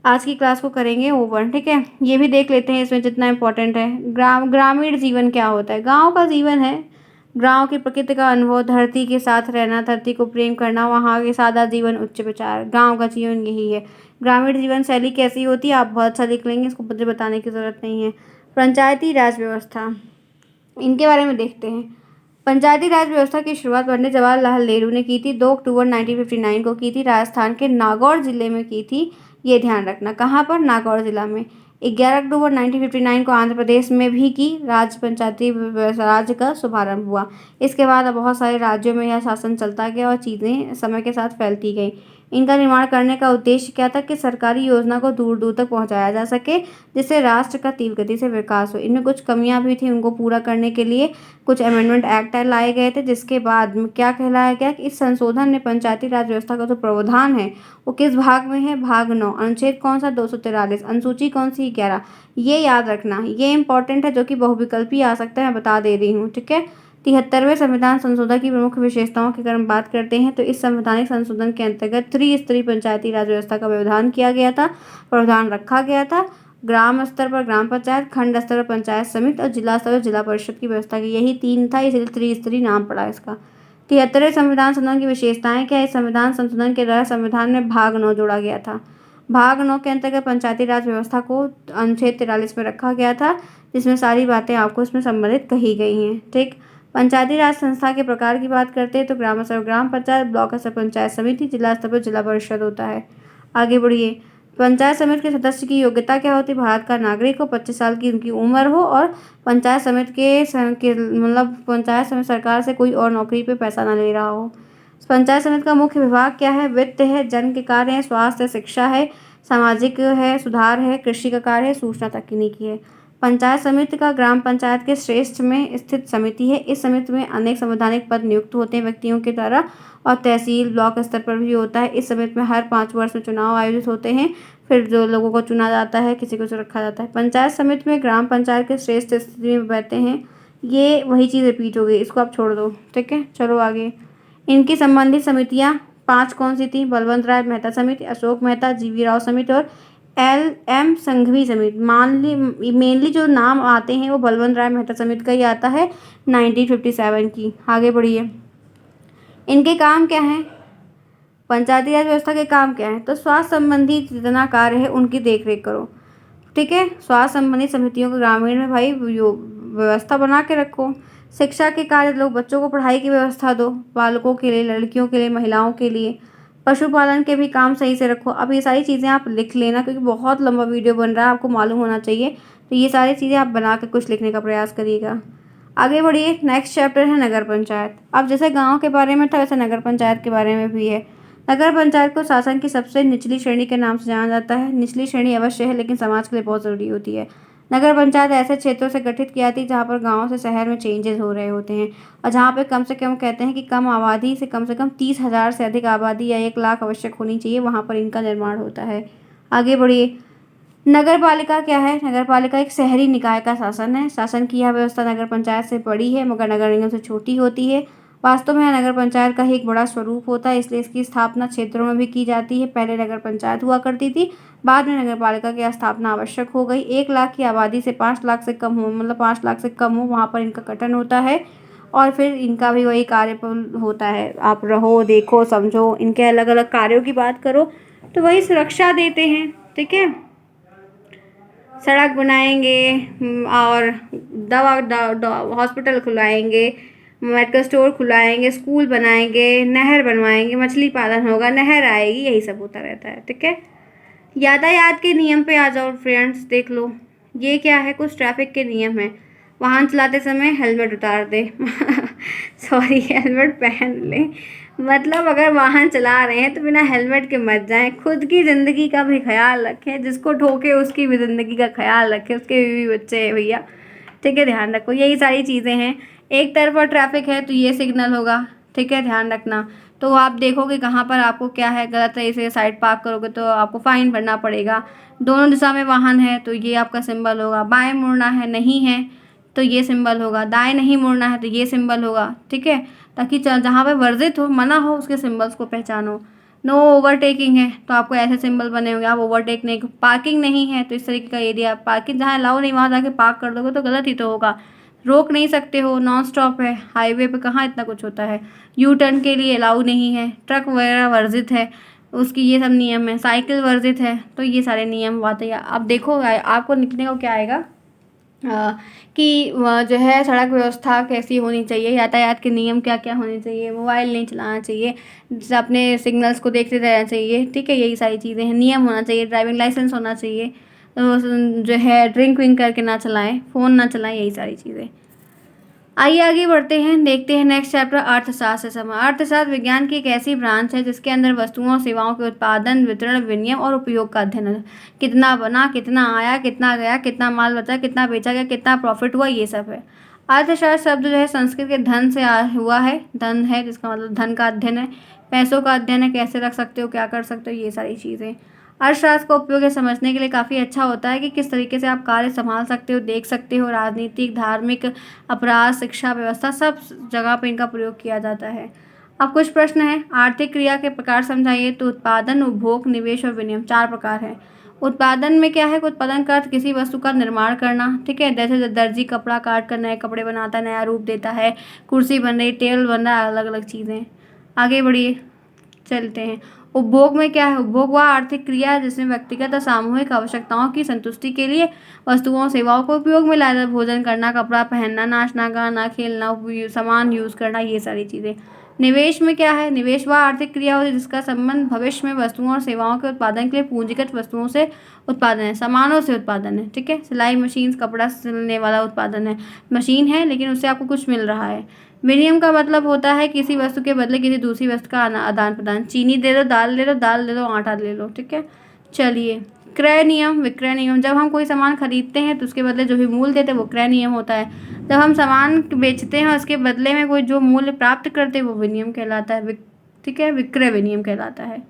आज की क्लास को करेंगे ओवर। ठीक है, ये भी देख लेते हैं इसमें जितना इम्पोर्टेंट है। ग्रामीण जीवन क्या होता है? गांव का जीवन है गांव की प्रकृति का अनुभव, धरती के साथ रहना, धरती को प्रेम करना, वहाँ के सादा जीवन, उच्च विचार। गांव का जीवन यही है। ग्रामीण जीवन शैली कैसी होती है? आप बहुत सा लिख लेंगे, इसको मुझे बताने की ज़रूरत नहीं है। पंचायती राज व्यवस्था, इनके बारे में देखते हैं। पंचायती राज व्यवस्था की शुरुआत पंडित जवाहरलाल नेहरू ने की थी। 2 अक्टूबर 1959 को की थी। राजस्थान के नागौर जिले में की थी, ये ध्यान रखना। कहाँ पर? नागौर जिला में। 11 अक्टूबर 1959 को आंध्र प्रदेश में भी की राज्य पंचायती राज्य का शुभारंभ हुआ। इसके बाद अब बहुत सारे राज्यों में यह शासन चलता गया और चीज़ें समय के साथ फैलती गई। इनका निर्माण करने का उद्देश्य क्या था? कि सरकारी योजना को दूर दूर तक पहुंचाया जा सके, जिससे राष्ट्र का तीव्र गति से विकास हो। इनमें कुछ कमियां भी थी, उनको पूरा करने के लिए कुछ अमेंडमेंट एक्ट लाए गए थे, जिसके बाद में क्या कहलाया गया कि इस संशोधन ने पंचायती राज व्यवस्था का जो प्रावधान है वो किस भाग में है? भाग 9। अनुच्छेद कौन सा? 243। अनुसूची कौन सी? 11। ये याद रखना, ये इंपॉर्टेंट है, जो कि बहुविकल्पी आ सकता है, मैं बता दे रही हूँ। ठीक है, 73वें संविधान संशोधन की प्रमुख विशेषताओं की अगर हम बात करते हैं तो इस संवैधानिक संशोधन के अंतर्गत त्रिस्तरीय पंचायती राज व्यवस्था का व्यवधान किया गया था, प्रावधान रखा गया था। ग्राम स्तर पर ग्राम पंचायत, खंड स्तर पर पंचायत समिति और जिला स्तर पर जिला परिषद की व्यवस्था की, यही 3 था, इसलिए त्रिस्तरीय नाम पड़ा इसका। 73वें संविधान संशोधन की विशेषताएं क्या है? इस संविधान संशोधन के द्वारा संविधान में भाग 9 जोड़ा गया था। भाग 9 के अंतर्गत पंचायती राज व्यवस्था को अनुच्छेद 43 में रखा गया था, जिसमें सारी बातें आपको इसमें संबंधित कही गई हैं। ठीक, पंचायती राज संस्था के प्रकार की बात करते हैं तो ग्राम स्तर ग्राम पंचायत, ब्लॉक स्तर पंचायत समिति, जिला स्तर पर जिला परिषद होता है। आगे बढ़िए। पंचायत समिति के सदस्य की योग्यता क्या होती है? भारत का नागरिक हो, 25 साल की उनकी उम्र हो और पंचायत समिति मतलब पंचायत समिति सरकार से कोई और नौकरी पे पैसा ना ले रहा हो। पंचायत समिति का मुख्य विभाग क्या है? वित्त है, जन के कार्य है, स्वास्थ्य, शिक्षा है, सामाजिक है, सुधार है, कृषि का कार्य है, सूचना तकनीकी है। पंचायत समिति का ग्राम पंचायत के श्रेष्ठ में स्थित समिति है। इस समिति में अनेक संवैधानिक पद नियुक्त होते हैं व्यक्तियों के द्वारा और तहसील ब्लॉक स्तर पर भी होता है। इस समिति में हर 5 वर्ष में चुनाव आयोजित होते हैं, फिर जो लोगों को चुना जाता है, किसी को रखा जाता है। पंचायत समिति में ग्राम पंचायत के श्रेष्ठ स्थिति में बैठते हैं। ये वही चीज़ रिपीट हो गई, इसको आप छोड़ दो। ठीक है, चलो आगे। इनकी संबंधित समितियाँ 5 कौन सी थी? बलवंत राय मेहता समिति, अशोक मेहता, जीवी राव समिति और LM संघवी समिति। मेनली जो नाम आते हैं वो बलवंत राय मेहता समिति का ही आता है 1957 की। आगे बढ़िए। इनके काम क्या हैं? पंचायती राज व्यवस्था के काम क्या है? तो स्वास्थ्य संबंधी जितना कार्य है उनकी देख रेख करो। ठीक है, स्वास्थ्य संबंधी समितियों को ग्रामीण में भाई व्यवस्था बना के रखो। शिक्षा के कार्य लोग बच्चों को पढ़ाई की व्यवस्था दो, बालकों के लिए, लड़कियों के लिए, महिलाओं के लिए। पशुपालन के भी काम सही से रखो। अब ये सारी चीज़ें आप लिख लेना, क्योंकि बहुत लंबा वीडियो बन रहा है, आपको मालूम होना चाहिए। तो ये सारी चीज़ें आप बना के कुछ लिखने का प्रयास करिएगा। आगे बढ़िए। नेक्स्ट चैप्टर है नगर पंचायत। अब जैसे गाँव के बारे में था वैसे नगर पंचायत के बारे में भी है। नगर पंचायत को शासन की सबसे निचली श्रेणी के नाम से जाना जाता है। निचली श्रेणी अवश्य है, लेकिन समाज के लिए बहुत ज़रूरी होती है। नगर पंचायत ऐसे क्षेत्रों से गठित की जाती है जहाँ पर गाँव से शहर में चेंजेस हो रहे होते हैं और जहाँ पे कम से कम कहते हैं कि कम आबादी से कम 30,000 से अधिक आबादी या 1 लाख आवश्यक होनी चाहिए, वहाँ पर इनका निर्माण होता है। आगे बढ़िए। नगर पालिका क्या है? नगर पालिका एक शहरी निकाय का शासन है। शासन की यह व्यवस्था नगर पंचायत से बड़ी है मगर नगर निगम से छोटी होती है। वास्तव में यह नगर पंचायत का ही एक बड़ा स्वरूप होता है, इसलिए इसकी स्थापना क्षेत्रों में भी की जाती है। पहले नगर पंचायत हुआ करती थी, बाद में नगर पालिका की स्थापना आवश्यक हो गई। 1 लाख की आबादी से 5 लाख से कम हो, मतलब 5 लाख से कम हो, वहाँ पर इनका गठन होता है और फिर इनका भी वही कार्य होता है। आप रहो, देखो, समझो, इनके अलग अलग कार्यों की बात करो तो वही सुरक्षा देते हैं। ठीक है, सड़क बनाएंगे और हॉस्पिटल खुलाएंगे, मेडिकल स्टोर खुलाएंगे, स्कूल बनाएंगे, नहर बनवाएंगे, मछली पालन होगा, नहर आएगी, यही सब होता रहता है। ठीक है, यातायात के नियम पे आ जाओ फ्रेंड्स, देख लो ये क्या है। कुछ ट्रैफिक के नियम है। वाहन चलाते समय हेलमेट उतार दे सॉरी, हेलमेट पहन ले। मतलब अगर वाहन चला रहे हैं तो बिना हेलमेट के मत जाएं। खुद की ज़िंदगी का भी ख्याल रखें, जिसको ठोके उसकी भी ज़िंदगी का ख्याल रखें, उसके भी बच्चे हैं भैया। ठीक है, ध्यान रखो, यही सारी चीज़ें हैं। एक तरफा ट्रैफिक है तो ये सिग्नल होगा, ठीक है, ध्यान रखना। तो आप देखोगे कहाँ पर आपको क्या है, गलत तरीके से साइड पार्क करोगे तो आपको फ़ाइन भरना पड़ेगा। दोनों दिशा में वाहन है तो ये आपका सिंबल होगा। बाएं मुड़ना है, नहीं है तो ये सिंबल होगा। दाएं नहीं मुड़ना है तो ये सिंबल होगा, ठीक है। ताकि जहाँ पे वर्जित हो, मना हो, उसके सिंबल्स को पहचानो। नो ओवरटेकिंग है तो आपको ऐसे सिंबल बने होंगे, आप ओवरटेक नहीं। पार्किंग नहीं है तो इस तरीके का एरिया, पार्किंग जहाँ अलाउ नहीं वहाँ जाके पार्क कर दोगे तो गलत ही तो होगा। रोक नहीं सकते हो, नॉन स्टॉप है, हाईवे पे कहाँ इतना कुछ होता है। यू टर्न के लिए अलाउ नहीं है, ट्रक वगैरह वर्जित है, उसकी ये सब नियम है। साइकिल वर्जित है, तो ये सारे नियम बातें आप देखो। आपको लिखने को क्या आएगा कि जो है सड़क व्यवस्था कैसी होनी चाहिए, यातायात के नियम क्या क्या होने चाहिए, मोबाइल नहीं चलाना चाहिए, अपने सिग्नल्स को देखते रहना चाहिए, ठीक है। यही सारी चीज़ें हैं। नियम होना चाहिए, ड्राइविंग लाइसेंस होना चाहिए, तो जो है ड्रिंक विंक करके ना चलाएं, फ़ोन ना चलाएं, यही सारी चीज़ें। आइए आगे बढ़ते हैं, देखते हैं नेक्स्ट चैप्टर अर्थशास्त्र से समय। अर्थशास्त्र विज्ञान की एक ऐसी ब्रांच है जिसके अंदर वस्तुओं और सेवाओं के उत्पादन, वितरण, विनिमय और उपयोग का अध्ययन है। कितना बना, कितना आया, कितना गया, कितना माल बचा, कितना बेचा गया, कितना प्रॉफिट हुआ, ये सब है। अर्थशास्त्र शब्द जो है संस्कृत के धन से हुआ है। धन है जिसका मतलब धन का अध्ययन है, पैसों का अध्ययन है, कैसे रख सकते हो, क्या कर सकते हो, ये सारी चीज़ें। अर्थशास्त्र का उपयोग समझने के लिए काफ़ी अच्छा होता है कि किस तरीके से आप कार्य संभाल सकते हो, देख सकते हो। राजनीतिक, धार्मिक, अपराध, शिक्षा व्यवस्था, सब जगह पे इनका प्रयोग किया जाता है। अब कुछ प्रश्न हैं। आर्थिक क्रिया के प्रकार समझाइए। तो उत्पादन, उपभोग, निवेश और विनिमय 4 प्रकार है। उत्पादन में क्या है, उत्पादन का अर्थ किसी वस्तु का निर्माण करना, ठीक है। जैसे दर्जी कपड़ा काट कर नए कपड़े बनाता है, नया रूप देता है, कुर्सी बन रही, टेबल बन रहा है, अलग अलग चीज़ें। आगे बढ़िए, चलते हैं। उपभोग में क्या है, उपभोग वह आर्थिक क्रिया है जिसमें व्यक्तिगत और सामूहिक आवश्यकताओं की संतुष्टि के लिए वस्तुओं सेवाओं को उपयोग में लाया जाता है। भोजन करना, कपड़ा पहनना, नाचना, गाना, खेलना, सामान यूज़ करना, ये सारी चीज़ें। निवेश में क्या है, निवेश वह आर्थिक क्रिया होती है जिसका संबंध भविष्य में वस्तुओं और सेवाओं के उत्पादन के लिए पूंजीगत वस्तुओं से उत्पादन है, सामानों से उत्पादन है, ठीक है। सिलाई मशीन, कपड़ा सिलने वाला उत्पादन है, मशीन है लेकिन उससे आपको कुछ मिल रहा है। विनिमय का मतलब होता है किसी वस्तु के बदले किसी दूसरी वस्तु का आदान प्रदान। चीनी दे दो, दाल ले लो, दाल दे दो, आटा ले लो, ठीक है। चलिए, क्रय नियम, विक्रय नियम। जब हम कोई सामान खरीदते हैं तो उसके बदले जो भी मूल्य देते हैं वो क्रय नियम होता है। जब हम सामान बेचते हैं उसके बदले में कोई जो मूल्य प्राप्त करते हैं वो विनिमय कहलाता है, ठीक है, विक्रय विनिमय कहलाता है।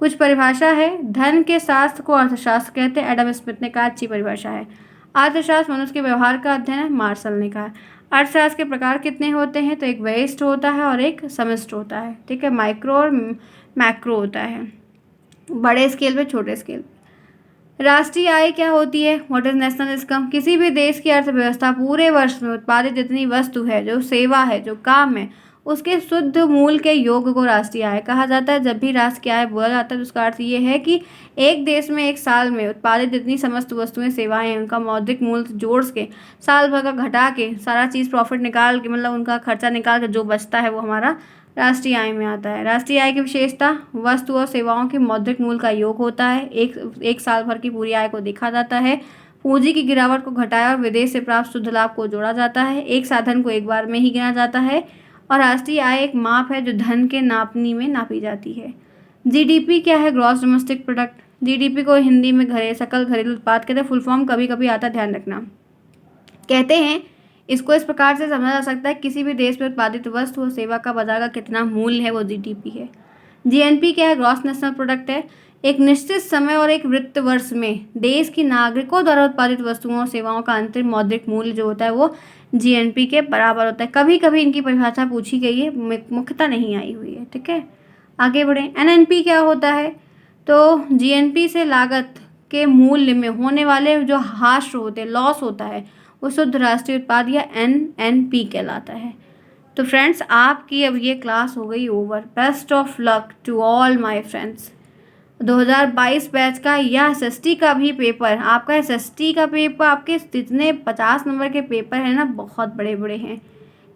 कुछ परिभाषा है। धन के शास्त्र को अर्थशास्त्र कहते हैं। एडम स्मिथ ने कहा, अच्छी परिभाषा है। अर्थशास्त्र मनुष्य के व्यवहार का अध्ययन है, मार्शल ने कहा। अर्थशास्त्र के प्रकार कितने होते हैं, तो एक व्यष्टि होता है और एक समष्टि होता है, ठीक है। माइक्रो और मैक्रो होता है, बड़े स्केल पे, छोटे स्केल पे। राष्ट्रीय आय क्या होती है, व्हाट इज नेशनल इनकम। किसी भी देश की अर्थव्यवस्था पूरे वर्ष में उत्पादित जितनी वस्तु है, जो सेवा है, जो काम है, उसके शुद्ध मूल्य के योग को राष्ट्रीय आय कहा जाता है। जब भी राष्ट्र की आय बोला जाता है तो उसका अर्थ ये है कि एक देश में एक साल में उत्पादित जितनी समस्त वस्तुएं, सेवाएं हैं, उनका मौद्रिक मूल्य जोड़ के, साल भर का घटा के, सारा चीज़ प्रॉफिट निकाल के, मतलब उनका खर्चा निकाल के जो बचता है वो हमारा राष्ट्रीय आय में आता है। राष्ट्रीय आय की विशेषता, वस्तु और सेवाओं के मौद्रिक मूल्य का योग होता है। एक साल भर की पूरी आय को देखा जाता है। पूंजी की गिरावट को घटाया और विदेश से प्राप्त शुद्ध लाभ को जोड़ा जाता है। एक साधन को एक बार में ही गिना जाता है। और राष्ट्रीय आय एक माप है जो धन के नापनी में नापी जाती है। जीडीपी क्या है, ग्रॉस डोमेस्टिक प्रोडक्ट। जीडीपी को हिंदी में सकल घरेलू उत्पाद कहते हैं। फुल फॉर्म कभी कभी आता है, ध्यान रखना। कहते हैं इसको इस प्रकार से समझा जा सकता है, किसी भी देश में उत्पादित वस्तु और सेवा का बाजार का कितना मूल्य है, वो जीडीपी है। जीएनपी क्या है, ग्रॉस नेशनल प्रोडक्ट है। एक निश्चित समय और एक वित्त वर्ष में देश की नागरिकों द्वारा उत्पादित वस्तुओं और सेवाओं का अंतिम मौद्रिक मूल्य जो होता है वो जीएनपी के बराबर होता है। कभी कभी इनकी परिभाषा पूछी गई है, मुख्यतः नहीं आई हुई है, ठीक है। आगे बढ़े। एनएनपी क्या होता है, तो जीएनपी से लागत के मूल्य में होने वाले जो हाश होते हैं, लॉस होता है, वो शुद्ध राष्ट्रीय उत्पाद या एनएनपी कहलाता है। तो फ्रेंड्स, आपकी अब ये क्लास हो गई over. Best of luck to all my friends. 2022 batch का या एसएसटी का भी पेपर, आपका एसएसटी का पेपर, आपके जितने 50 नंबर के पेपर हैं ना, बहुत बड़े बड़े हैं।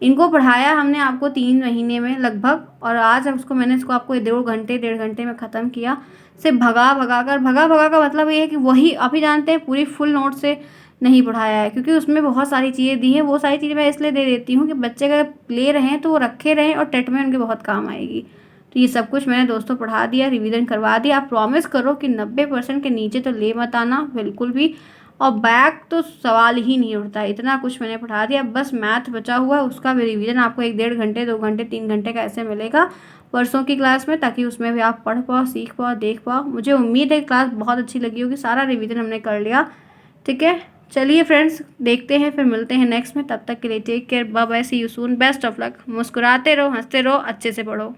इनको पढ़ाया हमने आपको 3 महीने में लगभग, और आज मैंने इसको आपको 1.5 घंटे में ख़त्म किया। सिर्फ भगा भगा का मतलब ये है कि वही आप ही जानते हैं, पूरी फुल नोट से नहीं पढ़ाया है, क्योंकि उसमें बहुत सारी चीज़ें दी हैं। वो सारी चीज़ें मैं इसलिए दे देती हूँ कि बच्चे अगर ले रहे हैं तो वो रखे रहें और टेट में उनके बहुत काम आएगी। तो ये सब कुछ मैंने दोस्तों पढ़ा दिया, रिवीजन करवा दिया। आप प्रॉमिस करो कि 90% के नीचे तो ले मत आना बिल्कुल भी। और बैक तो सवाल ही नहीं उठता, इतना कुछ मैंने पढ़ा दिया। बस मैथ बचा हुआ है, उसका भी रिवीजन आपको 1-1.5 घंटे 2 घंटे 3 घंटे का ऐसे मिलेगा परसों की क्लास में, ताकि उसमें भी आप पढ़ पाओ, सीख पाओ, देख पाओ। मुझे उम्मीद है क्लास बहुत अच्छी लगी होगी, सारा रिवीजन हमने कर लिया। ठीक है, चलिए फ्रेंड्स, देखते हैं फिर मिलते हैं नेक्स्ट में। तब तक के लिए take care, bye bye, see you soon, best of luck. मुस्कुराते रहो, हंसते रहो, अच्छे से पढ़ो।